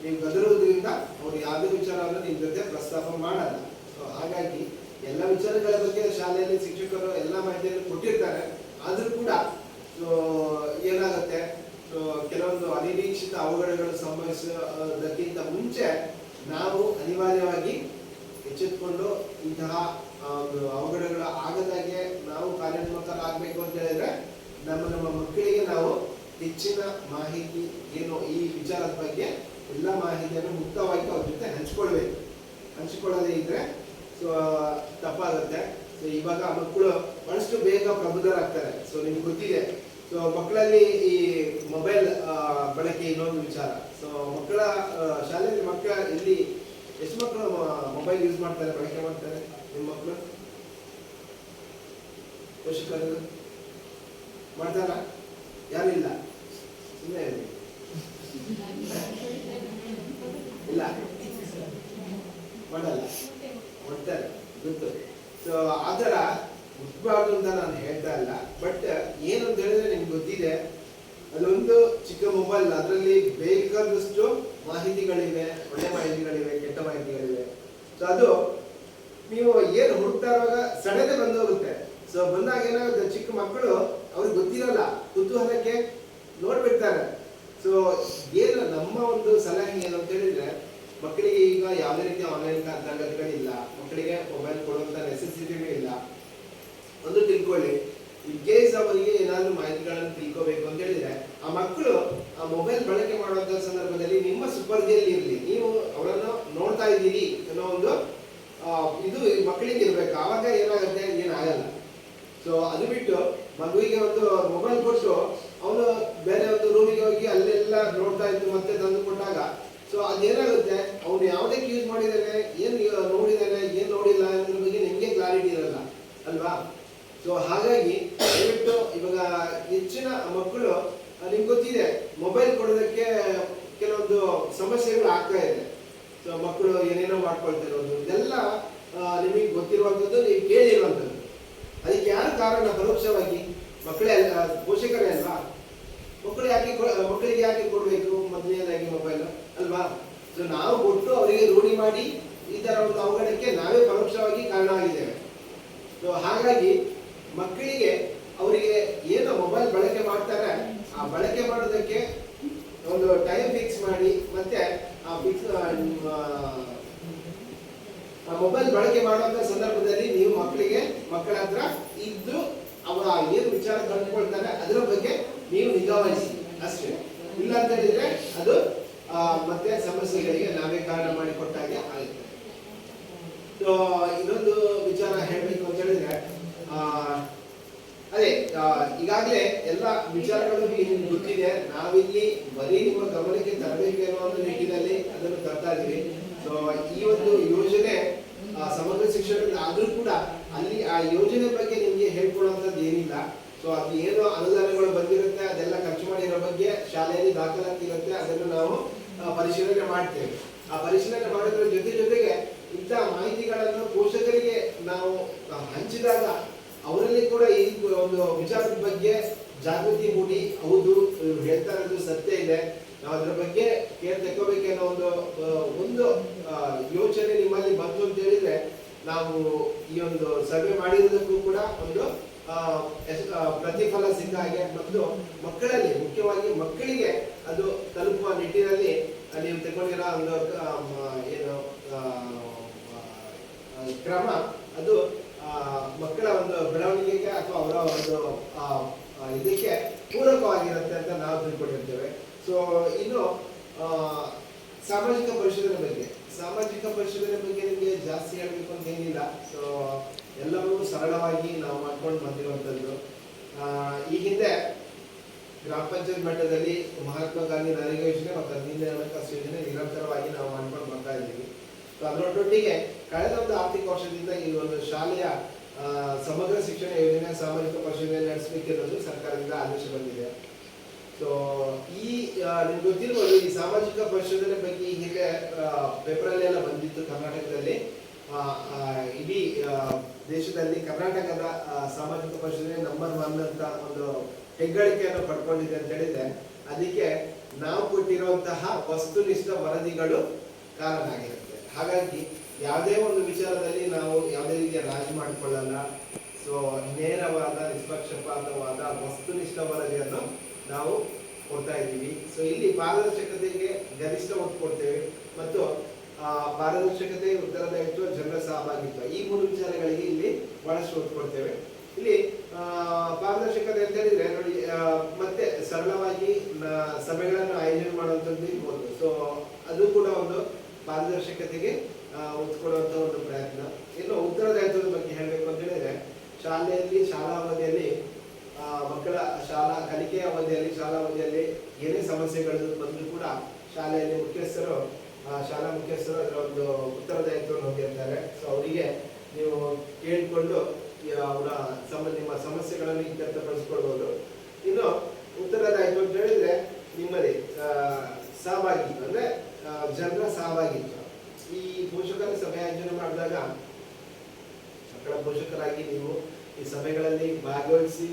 ನೀವು ಗದರುವುದರಿಂದ ಅವರು ಯಾವುದೇ ವಿಚಾರವನ್ನು ನಿಮ್ಮ ಜೊತೆ ಪ್ರಸ್ತಾಪ ಮಾಡಲ್ಲ. ಸೊ ಹಾಗಾಗಿ ಎಲ್ಲ ವಿಚಾರಗಳ ಬಗ್ಗೆ ಶಾಲೆಯಲ್ಲಿ ಶಿಕ್ಷಕರು ಎಲ್ಲ ಮಾಹಿತಿಯನ್ನು ಕೊಟ್ಟಿರ್ತಾರೆ. ಆದ್ರೂ ಕೂಡ ಸೊ ಏನಾಗುತ್ತೆ, ಸೊ ಕೆಲವೊಂದು ಅನಿರೀಕ್ಷಿತ ಅವಘಡಗಳು ಸಂಭವಿಸೋದಕ್ಕಿಂತ ಮುಂಚೆ ನಾವು ಅನಿವಾರ್ಯವಾಗಿ ಎಚ್ಚೆತ್ತುಕೊಂಡು ಇಂತಹ ಒಂದು ಅವಘಡಗಳು ಆಗದಾಗೆ ನಾವು ಕಾರ್ಯೋನ್ಮುಖರಾಗಬೇಕು ಅಂತ ಹೇಳಿದ್ರೆ ನಮ್ಮ ಮಕ್ಕಳಿಗೆ ನಾವು ಹೆಚ್ಚಿನ ಮಾಹಿತಿ ಏನು ಈ ವಿಚಾರದ ಬಗ್ಗೆ ಎಲ್ಲ ಮಾಹಿತಿಯನ್ನು ಮುಕ್ತವಾಗಿ ಅವ್ರ ಜೊತೆ ಹಂಚಿಕೊಳ್ಳದೇ ಇದ್ರೆ ಸೊ ತಪ್ಪಾಗುತ್ತೆ. ಸೊ ಇವಾಗ ಮಕ್ಕಳು ಬಹಳಷ್ಟು ಬೇಗ ಪ್ರಬುದ್ಧರಾಗ್ತಾರೆ. ಸೊ ನಿಮ್ಗೆ ಗೊತ್ತಿದೆ, ಸೊ ಮಕ್ಕಳಲ್ಲಿ ಈ ಮೊಬೈಲ್ ಬಳಕೆ ಇನ್ನೊಂದು ವಿಚಾರ. ಸೊ ಮಕ್ಕಳ ಶಾಲೆಯಲ್ಲಿ ಮಕ್ಕಳ ಇಲ್ಲಿ ಎಷ್ಟು ಮಕ್ಕಳು ಮೊಬೈಲ್ ಯೂಸ್ ಮಾಡ್ತಾರೆ, ಬಳಕೆ ಮಾಡ್ತಾರೆ? ನಿಮ್ಮ ಮಕ್ಕಳು ಪೋಷಕರು ಮಾಡ್ತಾರ? ಯಾರಿಲ್ಲ? ಸುಮ್ಮನೆ ಇಲ್ಲ, ಮಾಡಲ್ಲ, ಮಾಡ್ತಾರೆ, ಗೊತ್ತು. ಸೊ ಆ ಥರ ಮುಟ್ಬಾರ್ದು ಅಂತ ನಾನು ಹೇಳ್ತಾ ಇಲ್ಲ. ಬಟ್ ಏನು ಅಂತ ಹೇಳಿದ್ರೆ ನಿಮ್ಗೆ ಗೊತ್ತಿದೆ, ಅದೊಂದು ಚಿಕ್ಕ ಮೊಬೈಲ್, ಅದರಲ್ಲಿ ಬೇಕಾದಷ್ಟು ಮಾಹಿತಿಗಳಿವೆ, ಒಳ್ಳೆ ಮಾಹಿತಿಗಳಿವೆ, ಕೆಟ್ಟ ಮಾಹಿತಿಗಳಿವೆ. ಸೊ ಅದು ನೀವು ಏನು ಹುಡುಕ್ತಾ ಇರುವಾಗ ಸಡನ್ನೇ ಬಂದೋಗುತ್ತೆ. ಸೊ ಬಂದಾಗ ಏನಾಗುತ್ತೆ, ಚಿಕ್ಕ ಮಕ್ಕಳು ಅವ್ರಿಗೆ ಗೊತ್ತಿರಲ್ಲ, ಕುತೂಹಲಕ್ಕೆ ನೋಡ್ಬಿಡ್ತಾರೆ. ಸೊ ಏನು ನಮ್ಮ ಒಂದು ಸಲಹೆ ಏನು ಅಂತ ಹೇಳಿದ್ರೆ, ಮಕ್ಕಳಿಗೆ ಈಗ ಯಾವುದೇ ರೀತಿಯ ಆನ್ಲೈನ್ ತರಗತಿಗಳಿಲ್ಲ, ಮಕ್ಕಳಿಗೆ ಮೊಬೈಲ್ ಕೊಡುವಂತ ನೆಸೆಸಿಟಿನೂ ಇಲ್ಲ. ಒಂದು ತಿಳ್ಕೊಳ್ಳಿ, ಇನ್ ಕೇಸ್ ಅವರಿಗೆ ಏನಾದ್ರು ಮಾಹಿತಿಗಳನ್ನು ತಿಳ್ಕೋಬೇಕು ಅಂತ ಹೇಳಿದ್ರೆ ಆ ಮಕ್ಕಳು ಆ ಮೊಬೈಲ್ ಬಳಕೆ ಮಾಡುವಂತ ಸಂದರ್ಭದಲ್ಲಿ ನಿಮ್ಮ ಸುಪರ್ದಿಯಲ್ಲಿ ಇರಲಿ, ನೀವು ಅವರನ್ನು ನೋಡ್ತಾ ಇದ್ದೀರಿ ಅನ್ನೋ ಒಂದು ಇದು ಮಕ್ಕಳಿಗೆ ಇರ್ಬೇಕು. ಆವಾಗ ಏನಾಗುತ್ತೆ, ಏನಾಗಲ್ಲ. ಸೊ ಅದು ಬಿಟ್ಟು ಮಗುವಿಗೆ ಒಂದು ಮೊಬೈಲ್ ಕೊಟ್ಟು ಅವನು ಬೇರೆ ಒಂದು ರೂಮಿಗೆ ಹೋಗಿ ಅಲ್ಲೆಲ್ಲ ನೋಡ್ತಾ ಇದ್ದು ಮತ್ತೆ ತಂದು ಕೊಟ್ಟಾಗ ಸೊ ಅದೇನಾಗುತ್ತೆ, ಅವನು ಯಾವುದಕ್ಕೆ ಯೂಸ್ ಮಾಡಿದ್ದಾನೆ, ಏನು ನೋಡಿದ್ದಾನೆ, ಏನು ನೋಡಿಲ್ಲ ಅನ್ನೋದ್ರ ಬಗ್ಗೆ ನಿಮಗೆ ಕ್ಲಾರಿಟಿ ಇರಲ್ಲ ಅಲ್ವಾ? ಸೊ ಹಾಗಾಗಿ ದಯವಿಟ್ಟು ಇವಾಗ ಹೆಚ್ಚಿನ ಮಕ್ಕಳು ನಿಮ್ಗೆ ಗೊತ್ತಿದೆ, ಮೊಬೈಲ್ ಕೊಡೋದಕ್ಕೆ ಕೆಲವೊಂದು ಸಮಸ್ಯೆಗಳು ಆಗ್ತಾ ಇದೆ. ಸೊ ಮಕ್ಕಳು ಏನೇನೋ ಮಾಡ್ಕೊಳ್ತಿರೋದು ಇದೆಲ್ಲ ನಿಮಗೆ ಗೊತ್ತಿರುವಂಥದ್ದು, ನೀವು ಕೇಳಿರುವಂಥದ್ದು. ಅದಕ್ಕೆ ಯಾರು ಕಾರಣ? ಪರೋಕ್ಷವಾಗಿ ಮಕ್ಕಳೇ, ಪೋಷಕರೇ ಅಲ್ವಾ? ಮಕ್ಕಳಿಗೆ ಯಾಕೆ ಕೊಡಬೇಕು ಮೊದಲನೇದಾಗಿ ಮೊಬೈಲ್ ಅಲ್ವಾ? ಸೊ ನಾವು ಕೊಟ್ಟು ಅವರಿಗೆ ರೂಢಿ ಮಾಡಿ ಈ ತರ ಒಂದು ಅವಘಡಕ್ಕೆ ನಾವೇ ಪರೋಕ್ಷವಾಗಿ ಕಾರಣ ಆಗಿದ್ದೇವೆ. ಸೊ ಹಾಗಾಗಿ ಮಕ್ಕಳಿಗೆ ಅವರಿಗೆ ಏನು ಮೊಬೈಲ್ ಬಳಕೆ ಮಾಡ್ತಾರೆ, ಆ ಬಳಕೆ ಮಾಡೋದಕ್ಕೆ ಒಂದು ಟೈಮ್ ಫಿಕ್ಸ್ ಮಾಡಿ, ಮತ್ತೆ ಆ ಮೊಬೈಲ್ ಬಳಕೆ ಮಾಡುವಂತ ಸಂದರ್ಭದಲ್ಲಿ ನೀವು ಮಕ್ಕಳ ಹತ್ರ ಇದ್ದು ಅವರ ಏನು ವಿಚಾರ ಕಂಡುಕೊಳ್ತಾರೆ ಅದರ ಬಗ್ಗೆ ನೀವು ನಿಗಾ ವಹಿಸಿ ಅಷ್ಟೇ. ಇಲ್ಲ ಅಂತ ಹೇಳಿದ್ರೆ ಅದು ಮತ್ತೆ ಸಮಸ್ಯೆಗಳಿಗೆ ನಾವೇ ಕಾರಣ ಮಾಡಿಕೊಟ್ಟಾಗೆ ಆಗುತ್ತೆ. ಸೊ ಇನ್ನೊಂದು ವಿಚಾರ ಹೇಳಬೇಕು ಅಂತ ಹೇಳಿದ್ರೆ, ಅದೇ ಈಗಾಗಲೇ ಎಲ್ಲ ವಿಚಾರಗಳು ನಿಮ್ಗೆ ಗೊತ್ತಿದೆ. ನಾವಿಲ್ಲಿ ಬರೀ ನಿಮ್ಮ ಗಮನಕ್ಕೆ ತರಬೇಕೇನೋ ಅನ್ನೋ ನಿಟ್ಟಿನಲ್ಲಿ ಅದನ್ನು ತರ್ತಾ ಇದೀವಿ. ಸೊ ಈ ಒಂದು ಯೋಜನೆ ಸಮಗ್ರ ಶಿಕ್ಷಣ ಆದ್ರೂ ಕೂಡ ಅಲ್ಲಿ ಆ ಯೋಜನೆ ಬಗ್ಗೆ ನಿಮ್ಗೆ ಹೇಳ್ಕೊಡುವಂಥದ್ದು ಏನಿಲ್ಲ. ಸೊ ಅದು ಏನು ಅನುದಾನಗಳು ಬಂದಿರುತ್ತೆ ಅದೆಲ್ಲ ಖರ್ಚು ಮಾಡಿರೋ ಬಗ್ಗೆ ಶಾಲೆಯಲ್ಲಿ ದಾಖಲಾತಿ ಇರುತ್ತೆ, ಅದನ್ನು ನಾವು ಪರಿಶೀಲನೆ ಮಾಡ್ತೇವೆ. ಆ ಪರಿಶೀಲನೆ ಮಾಡೋದ್ರ ಜೊತೆಗೆ ಇಂಥ ಮಾಹಿತಿಗಳನ್ನು ಪೋಷಕರಿಗೆ ನಾವು ಹಂಚಿದಾಗ ಅವರಲ್ಲಿ ಕೂಡ ಈ ಒಂದು ವಿಚಾರದ ಬಗ್ಗೆ ಜಾಗೃತಿ ಮೂಡಿ, ಹೌದು ಹೇಳ್ತಾ ಇರೋದು ಸತ್ಯ ಇದೆ, ನಾವು ಅದ್ರ ಬಗ್ಗೆ ಕೇರ್ ತಗೋಬೇಕನ್ನೋ ಒಂದು ಯೋಚನೆ ನಿಮ್ಮಲ್ಲಿ ಬಂತು ಅಂತ ಹೇಳಿದ್ರೆ ನಾವು ಈ ಒಂದು ಸರ್ವೆ ಮಾಡಿರೋದಕ್ಕೂ ಕೂಡ ಒಂದು ಪ್ರತಿಫಲ ಸಿಕ್ಕ ಹಾಗೆ ಮತ್ತು ಮಕ್ಕಳಲ್ಲಿ ಮುಖ್ಯವಾಗಿ ಮಕ್ಕಳಿಗೆ ಅದು ತಲುಪುವ ನಿಟ್ಟಿನಲ್ಲಿ ನೀವು ತಗೊಂಡಿರೋ ಒಂದು ಏನು ಕ್ರಮ ಅದು ಮಕ್ಕಳ ಒಂದು ಬೆಳವಣಿಗೆಗೆ ಅಥವಾ ಅವರ ಒಂದು ಇದಕ್ಕೆ ಪೂರಕವಾಗಿರುತ್ತೆ ಅಂತ ನಾವು ತಿಳ್ಕೊಂಡಿರ್ತೇವೆ. ಸೊ ಇನ್ನು ಸಾಮಾಜಿಕ ಪರಿಶೋಧನೆ ಬಗ್ಗೆ ನಿಮಗೆ ಜಾಸ್ತಿ ಹೇಳಬೇಕು ಅಂತ ಏನಿಲ್ಲ. ಸೊ ಎಲ್ಲವೂ ಸರಳವಾಗಿ ನಾವು ಮಾಡ್ಕೊಂಡು ಬಂದಿರುವಂಥದ್ದು. ಈ ಹಿಂದೆ ಗ್ರಾಮ ಪಂಚಾಯತ್ ಮಟ್ಟದಲ್ಲಿ ಮಹಾತ್ಮ ಗಾಂಧಿ ನರೇಗಾ ಯೋಜನೆ ಮತ್ತು ದೀನ ಹಣಕಾಸು ಯೋಜನೆ ನಿರಂತರವಾಗಿ ನಾವು ಮಾಡ್ಕೊಂಡು ಬರ್ತಾ ಇದ್ದೀವಿ. ಸೊ ಅದರೊಟ್ಟಿಗೆ ಕಳೆದ ಒಂದು ಆರ್ಥಿಕ ವರ್ಷದಿಂದ ಈ ಒಂದು ಶಾಲೆಯ ಸಮಗ್ರ ಶಿಕ್ಷಣ ಯೋಜನೆ ಸಾಮಾಜಿಕ ಪರಿಶೋಧನೆ ನಡೆಸಬೇಕೆನ್ನೋದು ಸರ್ಕಾರದಿಂದ ಆದೇಶ ಬಂದಿದೆ. ಸೊ ಈ ನಿಮ್ಗೆ ಗೊತ್ತಿರ್ಬೋದು, ಈ ಸಾಮಾಜಿಕ ಪರಿಶೋಧನೆ ಬಗ್ಗೆ ಈ ಹಿಂದೆ ಪೇಪರಲ್ಲಿ ಎಲ್ಲ ಬಂದಿತ್ತು. ಕರ್ನಾಟಕದಲ್ಲಿ ಇಡೀ ದೇಶದಲ್ಲಿ ಕರ್ನಾಟಕದ ಸಾಮಾಜಿಕ ಪರಿಶೋಧನೆ ನಂಬರ್ 1 ಅಂತ ಒಂದು ಹೆಗ್ಗಳಿಕೆಯನ್ನು ಪಡ್ಕೊಂಡಿದೆ ಅಂತ ಹೇಳಿದ್ರೆ ಅದಕ್ಕೆ ನಾವು ಕೊಟ್ಟಿರುವಂತಹ ವಸ್ತುನಿಷ್ಠ ವರದಿಗಳು ಕಾರಣ ಆಗಿರುತ್ತೆ. ಹಾಗಾಗಿ ಯಾವುದೇ ಒಂದು ವಿಚಾರದಲ್ಲಿ ನಾವು ಯಾವುದೇ ರೀತಿಯ ರಾಜಿ ಮಾಡಿಕೊಳ್ಳಲ್ಲ. ಸೊ ನೇರವಾದ ನಿಷ್ಪಕ್ಷಪಾತವಾದ ವಸ್ತುನಿಷ್ಠ ವರದಿಯನ್ನು ನಾವು ಕೊಡ್ತಾ ಇದ್ದೀವಿ. ಸೊ ಇಲ್ಲಿ ಪಾರದರ್ಶಕತೆಗೆ ಗರಿಷ್ಠ ಒತ್ತು ಕೊಡ್ತೇವೆ ಮತ್ತು ಪಾರದರ್ಶಕತೆ, ಉತ್ತರದಾಯಿತ್ವ, ಜನರ ಸಹಭಾಗಿತ್ವ ಈ 3 ವಿಚಾರಗಳಿಗೆ ಇಲ್ಲಿ ಬಹಳಷ್ಟು ಒತ್ತು ಕೊಡ್ತೇವೆ. ಇಲ್ಲಿ ಪಾರದರ್ಶಕತೆ ಅಂತ ಹೇಳಿದ್ರೆ ನೋಡಿ, ಮತ್ತೆ ಸರಳವಾಗಿ ಸಭೆಗಳನ್ನು ಆಯೋಜನೆ ಮಾಡುವಂಥದ್ದು ಇರ್ಬೋದು. ಸೊ ಅದು ಕೂಡ ಒಂದು ಪಾರದರ್ಶಕತೆಗೆ ಒತ್ತು ಕೊಡುವಂಥ ಒಂದು ಪ್ರಯತ್ನ. ಇನ್ನು ಉತ್ತರದಾಯಿತ್ವದ ಬಗ್ಗೆ ಹೇಳಬೇಕು ಅಂತ ಹೇಳಿದ್ರೆ ಶಾಲೆಯಲ್ಲಿ ಶಾಲಾ ಅವಧಿಯಲ್ಲಿ ಮಕ್ಕಳ ಕಲಿಕೆಯ ಅವಧಿಯಲ್ಲಿ ಶಾಲಾ ಅವಧಿಯಲ್ಲಿ ಏನೇ ಸಮಸ್ಯೆಗಳು ಬಂದರೂ ಕೂಡ ಶಾಲೆಯಲ್ಲಿ ಶಾಲಾ ಮುಖ್ಯಸ್ಥರು ಅದರ ಒಂದು ಉತ್ತರದಾಯಿತ್ವವನ್ನು ಹೊಂದಿರ್ತಾರೆ. ಸೊ ಅವರಿಗೆ ನೀವು ಕೇಳಿಕೊಂಡು ಅವರ ನಿಮ್ಮ ಸಮಸ್ಯೆಗಳನ್ನು ಇತ್ಯರ್ಥಪಡಿಸ್ಕೊಳ್ಬೋದು. ಇನ್ನು ಉತ್ತರದಾಯಿತ್ವ ಅಂತ ಹೇಳಿದ್ರೆ ನಿಮ್ಮಲ್ಲಿ ಸಹಭಾಗಿತ್ವ ಅಂದ್ರೆ ಜನರ ಸಹಭಾಗಿತ್ವ. ಈ ಪೋಷಕರ ಸಭೆ ಆಯೋಜನೆ ಮಾಡಿದಾಗ ಮಕ್ಕಳ ಪೋಷಕರಾಗಿ ನೀವು ಈ ಸಭೆಗಳಲ್ಲಿ ಭಾಗವಹಿಸಿ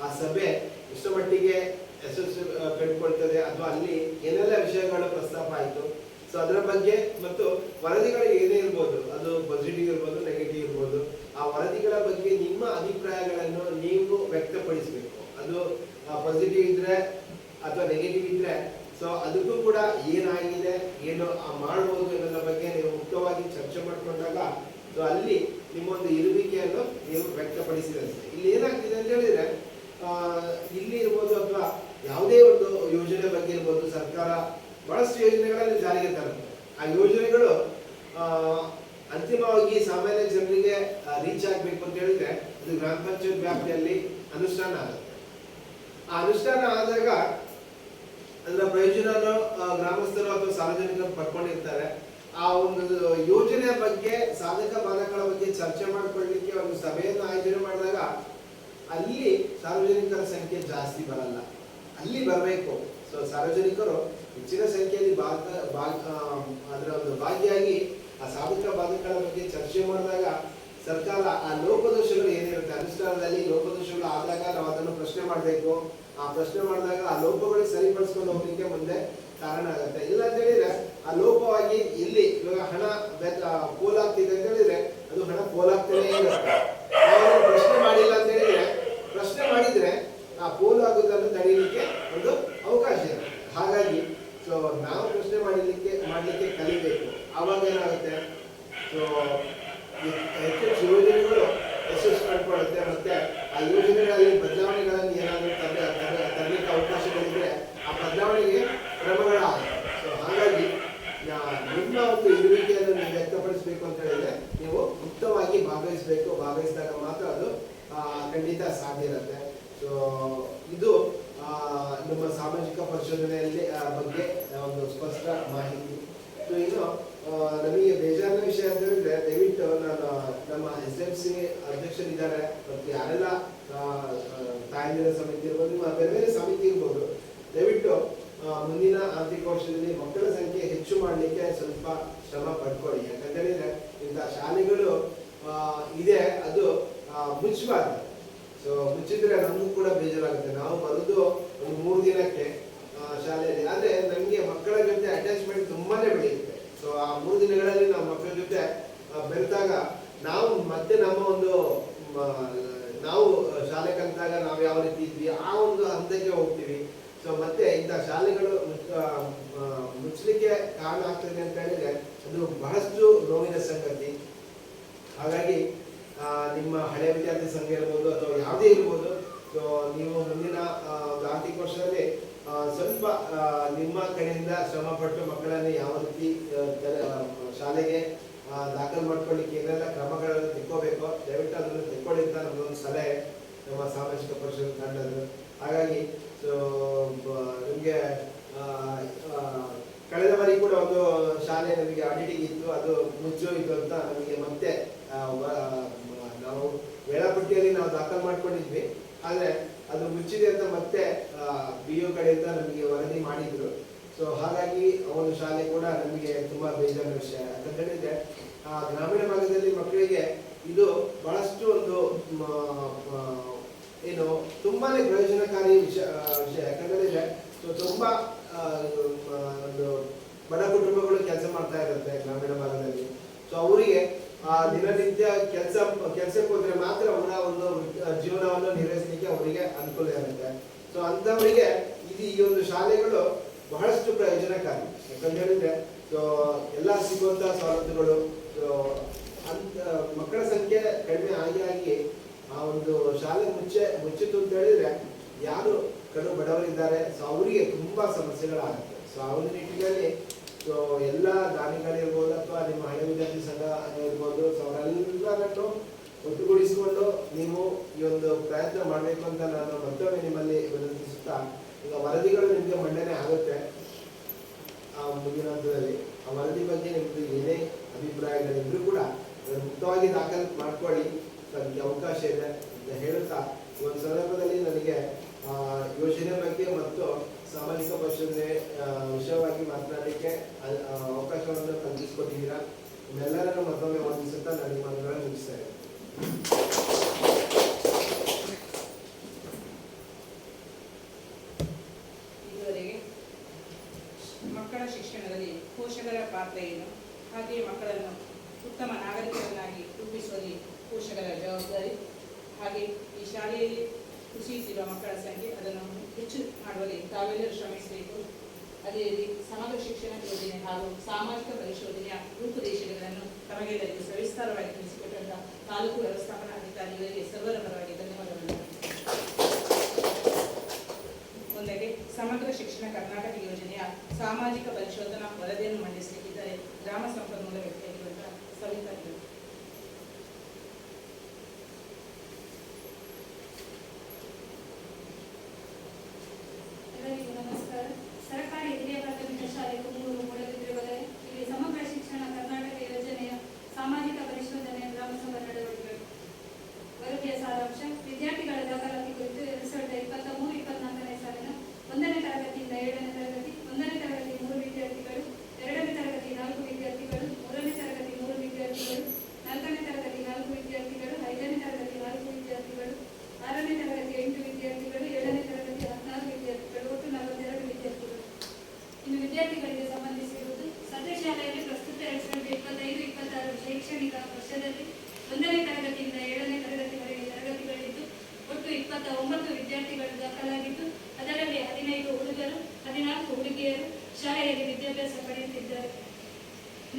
ಆ ಸಭೆ ಎಷ್ಟು ಮಟ್ಟಿಗೆ ಯಶಸ್ಸು ಕಂಡುಕೊಳ್ತದೆ ಅಥವಾ ಅಲ್ಲಿ ಏನೆಲ್ಲ ವಿಷಯಗಳು ಪ್ರಸ್ತಾಪ ಆಯಿತು, ಸೊ ಅದರ ಬಗ್ಗೆ ಮತ್ತು ವರದಿಗಳು ಏನೇ ಇರ್ಬೋದು, ಅದು ಪಾಸಿಟಿವ್ ಇರ್ಬೋದು ನೆಗೆಟಿವ್ ಇರ್ಬೋದು, ಆ ವರದಿಗಳ ಬಗ್ಗೆ ನಿಮ್ಮ ಅಭಿಪ್ರಾಯಗಳನ್ನು ನೀವು ವ್ಯಕ್ತಪಡಿಸಬೇಕು. ಅದು ಪಾಸಿಟಿವ್ ಇದ್ರೆ ಅಥವಾ ನೆಗೆಟಿವ್ ಇದ್ರೆ ಸೊ ಅದಕ್ಕೂ ಕೂಡ ಏನಾಗಿದೆ, ಏನು ಮಾಡ್ಬೋದು ಅನ್ನೋದ್ರ ಬಗ್ಗೆ ನೀವು ಮುಕ್ತವಾಗಿ ಚರ್ಚೆ ಮಾಡಿಕೊಂಡಾಗ ಸೊ ಅಲ್ಲಿ ನಿಮ್ಮೊಂದು ಇರುವಿಕೆಯನ್ನು ನೀವು ವ್ಯಕ್ತಪಡಿಸಿದಂತೆ. ಇಲ್ಲಿ ಏನಾಗ್ತಿದೆ ಅಂತ ಹೇಳಿದ್ರೆ ಇಲ್ಲಿ ಇರ್ಬೋದು ಅಥವಾ ಯಾವುದೇ ಒಂದು ಯೋಜನೆ ಬಗ್ಗೆ ಇರ್ಬೋದು, ಸರ್ಕಾರ ಬಹಳಷ್ಟು ಯೋಜನೆಗಳಲ್ಲಿ ಜಾರಿಗೆ ತರುತ್ತೆ. ಆ ಯೋಜನೆಗಳು ಅಂತಿಮವಾಗಿ ಸಾಮಾನ್ಯ ಜನರಿಗೆ ರೀಚ್ ಆಗಬೇಕು ಅಂತ ಹೇಳಿದ್ರೆ ಅದು ಗ್ರಾಮ ಪಂಚಾಯತ್ ವ್ಯಾಪ್ತಿಯಲ್ಲಿ ಅನುಷ್ಠಾನ ಆಗುತ್ತೆ. ಆ ಅನುಷ್ಠಾನ ಆದಾಗ ಅದರ ಪ್ರಯೋಜನ ಗ್ರಾಮಸ್ಥರು ಅಥವಾ ಸಾರ್ವಜನಿಕರು ಪಡ್ಕೊಂಡಿರ್ತಾರೆ. ಆ ಒಂದು ಯೋಜನೆಯ ಬಗ್ಗೆ ಸಾಧಕ ಬಾಧಕಗಳ ಬಗ್ಗೆ ಚರ್ಚೆ ಮಾಡಿಕೊಳ್ಳಲಿಕ್ಕೆ ಒಂದು ಸಭೆಯನ್ನು ಆಯೋಜನೆ ಮಾಡಿದಾಗ ಅಲ್ಲಿ ಸಾರ್ವಜನಿಕರ ಸಂಖ್ಯೆ ಜಾಸ್ತಿ ಬರಲ್ಲ, ಅಲ್ಲಿ ಬರಬೇಕು. ಸೊ ಸಾರ್ವಜನಿಕರು ಹೆಚ್ಚಿನ ಸಂಖ್ಯೆಯಲ್ಲಿ ಅದರ ಒಂದು ಭಾಗಿಯಾಗಿ ಆ ಸಾಧಕ ಬಾಧಕಗಳ ಬಗ್ಗೆ ಚರ್ಚೆ ಮಾಡಿದಾಗ ಸರ್ಕಾರ ಆ ಲೋಪದೋಷಗಳು ಏನಿರುತ್ತೆ ಅನುಷ್ಠಾನದಲ್ಲಿ ಲೋಪದೋಷಗಳು ಆದಾಗ ನಾವು ಅದನ್ನು ಪ್ರಶ್ನೆ ಮಾಡಬೇಕು. ಆ ಪ್ರಶ್ನೆ ಮಾಡಿದಾಗ ಆ ಲೋಪಗಳು ಸರಿಪಡಿಸ್ಕೊಂಡು ಹೋಗ್ಲಿಕ್ಕೆ ಮುಂದೆ ಕಾರಣ ಆಗುತ್ತೆ. ಇಲ್ಲ ಅಂತ ಹೇಳಿದ್ರೆ ಆ ಲೋಪವಾಗಿ ಇಲ್ಲಿ ಇವಾಗ ಹಣ ಪೋಲಾಗ್ತಿದೆ ಅಂತ ಹೇಳಿದ್ರೆ ಅದು ಹಣ ಪೋಲಾಗ್ತಾನೆ ಇರುತ್ತೆ. ಪ್ರಶ್ನೆ ಮಾಡಿಲ್ಲ ಅಂತ ಹೇಳಿದ್ರೆ ಪ್ರಶ್ನೆ ಮಾಡಿದ್ರೆ ಆ ಪೋಲು ಆಗೋದನ್ನು ತಡೆಯಲಿಕ್ಕೆ ಒಂದು ಅವಕಾಶ ಇರುತ್ತೆ. ಹಾಗಾಗಿ ಸೊ ನಾವು ಪ್ರಶ್ನೆ ಮಾಡಲಿಕ್ಕೆ ಕಲಿಬೇಕು. ಆವಾಗ ಏನಾಗುತ್ತೆ, ಸೊ ಹೆಚ್ಚು ಯೋಜನೆಗಳು ಯಶಸ್ಸು ಕಂಡುಕೊಳ್ಳುತ್ತೆ. ಮತ್ತೆ ಆ ಯೋಜನೆಗಳಲ್ಲಿ ಬದಲಾವಣೆಗಳನ್ನು ಏನಾದರೂ ತರಲಿಕ್ಕೆ ಅವಕಾಶಗಳಿದ್ರೆ ಆ ಬದಲಾವಣೆಗೆ ಕ್ರಮಗಳಾಗುತ್ತೆ. ಸೊ ಹಾಗಾಗಿ ನಿಮ್ಮ ಒಂದು ಇರುವಿಕೆಯನ್ನು ನೀವು ವ್ಯಕ್ತಪಡಿಸಬೇಕು ಅಂತ ಹೇಳಿದ್ರೆ ನೀವು ಮುಕ್ತವಾಗಿ ಭಾಗವಹಿಸಬೇಕು. ಭಾಗವಹಿಸಿದಾಗ ಮಾತ್ರ ಅದು ಖಂಡಿತ ಸಾಧ್ಯ ಇರುತ್ತೆ. ಸೊ ಸೊ ಇದು ನಮ್ಮ ಸಾಮಾಜಿಕ ಪರಿಶೋಧನೆಯಲ್ಲಿ ಬಗ್ಗೆ ಒಂದು ಸ್ಪಷ್ಟ ಮಾಹಿತಿ. ಸೊ ಇನ್ನು ನಮಗೆ ಬೇಜಾರಿನ ವಿಷಯ ಅಂತ ಹೇಳಿದ್ರೆ, ದಯವಿಟ್ಟು ನಾನು ನಮ್ಮ SMC ಅಧ್ಯಕ್ಷರಿದ್ದಾರೆ ಮತ್ತು ಯಾರೆಲ್ಲ ತಾಯಂದಿರ ಸಮಿತಿ ಇರ್ಬೋದು, ನಿಮ್ಮ ಬೇರೆ ಬೇರೆ ಸಮಿತಿ ಇರ್ಬೋದು, ದಯವಿಟ್ಟು ಮುಂದಿನ ಆರ್ಥಿಕ ವರ್ಷದಲ್ಲಿ ಮಕ್ಕಳ ಸಂಖ್ಯೆ ಹೆಚ್ಚು ಮಾಡಲಿಕ್ಕೆ ಸ್ವಲ್ಪ ಶ್ರಮ ಪಡ್ಕೊಳ್ಳಿ. ಯಾಕಂತ ಹೇಳಿದ್ರೆ ಇಂಥ ಶಾಲೆಗಳು ಇದೆ, ಅದು ಮುಚ್ಚಬಾರ್ದು. ಸೊ ಮುಚ್ಚಿದ್ರೆ ನಮಗೂ ಕೂಡ ಬೇಜಾರಾಗುತ್ತೆ. ನಾವು ಬರೋದು ಒಂದು 3 ದಿನಕ್ಕೆ ಶಾಲೆಯಲ್ಲಿ, ಆದರೆ ನಮಗೆ ಮಕ್ಕಳ ಜೊತೆ ಅಟ್ಯಾಚ್ಮೆಂಟ್ ತುಂಬಾನೇ ಬೆಳೆಯುತ್ತೆ. ಸೊ ಆ 3 ದಿನಗಳಲ್ಲಿ ನಾವು ಮಕ್ಕಳ ಜೊತೆ ಬೆರೆತಾಗ ನಾವು ಮತ್ತೆ ನಮ್ಮ ಒಂದು ನಾವು ಶಾಲೆ ಕಲಿತಾಗ ನಾವು ಯಾವ ರೀತಿ ಇದ್ವಿ ಆ ಒಂದು ಹಂತಕ್ಕೆ ಹೋಗ್ತೀವಿ. ಸೊ ಮತ್ತೆ ಇಂಥ ಶಾಲೆಗಳು ಮುಚ್ಚಲಿಕ್ಕೆ ಕಾರಣ ಆಗ್ತದೆ ಅಂತ ಹೇಳಿದ್ರೆ ಅದು ಬಹಳಷ್ಟು ನೋವಿನ ಸಂಗತಿ. ಹಾಗಾಗಿ ನಿಮ್ಮ ಹಳೆ ವಿದ್ಯಾರ್ಥಿ ಸಂಘ ಇರ್ಬೋದು ಅಥವಾ ಯಾವುದೇ ಇರ್ಬೋದು, ಸೊ ನೀವು ಮುಂದಿನ ಆರ್ಥಿಕ ವರ್ಷದಲ್ಲಿ ಸ್ವಲ್ಪ ನಿಮ್ಮ ಕಡೆಯಿಂದ ಶ್ರಮ ಪಟ್ಟು ಮಕ್ಕಳನ್ನು ಯಾವ ರೀತಿ ಶಾಲೆಗೆ ದಾಖಲು ಮಾಡ್ಕೊಳ್ಳಿಕ್ಕೆ ಏನೆಲ್ಲ ಕ್ರಮಗಳನ್ನು ತೆಕ್ಕೋಬೇಕೋ ದಯವಿಟ್ಟು ಅದನ್ನು ತೆಕ್ಕೊಳ್ಳಿ ಅಂತ ನಮ್ಮದೊಂದು ಸಲಹೆ ನಮ್ಮ ಸಾಮಾಜಿಕ ಪರಿಷತ್ ತಂಡದ್ದು. ಹಾಗಾಗಿ ಸೊ ನಿಮಗೆ ಕಳೆದ ಬಾರಿ ಕೂಡ ಒಂದು ಶಾಲೆ ನಮಗೆ ಆಡಿಟಿಂಗ್ ಇತ್ತು, ಅದು ಮುಚ್ಚೋಯಿತು ಅಂತ ನಮಗೆ ಮತ್ತೆ ನಾವು ವೇಳಾಪಟ್ಟಿಯಲ್ಲಿ ನಾವು ದಾಖಲು ಮಾಡ್ಕೊಂಡಿದ್ವಿ, ಆದರೆ ಅದು ಮುಚ್ಚಿದೆ ಅಂತ ಮತ್ತೆ BO ಕಡೆಯಿಂದ ನಮಗೆ ವರದಿ ಮಾಡಿದ್ರು. ಸೊ ಹಾಗಾಗಿ ಒಂದು ಶಾಲೆ ಕೂಡ ನಮಗೆ ತುಂಬಾ ಬೇಜಾರಿನ ವಿಷಯ. ಯಾಕಂತ ಹೇಳಿದ್ರೆ ಗ್ರಾಮೀಣ ಭಾಗದಲ್ಲಿ ಮಕ್ಕಳಿಗೆ ಇದು ಬಹಳಷ್ಟು ಒಂದು ಏನು ತುಂಬಾನೇ ಪ್ರಯೋಜನಕಾರಿ ವಿಷಯ. ಯಾಕಂದ್ರೆ ಸೊ ತುಂಬಾ ಒಂದು ಬಡ ಕುಟುಂಬಗಳು ಕೆಲಸ ಮಾಡ್ತಾ ಇರುತ್ತೆ ಗ್ರಾಮೀಣ ಭಾಗದಲ್ಲಿ. ಸೊ ಅವರಿಗೆ ದಿನನಿತ್ಯ ಕೆಲಸಕ್ಕೆ ಹೋದ್ರೆ ಮಾತ್ರ ಅವರ ಒಂದು ಜೀವನವನ್ನು ನಿರ್ವಹಿಸಲಿಕ್ಕೆ ಅವರಿಗೆ ಅನುಕೂಲ ಇರುತ್ತೆ. ಸೊ ಅಂತವರಿಗೆ ಈ ಒಂದು ಶಾಲೆಗಳು ಬಹಳಷ್ಟು ಪ್ರಯೋಜನಕಾರಿ. ಯಾಕಂತ ಹೇಳಿದ್ರೆ ಸೊ ಎಲ್ಲ ಸಿಗುವಂತಹ ಸವಲತ್ತುಗಳು, ಅಂತ ಮಕ್ಕಳ ಸಂಖ್ಯೆ ಕಡಿಮೆ ಆಗಿ ಆ ಒಂದು ಶಾಲೆ ಮುಚ್ಚಿತು ಅಂತ ಹೇಳಿದ್ರೆ ಯಾರು ಕಡು ಬಡವರಿದ್ದಾರೆ ಸೊ ಅವರಿಗೆ ತುಂಬಾ ಸಮಸ್ಯೆಗಳಾಗುತ್ತೆ. ಸೊ ಆ ಒಂದು ನಿಟ್ಟಿನಲ್ಲಿ ಸೊ ಎಲ್ಲ ದಾನಿಗಳಿರ್ಬೋದು ಅಥವಾ ನಿಮ್ಮ ಹಳೆ ವಿದ್ಯಾರ್ಥಿ ಸಂಘ ಇರ್ಬೋದು, ಸೊ ಅವರೆಲ್ಲರನ್ನು ಒಟ್ಟುಗೂಡಿಸಿಕೊಂಡು ನೀವು ಈ ಒಂದು ಪ್ರಯತ್ನ ಮಾಡಬೇಕು ಅಂತ ನಾನು ಮತ್ತೊಮ್ಮೆ ನಿಮ್ಮಲ್ಲಿ ವಿನಂತಿಸುತ್ತಾ, ಈಗ ವರದಿಗಳು ನಿಮಗೆ ಮಂಡನೆ ಆಗುತ್ತೆ ಮುಂದಿನ ಹಂತದಲ್ಲಿ. ಆ ವರದಿ ಬಗ್ಗೆ ನಿಮ್ಮದು ಏನೇ ಅಭಿಪ್ರಾಯಗಳಿದ್ರೂ ಕೂಡ ಮುಕ್ತವಾಗಿ ದಾಖಲು ಮಾಡ್ಕೊಳ್ಳಿ, ನನಗೆ ಅವಕಾಶ ಇದೆ ಅಂತ ಹೇಳುತ್ತಾ ಈ ಒಂದು ಸಂದರ್ಭದಲ್ಲಿ ನನಗೆ ಯೋಜನೆ ಬಗ್ಗೆ ಮತ್ತು ಸಾಮಾಜಿಕ ಪರಿಶೋಧನೆ ವಿಷಯವಾಗಿ ಮಾತನಾಡಲಿಕ್ಕೆ ಅವಕಾಶವನ್ನು ಕಲ್ಪಿಸಿಕೊಟ್ಟಿದ್ದೀರಾ. ನಿಮ್ಮೆಲ್ಲರನ್ನು ಮತ್ತೊಮ್ಮೆ ವಂದಿಸುತ್ತಾ ನಾನು ನಿಮ್ಮ ಮಾತುಗಳನ್ನು ಮುಗಿಸ್ತಾ ಇದ್ದೇನೆ. ಇದುವರೆಗೆ ಮಕ್ಕಳ ಶಿಕ್ಷಣದಲ್ಲಿ ಪೋಷಕರ ಪಾತ್ರ ಏನು, ಹಾಗೆಯೇ ಮಕ್ಕಳನ್ನು ಉತ್ತಮ ನಾಗರಿಕರನ್ನಾಗಿ ರೂಪಿಸುವಲ್ಲಿ ಪೋಷಕರ ಜವಾಬ್ದಾರಿ, ಹಾಗೆ ಈ ಶಾಲೆಯಲ್ಲಿ ಕುಸಿಯುತ್ತಿರುವ ಮಕ್ಕಳ ಸಂಖ್ಯೆ ಅದನ್ನು ಹೆಚ್ಚು ಮಾಡುವಲ್ಲಿ ತಾವೆಲ್ಲರೂ ಶ್ರಮಿಸಬೇಕು. ಅದೇ ರೀತಿ ಸಮಗ್ರ ಶಿಕ್ಷಣ ಯೋಜನೆ ಹಾಗೂ ಸಾಮಾಜಿಕ ಪರಿಶೋಧನೆಯ ರೂಪುರೇಷೆಗಳನ್ನು ತಮಗೆಲ್ಲರಿಗೂ ಸವಿಸ್ತಾರವಾಗಿ ತಿಳಿಸಿಕೊಟ್ಟಂತಹ ತಾಲೂಕು ವ್ಯವಸ್ಥಾಪನಾಧಿಕಾರಿಗಳಿಗೆ ಸರ್ವರ ಪರವಾಗಿ ಧನ್ಯವಾದಗಳು. ಮುಂದಕ್ಕೆ ಸಮಗ್ರ ಶಿಕ್ಷಣ ಕರ್ನಾಟಕ ಯೋಜನೆಯ ಸಾಮಾಜಿಕ ಪರಿಶೋಧನಾ ವರದಿಯನ್ನು ಮಂಡಿಸಲಿಕ್ಕಿದ್ದಾರೆ ಗ್ರಾಮ ಸಂಪನ್ಮೂಲ ವ್ಯಕ್ತಿಯಾಗಿರುವಂತಹ ಸವಿತಾ. ಎಲ್ಲರಿಗೂ ನಮಸ್ಕಾರ. ಸರ್ಕಾರಿ ಹಿರಿಯ ಪ್ರಾಥಮಿಕ ಶಾಲೆ ಕುನ್ನೂರು ಮೂಡಬಿದ್ರೆ ಇಲ್ಲಿ ಸಮಗ್ರ ಶಿಕ್ಷಣ ಕರ್ನಾಟಕ ಯೋಜನೆಯ ಸಾಮಾಜಿಕ ಪರಿಶೋಧನೆಯ ಗ್ರಾಮ ಸಭಾ ನಡೆವಳಿಕೆಗಳು ವರದಿಯ ಸಾರಾಂಶ. ವಿದ್ಯಾರ್ಥಿಗಳ ದಾಖಲಾತಿ ಕುರಿತು 2023-24ನೇ ಸಾಲಿನ 1ನೇ ತರಗತಿಯಿಂದ 7ನೇ ತರಗತಿ, 1ನೇ ತರಗತಿ 3 ವಿದ್ಯಾರ್ಥಿಗಳು, 2ನೇ ತರಗತಿ 4 ವಿದ್ಯಾರ್ಥಿಗಳು, 3ನೇ ತರಗತಿ 3 ವಿದ್ಯಾರ್ಥಿಗಳು, 4ನೇ ತರಗತಿ 4 ವಿದ್ಯಾರ್ಥಿಗಳು, 5ನೇ ತರಗತಿ 4 ವಿದ್ಯಾರ್ಥಿಗಳು, 6ನೇ ತರಗತಿ 8 ವಿದ್ಯಾರ್ಥಿಗಳು, 7ನೇ ತರಗತಿ 16 ವಿದ್ಯಾರ್ಥಿಗಳು, ಒಟ್ಟು 42 ವಿದ್ಯಾರ್ಥಿಗಳು. ಇನ್ನು ವಿದ್ಯಾರ್ಥಿಗಳಿಗೆ ಸಂಬಂಧಿಸಿರುವುದು ಸದ್ಯ ಶಾಲೆಯಲ್ಲಿ ಪ್ರಸ್ತುತ 2025-26 ಶೈಕ್ಷಣಿಕ ವರ್ಷದಲ್ಲಿ 1ನೇ ತರಗತಿಯಿಂದ 7ನೇ ತರಗತಿವರೆಗೆ ತರಗತಿಗಳಿದ್ದು ಒಟ್ಟು 29 ವಿದ್ಯಾರ್ಥಿಗಳು ದಾಖಲಾಗಿದ್ದು ಅದರಲ್ಲಿ 15 ಹುಡುಗರು 14 ಹುಡುಗಿಯರು ಶಾಲೆಯಲ್ಲಿ ವಿದ್ಯಾಭ್ಯಾಸ ಪಡೆಯುತ್ತಿದ್ದಾರೆ.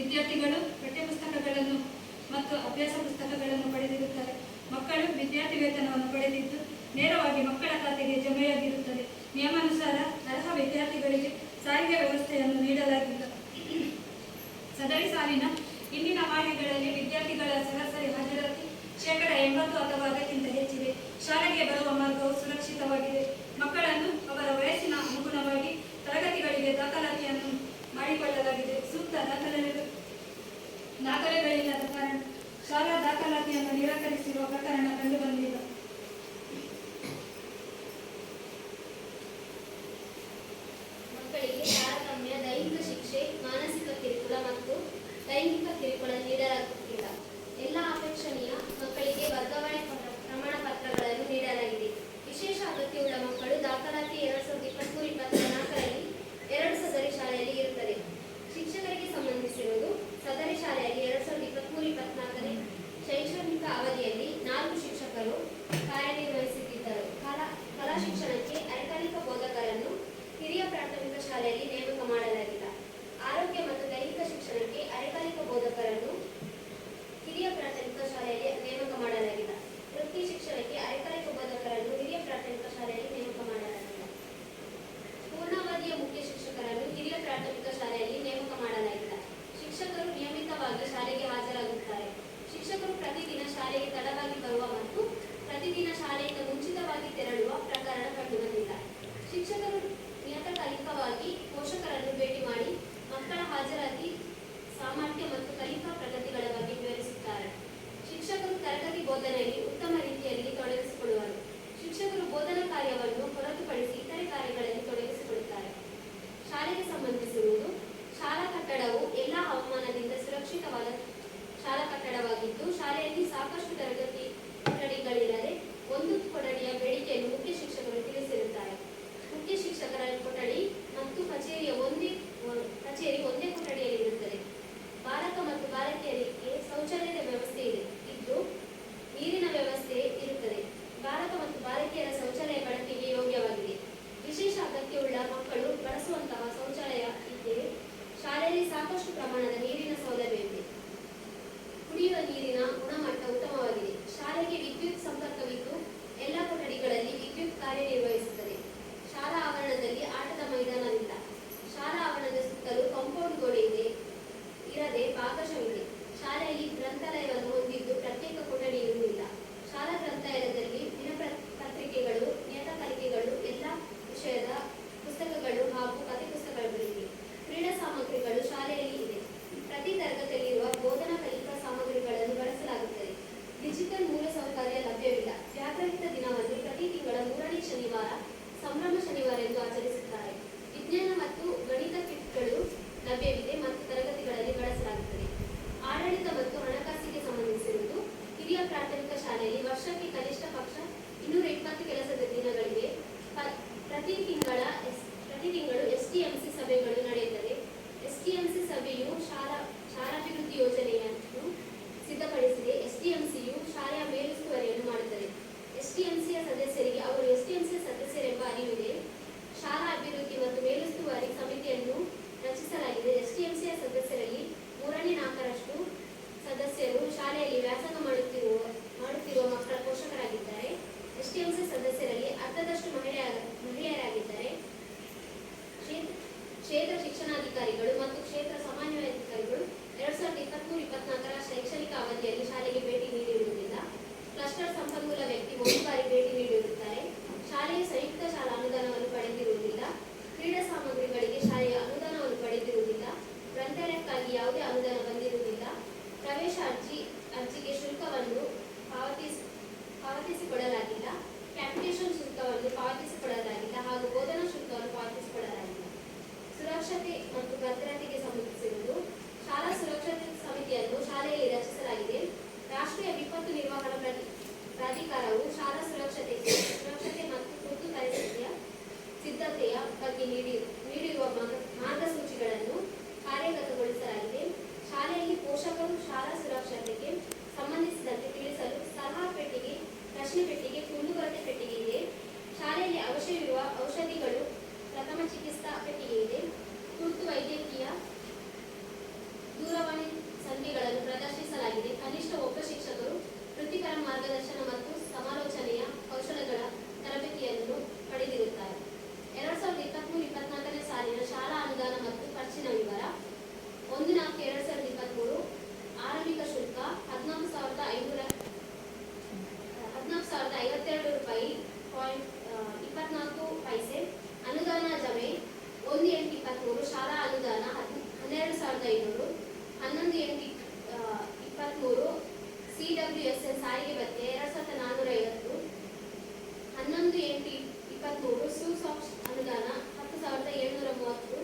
ವಿದ್ಯಾರ್ಥಿಗಳು ಪಠ್ಯಪುಸ್ತಕಗಳನ್ನು ಮತ್ತು ಅಭ್ಯಾಸ ಪುಸ್ತಕಗಳನ್ನು ಪಡೆದಿರುತ್ತಾರೆ. ಮಕ್ಕಳು ವಿದ್ಯಾರ್ಥಿ ವೇತನವನ್ನು ಪಡೆದಿದ್ದು ನೇರವಾಗಿ ಮಕ್ಕಳ ಖಾತೆಗೆ ಜಮೆಯಾಗಿರುತ್ತದೆ. ನಿಯಮಾನುಸಾರ ಅರ್ಹ ವಿದ್ಯಾರ್ಥಿಗಳಿಗೆ ಸಾರಿಗೆ ವ್ಯವಸ್ಥೆಯನ್ನು ನೀಡಲಾಗಿಲ್ಲ. ಸದರಿ ಸಾಲಿನ ಇಂದಿನ ಮಾಹಿತಿಗಳಲ್ಲಿ ವಿದ್ಯಾರ್ಥಿಗಳ ಸರಾಸರಿ ಹಾಜರಾತಿ 80% ಅಥವಾ ಅದಕ್ಕಿಂತ ಹೆಚ್ಚಿದೆ. ಶಾಲೆಗೆ ಬರುವ ಮಾರ್ಗವು ಸುರಕ್ಷಿತವಾಗಿದೆ. ಮಕ್ಕಳನ್ನು ಅವರ ವಯಸ್ಸಿನ ಅನುಗುಣವಾಗಿ ತರಗತಿಗಳಿಗೆ ದಾಖಲಾತಿಯನ್ನು ಮಾಡಿಕೊಳ್ಳಲಾಗಿದೆ. ಸೂಕ್ತ ದಾಖಲೆಗಳಿಲ್ಲದ ಕಾರಣ ಶಾಲಾ ದಾಖಲಾತಿಯನ್ನು ನಿರಾಕರಿಸಿರುವ ಪ್ರಕರಣ ಕಂಡುಬಂದಿಲ್ಲ. ಮಕ್ಕಳಿಗೆ ತಾರತಮ್ಯ, ದೈಹಿಕ ಶಿಕ್ಷೆ, ಮಾನಸಿಕ ಕಿರುಕುಳ ಮತ್ತು ಲೈಂಗಿಕ ಕಿರುಕುಳ ನೀಡಲಾಗುತ್ತಿಲ್ಲ. ಎಲ್ಲ ಅಪೇಕ್ಷಣೀಯ ಮಕ್ಕಳಿಗೆ ವರ್ಗಾವಣೆ ಪ್ರಮಾಣ ಪತ್ರಗಳನ್ನು ನೀಡಲಾಗಿದೆ. ವಿಶೇಷ ಅಗತ್ಯವುಳ್ಳ ಮಕ್ಕಳು ದಾಖಲಾತಿ 2023-24ರಲ್ಲಿ 2 ಸದರಿ ಶಾಲೆಯಲ್ಲಿ ಇರುತ್ತದೆ. ಶಿಕ್ಷಕರಿಗೆ ಸಂಬಂಧಿಸಿರುವುದು ಸದರಿ ಶಾಲೆಯಲ್ಲಿ 2023-24ನೇ ಶೈಕ್ಷಣಿಕ ಅವಧಿಯಲ್ಲಿ 4 ಶಿಕ್ಷಕರು ಕಾರ್ಯನಿರ್ವಹಿಸುತ್ತಿದ್ದರು. ಕಲಾ ಶಿಕ್ಷಣಕ್ಕೆ ಅರೆಕಾಲಿಕ ಬೋಧಕರನ್ನು ಹಿರಿಯ ಪ್ರಾಥಮಿಕ ಶಾಲೆಯಲ್ಲಿ ನೇಮಕ ಮಾಡಲಾಗಿಲ್ಲ. ಆರೋಗ್ಯ ಮತ್ತು ದೈಹಿಕ ಶಿಕ್ಷಣಕ್ಕೆ ಅರೆಕಾಲಿಕ ಬೋಧಕರನ್ನು ಹಿರಿಯ ಪ್ರಾಥಮಿಕ ಶಾಲೆಯಲ್ಲಿ ನೇಮಕ ಮಾಡಲಾಗಿಲ್ಲ. ವೃತ್ತಿ ಶಿಕ್ಷಣಕ್ಕೆ ಅರೆಕಾಲಿಕ ಬೋಧಕರನ್ನು ಹಿರಿಯ ಪ್ರಾಥಮಿಕ ಶಾಲೆಯಲ್ಲಿ ನೇಮಕ ಮಾಡಲಾಗಿಲ್ಲ. ಪೂರ್ಣಾವಧಿಯ ಮುಖ್ಯ ಶಿಕ್ಷಕರನ್ನು ಹಿರಿಯ ಪ್ರಾಥಮಿಕ ಶಾಲೆಯಲ್ಲಿ ನೇಮಕ ಮಾಡಲಾಗಿಲ್ಲ. ಶಿಕ್ಷಕರು ನಿಯಮಿತವಾಗಿ ಶಾಲೆಗೆ ಹಾಜರಾಗುತ್ತಾರೆ. ಶಿಕ್ಷಕರು ಪ್ರತಿದಿನ ಶಾಲೆಗೆ ತಡವಾಗಿ ಬರುವ ಮತ್ತು ಪ್ರತಿದಿನ ಶಾಲೆಯಿಂದ ಮುಂಚಿತವಾಗಿ ತೆರಳುವ ಪ್ರಕರಣ ಕಂಡುಬಂದಿಲ್ಲ. ಶಿಕ್ಷಕರು ನಿಯತಕಾಲಿಕವಾಗಿ ಪೋಷಕರನ್ನು ಭೇಟಿ ಮಾಡಿ ಮಕ್ಕಳ ಹಾಜರಾತಿ, ಸಾಮರ್ಥ್ಯ ಮತ್ತು ಕಲಿಕಾ ಪ್ರಗತಿಗಳ ಬಗ್ಗೆ ವಿವರಿಸುತ್ತಾರೆ. ಶಿಕ್ಷಕರು ತರಗತಿ ಬೋಧನೆಯಲ್ಲಿ ಉತ್ತಮ ರೀತಿಯಲ್ಲಿ ತೊಡಗಿಸಿಕೊಳ್ಳುವರು. ಶಿಕ್ಷಕರು ಬೋಧನಾ ಕಾರ್ಯವನ್ನು ಹೊರತುಪಡಿಸಿ ಇತರೆ ಕಾರ್ಯಗಳಲ್ಲಿ ತೊಡಗಿಸಿಕೊಳ್ಳುತ್ತಾರೆ. ಶಾಲೆಗೆ ಸಂಬಂಧಿಸಿರುವುದು ಶಾಲಾ ಕಟ್ಟಡವು ಎಲ್ಲ ಹವಾಮಾನದಿಂದ ಸುರಕ್ಷಿತವಾದ ಶಾಲಾ ಕಟ್ಟಡವಾಗಿದ್ದು, ಶಾಲೆಯಲ್ಲಿ ಸಾಕಷ್ಟು ತರಗತಿ ಕೊಠಡಿಗಳಿಲ್ಲದೆ ಒಂದು ಕೊಠಡಿಯ ಬೇಡಿಕೆಯನ್ನು ಮುಖ್ಯ ಶಿಕ್ಷಕರು ತಿಳಿಸಿರುತ್ತಾರೆ. ಮುಖ್ಯ ಶಿಕ್ಷಕರ ಕೊಠಡಿ ಮತ್ತು ಕಚೇರಿ ಒಂದೇ ಕೊಠಡಿಯಲ್ಲಿ ಇರುತ್ತದೆ. ಬಾಲಕ ಮತ್ತು ಬಾಲಕಿಯರಿಗೆ ಶೌಚಾಲಯದ ವ್ಯವಸ್ಥೆ ಇದ್ದು ನೀರಿನ ವ್ಯವಸ್ಥೆ ಇರುತ್ತದೆ. ಬಾಲಕ ಮತ್ತು ಬಾಲಕಿಯರ ಶೌಚಾಲಯ ಬಳಕೆಗೆ ಯೋಗ್ಯವಾಗಿದೆ. ವಿಶೇಷ ಅಗತ್ಯವುಳ್ಳ ಮಕ್ಕಳು ಬಳಸುವಂತಹ ಶೌಚಾಲಯ ಇದ್ದೇ ಶಾಲೆಯಲ್ಲಿ ಸಾಕಷ್ಟು ಪ್ರಮಾಣದ ನೀರಿನ ಸೌಲಭ್ಯವಿದೆ. ಕುಡಿಯುವ ನೀರಿನ ಗುಣಮಟ್ಟ ಉತ್ತಮವಾಗಿದೆ. ಶಾಲೆಗೆ ವಿದ್ಯುತ್ ಸಂಪರ್ಕವಿದ್ದು ಎಲ್ಲ ಕೊಠಡಿಗಳಲ್ಲಿ ವಿದ್ಯುತ್ ಕಾರ್ಯನಿರ್ವಹಿಸುತ್ತದೆ. ಶಾಲಾ ಆವರಣದಲ್ಲಿ ಆಟದ ಮೈದಾನವಿಲ್ಲ. ಶಾಲಾ ಆವರಣದ ಸುತ್ತಲೂ ಕಾಂಪೌಂಡ್ ಗೋಡೆ ಇರದೆ ಭಾಗಶಃವಿದೆ. ಶಾಲೆಯಲ್ಲಿ ಗ್ರಂಥಾಲಯವನ್ನು ಹೊಂದಿದ್ದು ಪ್ರತ್ಯೇಕ ಕೊಠಡಿ ಇರುವುದಿಲ್ಲ. ಶಾಲಾ ಗ್ರಂಥಾಲಯದಲ್ಲಿ ದಿನಪತ್ರಿಕೆಗಳು, ನಿಯತಕಾಲಿಕೆಗಳು, ಎಲ್ಲ ವಿಷಯದ ಪುಸ್ತಕಗಳು ಹಾಗೂ ಕಥೆ ಪುಸ್ತಕಗಳಿವೆ. ಕ್ರೀಡಾ ಸಾಮಗ್ರಿಗಳು ಶಾಲೆಯಲ್ಲಿ ಇದೆ. ಪ್ರತಿ ತರಗತಿಯಲ್ಲಿರುವ ಬೋಧನಾ ಕಲಿಕಾ ಸಾಮಗ್ರಿಗಳನ್ನು ಬಳಸಲಾಗುತ್ತದೆ. ಡಿಜಿಟಲ್ ಮೂಲಸೌಕರ್ಯ ಲಭ್ಯವಿಲ್ಲ. ವ್ಯಾಕರಣಿತ ದಿನವನ್ನು ಪ್ರತಿ ತಿಂಗಳ 3ನೇ ಶನಿವಾರ ಸಂಭ್ರಮ ಶನಿವಾರ ಎಂದು ಆಚರಿಸುತ್ತಾರೆ. ವಿಜ್ಞಾನ ಮತ್ತು ಗಣಿತ ಕಿಟ್ಗಳು ಲಭ್ಯವಿದೆ ಮತ್ತು ತರಗತಿಗಳಲ್ಲಿ ಬಳಸಲಾಗುತ್ತದೆ. ಆಡಳಿತ ಮತ್ತು ಹಣಕಾಸಿಗೆ ಸಂಬಂಧಿಸಿರುವುದು ಹಿರಿಯ ಪ್ರಾಥಮಿಕ ಶಾಲೆಯಲ್ಲಿ ವರ್ಷಕ್ಕೆ ಕನಿಷ್ಠ ಪಕ್ಷ 220 ಕೆಲಸದ ದಿನಗಳಿವೆ. ಪ್ರತಿ ತಿಂಗಳು STMC ಸಭೆಗಳು ನಡೆಯುತ್ತದೆ. STMC ಸಭೆಯು ಶಾಲಾಭಿವೃದ್ಧಿ ಯೋಜನೆಯನ್ನು ಸಿದ್ಧಪಡಿಸಿದೆ. STMCಯು ಶಾಲೆಯ ಮೇಲುಸ್ತುವಾರಿಯನ್ನು ಮಾಡುತ್ತದೆ. STMCಯ ಸದಸ್ಯರಿಗೆ ಅವರು STMC ಸದಸ್ಯರೆಂಬ ಅರಿವಿದೆ. ಶಾಲಾ ಅಭಿವೃದ್ಧಿ ಮತ್ತು ಮೇಲುಸ್ತುವಾರಿ ಸಮಿತಿಯನ್ನು ರಚಿಸಲಾಗಿದೆ. STMCಯ ಸದಸ್ಯರಲ್ಲಿ 3/4ರಷ್ಟು ಸದಸ್ಯರು ಶಾಲೆಯಲ್ಲಿ ವ್ಯಾಸಂಗ ಮಾಡುತ್ತಿರುವ ಮಕ್ಕಳ ಪೋಷಕರಾಗಿದ್ದಾರೆ. STMC ಸದಸ್ಯರಲ್ಲಿ ಅರ್ಧದಷ್ಟು ಮಹಿಳೆಯರಾಗಿದ್ದಾರೆ. ಕ್ಷೇತ್ರ ಶಿಕ್ಷಣಾಧಿಕಾರಿಗಳು ಮತ್ತು ಕ್ಷೇತ್ರ ಸಮನ್ವಯಾಧಿಕಾರಿಗಳು 2023-24ರ ಶೈಕ್ಷಣಿಕ ಅವಧಿಯಲ್ಲಿ ಶಾಲೆಗೆ ಭೇಟಿ ನೀಡಿರುವುದಿಲ್ಲ. ಕ್ಲಸ್ಟರ್ ಸಂಪನ್ಮೂಲ ವ್ಯಕ್ತಿ 1 ಬಾರಿ ಭೇಟಿ ನೀಡಿರುತ್ತಾರೆ. ಶಾಲೆಯ ಸಂಯುಕ್ತ ಶಾಲಾ ಅನುದಾನವನ್ನು ಪಡೆದಿರುವುದಿಲ್ಲ. ಕ್ರೀಡಾ ಸಾಮಗ್ರಿಗಳಿಗೆ ಶಾಲೆಯ ಅನುದಾನವನ್ನು ಪಡೆದಿರುವುದಿಲ್ಲ. ಗ್ರಂಥಾಲಯಕ್ಕಾಗಿ ಯಾವುದೇ ಅನುದಾನ ಬಂದಿರುವುದಿಲ್ಲ. ಪ್ರವೇಶ ಅರ್ಜಿಗೆ ಶುಲ್ಕವನ್ನು ಪಾವತಿಸಿಕೊಳ್ಳಲಾಗಿಲ್ಲ. ಕ್ಯಾಪಿಟೇಷನ್ ಶುಲ್ಕವನ್ನು ಪಾವತಿಸಿಕೊಳ್ಳಲಾಗಿಲ್ಲ ಹಾಗೂ ಬೋಧನಾ ಶುಲ್ಕವನ್ನು ಪಾವತಿಸಿಕೊಳ್ಳಲಾಗಿಲ್ಲ. ಸುರಕ್ಷತೆ ಮತ್ತು ಭದ್ರತೆಗೆ ಸಂಬಂಧಿಸಿರುವುದು ಶಾಲಾ ಸುರಕ್ಷತೆ ಸಮಿತಿಯನ್ನು ಶಾಲೆಯಲ್ಲಿ ರಚಿಸಲಾಗಿದೆ. ರಾಷ್ಟ್ರೀಯ ವಿಪತ್ತು ನಿರ್ವಹಣಾ ಪ್ರಾಧಿಕಾರವು ಶಾಲಾ ಸುರಕ್ಷತೆ ಮತ್ತು ತುರ್ತು ಪರಿಸ್ಥಿತಿಯ ಸಿದ್ಧತೆಯ ಬಗ್ಗೆ ನೀಡಿರುವ ಮಾರ್ಗಸೂಚಿಗಳನ್ನು ಕಾರ್ಯಗತಗೊಳಿಸಲಾಗಿದೆ. ಶಾಲೆಯಲ್ಲಿ ಪೋಷಕರು ಶಾಲಾ ಸುರಕ್ಷತೆಗೆ ಸಂಬಂಧಿಸಿದಂತೆ ತಿಳಿಸಲು ಸಲಹಾ ಪೆಟ್ಟಿಗೆ, ಪ್ರಶ್ನೆ ಪೆಟ್ಟಿಗೆ, ಕುಂದುಕೊರತೆ ಪೆಟ್ಟಿಗೆ ಇದೆ. ಶಾಲೆಯಲ್ಲಿ ಅವಶ್ಯವಿರುವ ಔಷಧಿಗಳು, ಪ್ರಥಮ ಚಿಕಿತ್ಸಾ ಪೆಟ್ಟಿಗೆ ಇದೆ. ತುರ್ತು ವೈದ್ಯಕೀಯ ದೂರವಾಣಿ ಸಂಖ್ಯೆಗಳನ್ನು ಪ್ರದರ್ಶಿಸಲಾಗಿದೆ. ಕನಿಷ್ಠ ಒಬ್ಬ ಶಿಕ್ಷಕರು ವೃತ್ತಿಪರ ಮಾರ್ಗದರ್ಶನ ಮತ್ತು ಸಮಾಲೋಚನೆಯ ಕೌಶಲಗಳನ್ನು ಶಾಲಾ ಅನುದಾನ 12,500. 11/8/23 CWSL ಸಾರಿಗೆ ಭತ್ಯೆ 2,450. 11/8/23 ಸೂಸಾಕ್ಸ್ ಅನುದಾನ 10,730.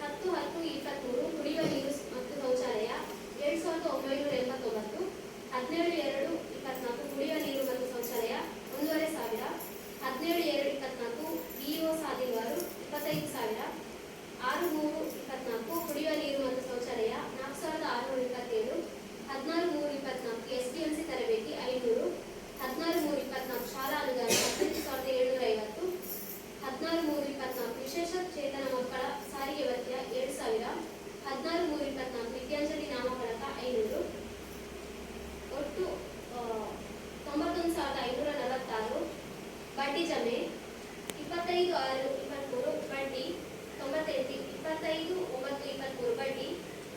10/10/23 ಕುಡಿಯುವ ನೀರು ಮತ್ತು ಶೌಚಾಲಯ 7,989. 17/2/24 ಕುಡಿಯುವ ನೀರು ಮತ್ತು ಶೌಚಾಲಯ 1,500. 17/2/24 BO ಸಾದಿಲ್ವಾರು 25,000. 6/3/24 ಕುಡಿಯುವ ನೀರು ಮತ್ತು ಶೌಚಾಲಯ 4,627. 16/3/24 SDMC ತರಬೇತಿ 500. 16/3/24 ಶಾಲಾ ಅನುದಾನ 15,750. 16/3/24 ವಿಶೇಷ ಚೇತನ ಮಕ್ಕಳ ಸಾರಿಗೆ ಭತ್ಯೆ 7,000. 16/3/24 ವಿದ್ಯಾಂಜಲಿ ನಾಮಫಲಕ 500. ಒಟ್ಟು 91,546. ಬಡ್ಡಿ ಜಮೆ 25/6/23 ಬಡ್ಡಿ 98. 25/9/23 ಬಡ್ಡಿ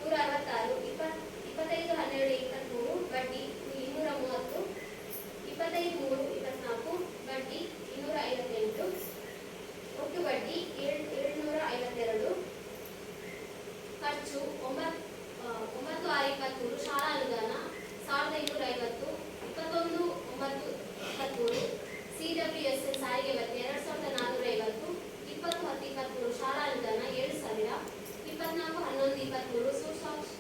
166. 25/12/23 ಬಡ್ಡಿ 230. 25/3/24 ಬಡ್ಡಿ 258. ಒಟ್ಟು ಬಡ್ಡಿ 752. ಖರ್ಚು 9/6/23 ಶಾಲಾ ಅನುದಾನ 1,550. 21/9/23 CWSL ಸಾರಿಗೆ ಭತ್ಯೆ 2,450. 20/10/23 ಶಾಲಾ ಅನುದಾನ 7,000. 24/11/23 ಸೂಸಾಕ್ಸ್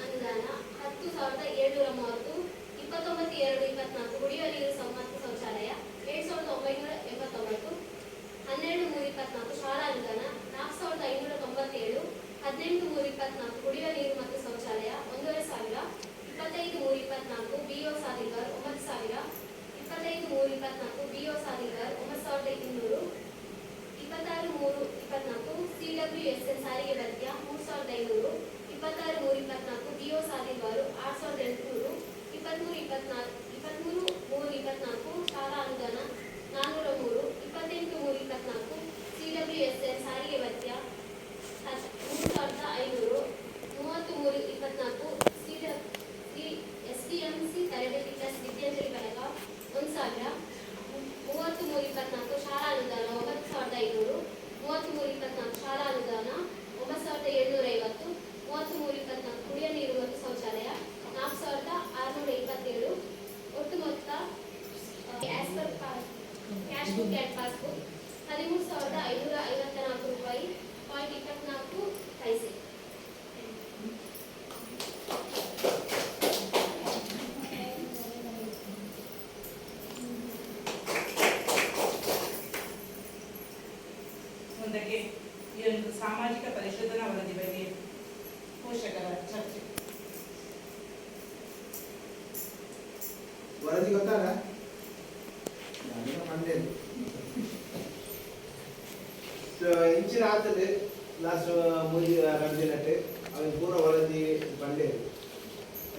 ಅನುದಾನ 10,730. 29/2/24 ಕುಡಿಯುವ ನೀರು ಮತ್ತು ಶೌಚಾಲಯ 7,989. 12/3/24 ಶಾಲಾ ಅನುದಾನ 4,597. 18/3/24 ಕುಡಿಯುವ ನೀರು ಮತ್ತು ಶೌಚಾಲಯ 1,500. 25/3/24 BO ಸಾದಿಲ್ವಾರ್ 9,000. 25/3/24 BO ಸಾದಿಲ್ವಾರ್ 9,200. 26/3/24 CWSL ಸಾರಿಗೆ ಭತ್ಯೆ 3,500. 26/3/24 BO ಸಾದಿಲ್ವಾರು 6,800. 23/3/24 ಶಾಲಾ ಅನುದಾನ 403. 28/3/24 CWSL ಸಾರಿಗೆ ಭತ್ಯೆ 3,500. 30/3/24 SDMC ತರಬೇತಿ ಪ್ಲಸ್ ವಿದ್ಯಾಂಜಲಿ ಫಲಕ 1,000. 30/3/24 ಶಾಲಾ ಅನುದಾನ 9,500. 30/3/24 ಶಾಲಾ ಅನುದಾನ 9,750. 30/3/24 ಕುಡಿಯುವ ನೀರು ಮತ್ತು ಶೌಚಾಲಯ 4,627. ಒಟ್ಟು ಮೊತ್ತ as per cash book and passbook 13,554 ರೂಪಾಯಿ .24 ಪೈಸೆ. ಮುಂದಕ್ಕೆ ಈ ಒಂದು ಸಾಮಾಜಿಕ ಪರಿಶೋಧನಾ ವರದಿ ಬಗ್ಗೆ ಪೋಷಕರ ಚರ್ಚೆ. ವರದಿ ಗೊತ್ತಾಗ ಮಂಡೇದು ಇಂಚಿನ ಆಗ್ತದೆ ಲಾಸ್ಟ್ 3 ದಿನಕ್ಕೆ ಅವನು ಪೂರ ವರದಿ ಬಂಡೇದು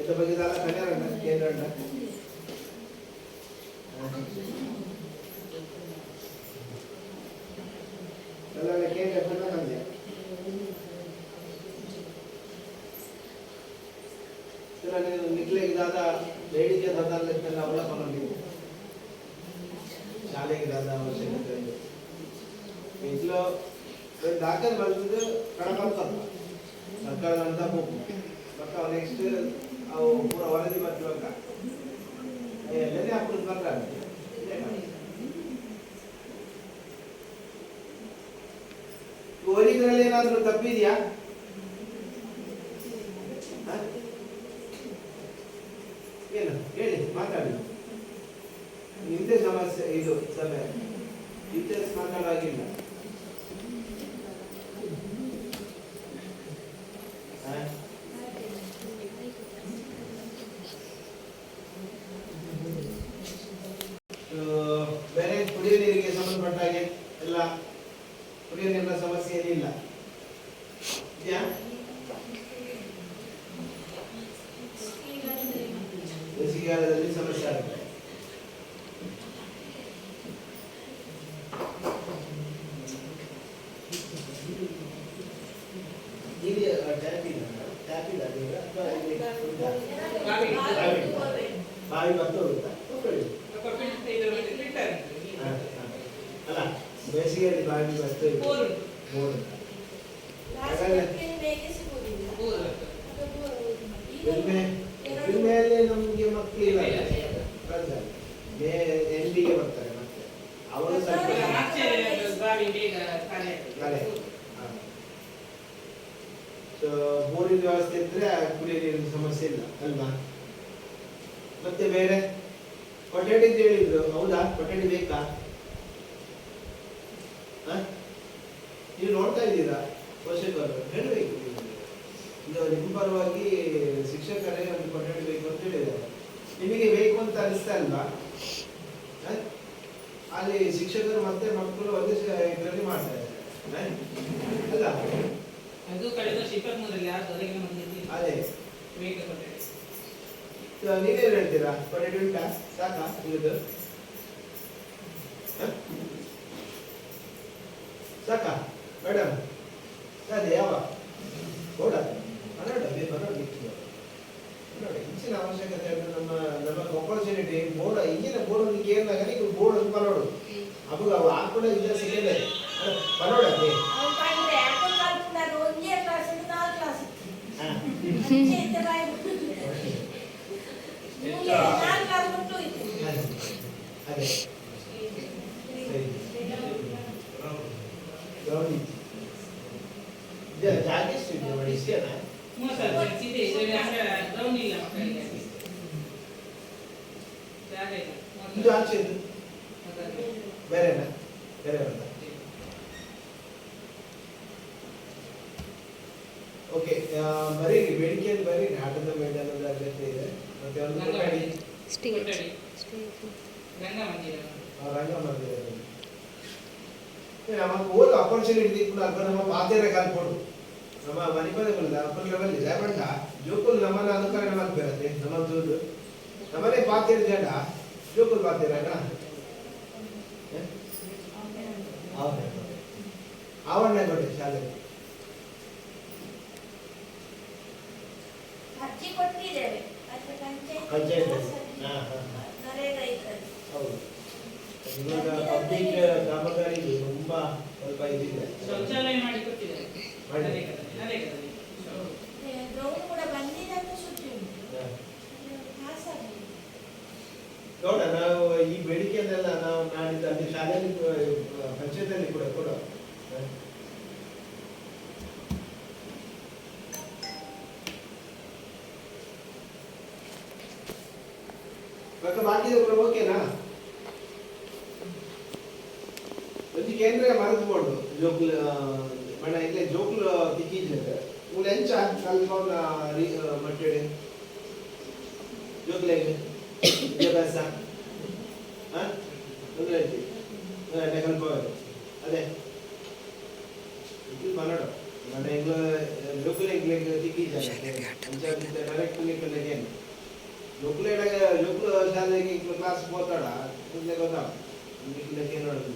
ಇದ್ರ ಬಗ್ಗೆ ಕನ್ಯಾರಂಡ ಕೇಂದ್ರ ಎಲ್ಲ ಕೇಂದ್ರ ಕಂದೆ ನಿಕ್ಲೆಗೆ ದಾದ ಬೇಡಿಕೆ ದಾದಲ್ಲ ಅವಲಂಬನೆ ಶಾಲೆಗೆ ದಾದ ಅವಶ್ಯಕತೆ ఇంట్లో దాఖలు పడుతుంది కడపడతారు సర్కారు అంతా పోకు పక్క నెక్స్ట్ పూర వరది పట్టుక ಎಲ್ಲನೇ ಅప్పుడు ಬರ್ತಾರೆ ಓದಿದ್ರಲ್ಲಿ ಏನಾದರೂ ತಪ್ಪಿದೆಯಾ? ಏನು ಹೇಳಿ ಮಾತಾಡಿ. ನಿಮ್ದೇ ಸಮಸ್ಯೆ ಇದು ಸಭೆ ಡೀಟೇಲ್ಸ್ ಮಾತಾಡೋಗಿಲ್ಲ. ಬೇರೆ ಕುಡಿಯುವ ನೀರಿಗೆ ಸಂಬಂಧಪಟ್ಟ ಹಾಗೆ ಎಲ್ಲ ಕುಡಿಯುವ ನೀರಿನ ಸಮಸ್ಯೆ ಏನಿಲ್ಲ ಇದೆಯಾ? ಬೇಸಿಗೆಗಾಲದಲ್ಲಿ ಸಮಸ್ಯೆ ಆಗುತ್ತೆ. ಬಾವಿ ಬಂತು ಹೋಗುತ್ತಾ ಅಲ್ಲ ಬೇಸಿಗೆಯಲ್ಲಿ ಬಾವಿ ಬರ್ತದೆ ಬೋರ್ ಮೇಲೆ ನಮ್ಗೆ ಮಕ್ಕಳಿಲ್ಲ ರಜೆ ಮೇ ಎಂಡಿಗೆ ಬರ್ತಾರೆ ಮತ್ತೆ ಅವರು ಬೋರಿನ ವ್ಯವಸ್ಥೆ ಇದ್ರೆ ಕುಡಿಯೋ ನೀರಿನ ಸಮಸ್ಯೆ ಇಲ್ಲ ಅಲ್ವಾ. ಮತ್ತೆ ಬೇರೆ ಕೊಠಡಿ ಅಂತ ಹೇಳಿದ್ರು, ಹೌದಾ? ಕೊಠಡಿ ಬೇಕಾ? ನೀವು ನೋಡ್ತಾ ಇದ್ದೀರಾ ಪೋಷಕರು ಹೇಳಬೇಕು. ಇದು ನಿಮ್ಮ ಪರವಾಗಿ ಶಿಕ್ಷಕರೇ ಒಂದು ಕೊಠಡಿ ಬೇಕು ಅಂತ ಹೇಳಿದ್ದಾರೆ. ನಿಮಗೆ ಬೇಕು ಅಂತ ಅನಿಸ್ತಾ ಇಲ್ವಾ? ಅಲ್ಲಿ ಶಿಕ್ಷಕರು ಮತ್ತೆ ಮಕ್ಕಳು ಒಂದೇ ಇದರಲ್ಲಿ ಮಾಡ್ತಾ ಇದ್ದಾರೆ ಅಲ್ಲ? ಅದು ಕಳೆದ 23ರಲ್ಲಿ ಯಾರು ಹೊರಗಿನ ಮಂದಿ ಅದೇ ಬೇಕು ಕೊಠಡಿ. ನೀವೇನು ಹೇಳ್ತೀರಾ? ಕೊಠಡಿ ಉಂಟಾ? ಸಾಕಾ ಇದು? ಸಾಕಾ ಮೇಡಮ್? ಅದೇ ಯಾವ ಬೋರ್ಡ ಹೆಚ್ಚಿನ ಅವಶ್ಯಕತೆ ನಮ್ಮ ಆಪರ್ಚುನಿಟಿ ಬೋರ್ಡ್ ಈಗಿನ ಬೋರ್ಡ್ ಕೇಳಿದಾಗ ನೀವು ಬೋರ್ಡ್ ಅಂತ ಪನೋಡು ಅವಾಗ ಅವು ಹಾಕೊಂಡ ವಿಚಾರ ಸಿಕ್ಕಿದೆ ಪನೋಡಕ್ಕೆ ಅದೇ ಜಾಗ ಎಷ್ಟು ಮಾಡಿ ಇಷ್ಟೇನಾ? ಇದು ಆಚೆ ಇದು ಬೇರೆನಾ? ಬೇರೆ ಬರ್ತದೆ. ಓಕೆ, ಬರೀರಿ ಬೇಡಿಕೆಯಲ್ಲಿ ಬರೀರಿ. ಆಟದ ಮೈದಾನದ ಅಗತ್ಯ ಇದೆ. ಮತ್ತೆ ಒಂದು ಕೊಠಡಿ, ರಂಗಮಂದಿರ ನಮಗೆ ಓದು ಆಪರ್ಚುನಿಟಿ ಕೂಡ ಅಲ್ಪ ನಮ್ಮ ಪಾತೆರ ಕಾಲ್ಕೊಡು ನಮ್ಮ ಮನೆ ಪದಗಳಿಂದ ಅಪ್ಪನ ಲೆವೆಲ್ ಇದೆ ಬಂಡ ಜೋಕುಲ್ ನಮ್ಮನ್ನ ಅನುಕರಣೆ ಮಾಡ್ತಿರತ್ತೆ. ನಮ್ಮ ಜೋದು ನಮ್ಮನೆ ಪಾತೆರ ಜಡ ಜೋಕುಲ್ ಪಾತೆರನ ಆವರಣ ಕೊಡಿ ಶಾಲೆ ಪಂಚಾಯತ್. ಹೌದು, ಇವಾಗ ಪಬ್ಲಿಕ್ ಕಾಮಗಾರಿ ತುಂಬಾ ಸ್ವಲ್ಪ ಇದಿದೆ. ಶೌಚಾಲಯ ಮಾಡಿ ಕೊಟ್ಟಿದ್ದಾರೆ. ನೋಡ ನಾವು ಈ ಬೇಡಿಕೆಯನ್ನೆಲ್ಲ ನಾವು ನಾಡಿದ್ದು ಅಲ್ಲಿ ಶಾಲೆಯಲ್ಲಿ ಪಂಚಾಯತಲ್ಲಿ ಕೂಡ ಕೊಡ. ಮತ್ತೆ ಬಾಕಿದವರು ಓಕೆನಾ? ಒಂದು ಕೇಂದ್ರ ಮರೆತುಕೊಂಡು ಜೋಕುಲ್ ಮಣ ಇಲ್ಲೇ ಜೋಕುಲ್ ತಿಕ್ಕಿದ್ರೆ ಮೂಲ ಎಂಚ ಕಲ್ಪವನ್ನ ಮಟ್ಟೆ ಜೋಕುಲೆಗೆ ವಿದ್ಯಾಭ್ಯಾಸ ತೊಂದರೆ ಐತಿ ಕಲ್ಪ ಅದೇ ಇದು ಕನ್ನಡ ಮನೆ ಇಂಗ್ಲ ಜೋಕುಲೆ ಇಂಗ್ಲಿಗೆ ತಿಕ್ಕಿದ್ದಾರೆ ಡೈರೆಕ್ಟ್ ಏನು ಜೋಕುಲೆ ಜೋಕುಲ ಶಾಲೆಗೆ ಕ್ಲಾಸ್ ಹೋತಾಡ ಮುಂದೆ ಗೊತ್ತಾಗ ಇಂಗ್ಲಿಕ್ಕೆ ಏನು ನೋಡೋದು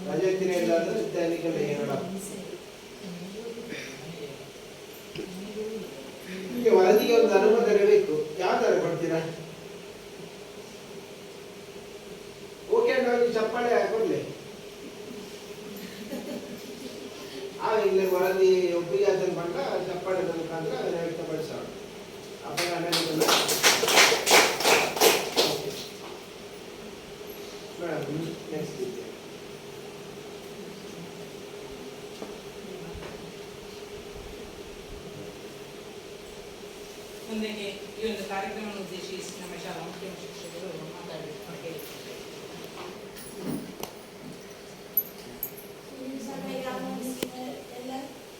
ರಜೆ ಇರ್ತೀನಿ ಇಲ್ಲಾಂದ್ರೆ ವಿದ್ಯಾರ್ಥಿಗಳ ಏನಡ ನಿಮಗೆ ವರದಿಗೆ ಒಂದು ಅನುಮೋದನೆ ಬೇಕು. ಯಾವ ತರ ಕೊಡ್ತೀರಾ? ಓಕೆ ನಾವು ಚಪ್ಪಾಳೆ ಹಾಕೊಡ್ಲಿ ಇಲ್ಲಿ ವರದಿ ಒಪ್ಪಿಗೆ ಅದನ್ನು ಬಂದ ಚಪ್ಪಾಳೆ ಮುಖಾಂತರ ವ್ಯಕ್ತಪಡಿಸೋಣ. ಮೇಡಮ್ ನೆಕ್ಸ್ಟ್ ಮುಂದಕ್ಕೆ ಈ ಒಂದು ಕಾರ್ಯಕ್ರಮವನ್ನು ಉದ್ದೇಶಿಸಿ ನಮ್ಮ ಶಾಲಾ ಮುಖ್ಯ ಶಿಕ್ಷಕರು ಮಾತಾಡಬೇಕು. ಎಲ್ಲ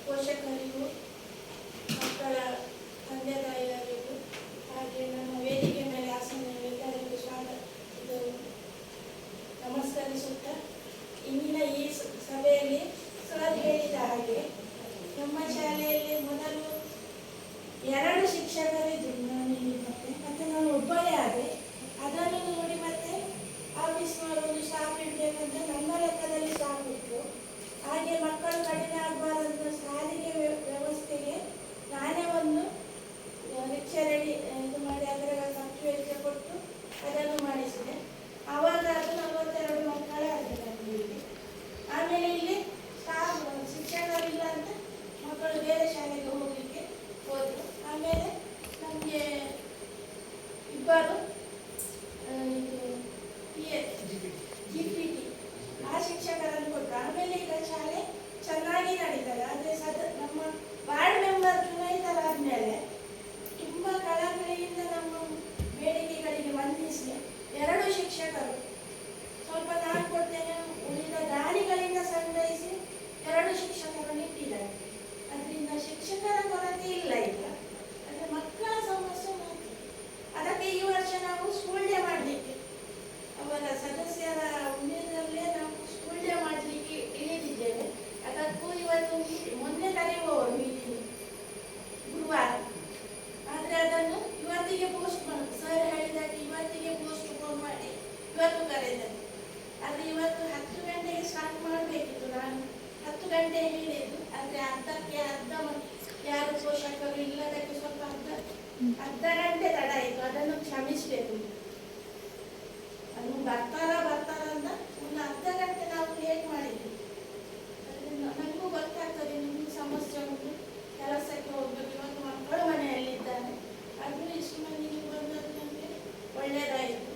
ಪೋಷಕರಿಗೂ ಮಕ್ಕಳ ತಂದೆ ತಾಯಿಯರಿಗೂ ಹಾಗೆ ನಮ್ಮ ವೇದಿಕೆ ಮೇಲೆ ಆಸನ ಎಲ್ಲರಿಗೂ ನಮಸ್ಕರಿಸುತ್ತಾ ಇಂದಿನ ಈ ಸಭೆಯಲ್ಲಿ ಸರ್ ಹೇಳಿದ ಹಾಗೆ ನಮ್ಮ ಶಾಲೆಯಲ್ಲಿ ಮೊದಲು 2 ಶಿಕ್ಷಕರಿದ್ರು, ಮತ್ತೆ ನಾನು ಒಬ್ಬಳೇ ಆದೆ. ಅದನ್ನು ನೋಡಿ ಮತ್ತೆ ಆಫೀಸ್ನವರು ಒಂದು ಸ್ಟಾಫ್ ಇಡಬೇಕಂತ ನಮ್ಮ ಲೆಕ್ಕದಲ್ಲಿ ಸ್ಟಾಫ್ ಇತ್ತು. ಹಾಗೆ ಮಕ್ಕಳು ಕಡಿಮೆ ಆಗಬಾರದು ಸಾರಿಗೆ ವ್ಯವಸ್ಥೆಗೆ ನಾನೇ ಒಂದು ರಿಕ್ಷಾ ರೆಡಿ ಇದು ಮಾಡಿ ಅದರ ಖರ್ಚು ವೆಚ್ಚ ಕೊಟ್ಟು ಅದನ್ನು ಮಾಡಿಸಿದೆ. ಆವಾಗ ಅದು 42 ಮಕ್ಕಳೇ ಆಗಬೇಕಾಗಿದೆ. ಆಮೇಲೆ ಇಲ್ಲಿ ಸ್ಟಾಫ್ ಶಿಕ್ಷಕರು ಕರೆದರು. ಆದರೆ ಇವತ್ತು 10 ಗಂಟೆಗೆ ಸ್ಟಾರ್ಟ್ ಮಾಡಬೇಕಿತ್ತು. ನಾನು 10 ಗಂಟೆ ಹೇಳಿದ್ದು, ಆದರೆ ಅರ್ಧಕ್ಕೆ ಅರ್ಧ ಯಾರು ಪೋಷಕರು ಇಲ್ಲದಕ್ಕೆ ಸ್ವಲ್ಪ ಅರ್ಧ ಗಂಟೆ ತಡ ಆಯಿತು. ಅದನ್ನು ಕ್ಷಮಿಸಬೇಕು. ಅದು ಬರ್ತಾರ ಅಂತ ಒಂದು ಅರ್ಧ ಗಂಟೆ ನಾವು ಲೇಟ್ ಮಾಡಿದ್ವಿ. ಅದರಿಂದ ನನಗೂ ಗೊತ್ತಾಗ್ತದೆ ನಿಮಗೂ ಸಮಸ್ಯೆ ಉಂಟು, ಕೆಲಸಕ್ಕೆ ಹೋಗ್ಬೇಕು, ಇವತ್ತು ಮಕ್ಕಳು ಮನೆಯಲ್ಲಿದ್ದಾರೆ. ಆದರೂ ಇಷ್ಟು ಮಂದಿಗೆ ಬಂದದ್ದು ನಮಗೆ ಒಳ್ಳೆಯದಾಯಿತು.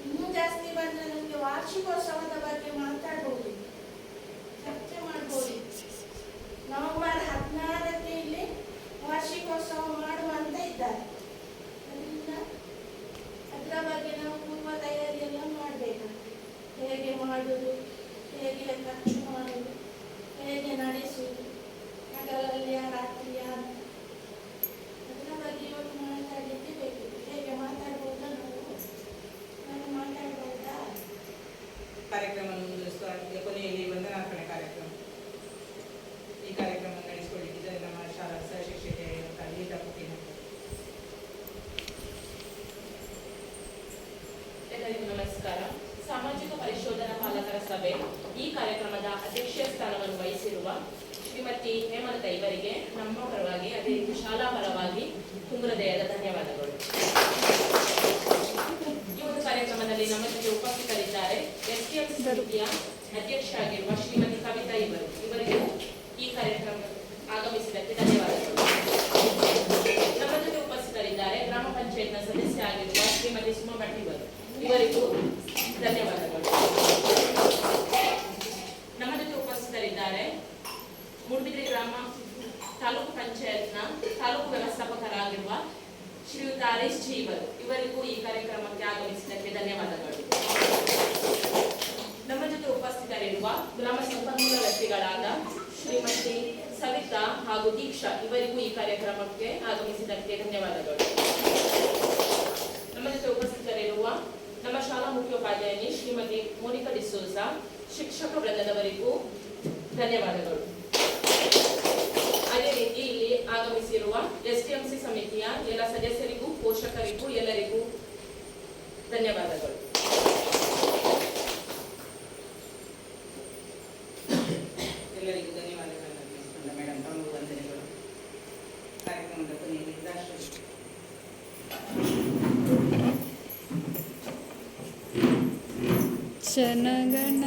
ಇನ್ನೂ ಜಾಸ್ತಿ ಬಂದರೆ ನಮಗೆ ವಾರ್ಷಿಕೋತ್ಸವದ ಬಗ್ಗೆ ಮಾತಾಡ್ಬೋದು, ಚರ್ಚೆ ಮಾಡ್ಬೋದು. ನವೆಂಬರ್ 16ಕ್ಕೆ ಇಲ್ಲಿ ವಾರ್ಷಿಕೋತ್ಸವ ಮಾಡುವಂತ ಇದ್ದಾರೆ. ಅದರಿಂದ ಅದರ ಬಗ್ಗೆ ನಾವು ಪೂರ್ವ ತಯಾರಿಯೆಲ್ಲ ಮಾಡಬೇಕು. ಹೇಗೆ ಮಾಡುವುದು, ಹೇಗೆ ಖರ್ಚು ಮಾಡುವುದು, ಹೇಗೆ ನಡೆಸುವುದು, ಹಗಲಲ್ಲಿಯ ರಾತ್ರಿಯ, ಅದರ ಬಗ್ಗೆ ಇವತ್ತು ಮಾತಾಡಲಿಕ್ಕೆ ಬೇಕಿತ್ತು. ಹೇಗೆ ಮಾತಾಡ್ಬೋದ ನಾನು ಮಾತಾಡ್ಬೋದಾ? ಕಾರ್ಯಕ್ರಮವನ್ನು ಮುಂದುವರಿಸುವ ಕೊನೆಯಲ್ಲಿ ವಂದನಾರ್ಪಣೆ ಕಾರ್ಯಕ್ರಮ. ಈ ಕಾರ್ಯಕ್ರಮವನ್ನು ನಡೆಸಿಕೊಳ್ಳಿಕ್ಕಿದ್ದಾರೆ ನಮ್ಮ ಶಾಲಾ ಸಹ ಶಿಕ್ಷಕಿಯಾಗಿರುವಂತಹ ಗೀತಾ ಪುಟ್ಟಿನ. ಎಲ್ಲರಿಗೂ ನಮಸ್ಕಾರ. ಸಾಮಾಜಿಕ ಪರಿಶೋಧನಾ ಪಾಲಕರ ಸಭೆ ಈ ಕಾರ್ಯಕ್ರಮದ ಅಧ್ಯಕ್ಷೀಯ ಸ್ಥಾನವನ್ನು ವಹಿಸಿರುವ ಶ್ರೀಮತಿ ಹೇಮಲತಾ ಇವರಿಗೆ ನಮ್ಮ ಪರವಾಗಿ, ಅದೇ ರೀತಿ ಶಾಲಾ ಪರವಾಗಿ ಹೃದಯದ ಧನ್ಯವಾದಗಳು. ಈ ಒಂದು ಕಾರ್ಯಕ್ರಮದಲ್ಲಿ ನಮ್ಮ ಜೊತೆ ಉಪಸ್ಥಿತರಿದ್ದಾರೆ STM ಸಮಿತಿಯ ಅಧ್ಯಕ್ಷ ಆಗಿರುವ ಶ್ರೀಮತಿ ಕವಿತಾ ಇವರಿಗೂ ಈ ಕಾರ್ಯಕ್ರಮ ಆಗಮಿಸಿದ್ದಕ್ಕೆ ಧನ್ಯವಾದಗಳು. ನಮ್ಮ ಜೊತೆ ಉಪಸ್ಥಿತರಿದ್ದಾರೆ ಗ್ರಾಮ ಪಂಚಾಯತ್ನ ಸದಸ್ಯ ಆಗಿರುವ ಶ್ರೀಮತಿ ಸುಮಾ ಭಟ್ ಇವರಿಗೂ ಧನ್ಯವಾದಗಳು. ನಮ್ಮ ಜೊತೆ ಉಪಸ್ಥಿತರಿದ್ದಾರೆ ಮೂಡಬಿದ್ರೆ ಗ್ರಾಮ ತಾಲೂಕು ಪಂಚಾಯತ್ನ ತಾಲೂಕು ವ್ಯವಸ್ಥಾಪಕರಾಗಿರುವ ಶ್ರೀಯುತ ಹರೀಶ್ ಜಿ ಇವರಿಗೂ ಈ ಕಾರ್ಯಕ್ರಮಕ್ಕೆ ಆಗಮಿಸಿದ್ದಕ್ಕೆ ಧನ್ಯವಾದಗಳು. ನಮ್ಮ ಜೊತೆ ಉಪಸ್ಥಿತರಿರುವ ಗ್ರಾಮ ಸಂಪನ್ಮೂಲ ವ್ಯಕ್ತಿಗಳಾದ ಶ್ರೀಮತಿ ಸವಿತಾ ಹಾಗೂ ದೀಕ್ಷಾ ಇವರಿಗೂ ಈ ಕಾರ್ಯಕ್ರಮಕ್ಕೆ ಆಗಮಿಸಿದ್ದಕ್ಕೆ ಧನ್ಯವಾದಗಳು. ನಮ್ಮ ಜೊತೆ ಉಪಸ್ಥಿತರಿರುವ ನಮ್ಮ ಶಾಲಾ ಮುಖ್ಯೋಪಾಧ್ಯಾಯಿನಿ ಶ್ರೀಮತಿ ಮೋನಿಕಾ ಡಿಸೋಜಾ, ಶಿಕ್ಷಕ ವೃಂದದವರಿಗೂ ಧನ್ಯವಾದಗಳು. ಅದೇ ರೀತಿ ಇಲ್ಲಿ ಆಗಮಿಸಿರುವ STMC ಸಮಿತಿಯ ಎಲ್ಲ ಸದಸ್ಯರಿಗೂ, ಪೋಷಕರಿಗೂ ಎಲ್ಲರಿಗೂ ಧನ್ಯವಾದಗಳು. ಎಲ್ಲರಿಗೂ ಧನ್ಯವಾದಗಳನ್ನು ಅರ್ಪಿಸಿಕೊಂಡ ಮೇಡಮ್ ತಮಗೂ ವಂದನೆಗಳು. ಕಾರ್ಯಕ್ರಮದ ಕೊನೆಯಲ್ಲಿ ರಾಷ್ಟ್ರ जनगण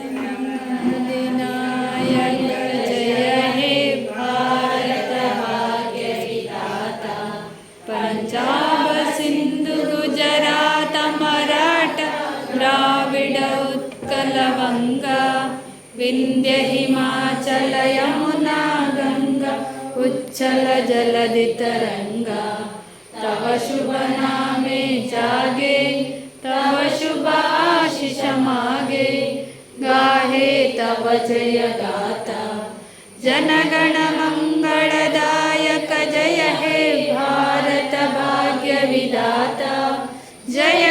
नायक जय हे भारत भाग्य विधाता, पंजाब सिंधु गुजरात मराठा द्राविड उत्कल बंगा, विंध्य हिमाचल यमुना गंगा, उच्छल जलधि तरंगा, तव शुभ नामे जागे, तव शुभ आशीष मागे, गाहे तव जय गाथा, जनगण मंगलदायक जय हे भारत भाग्य विधाता, जय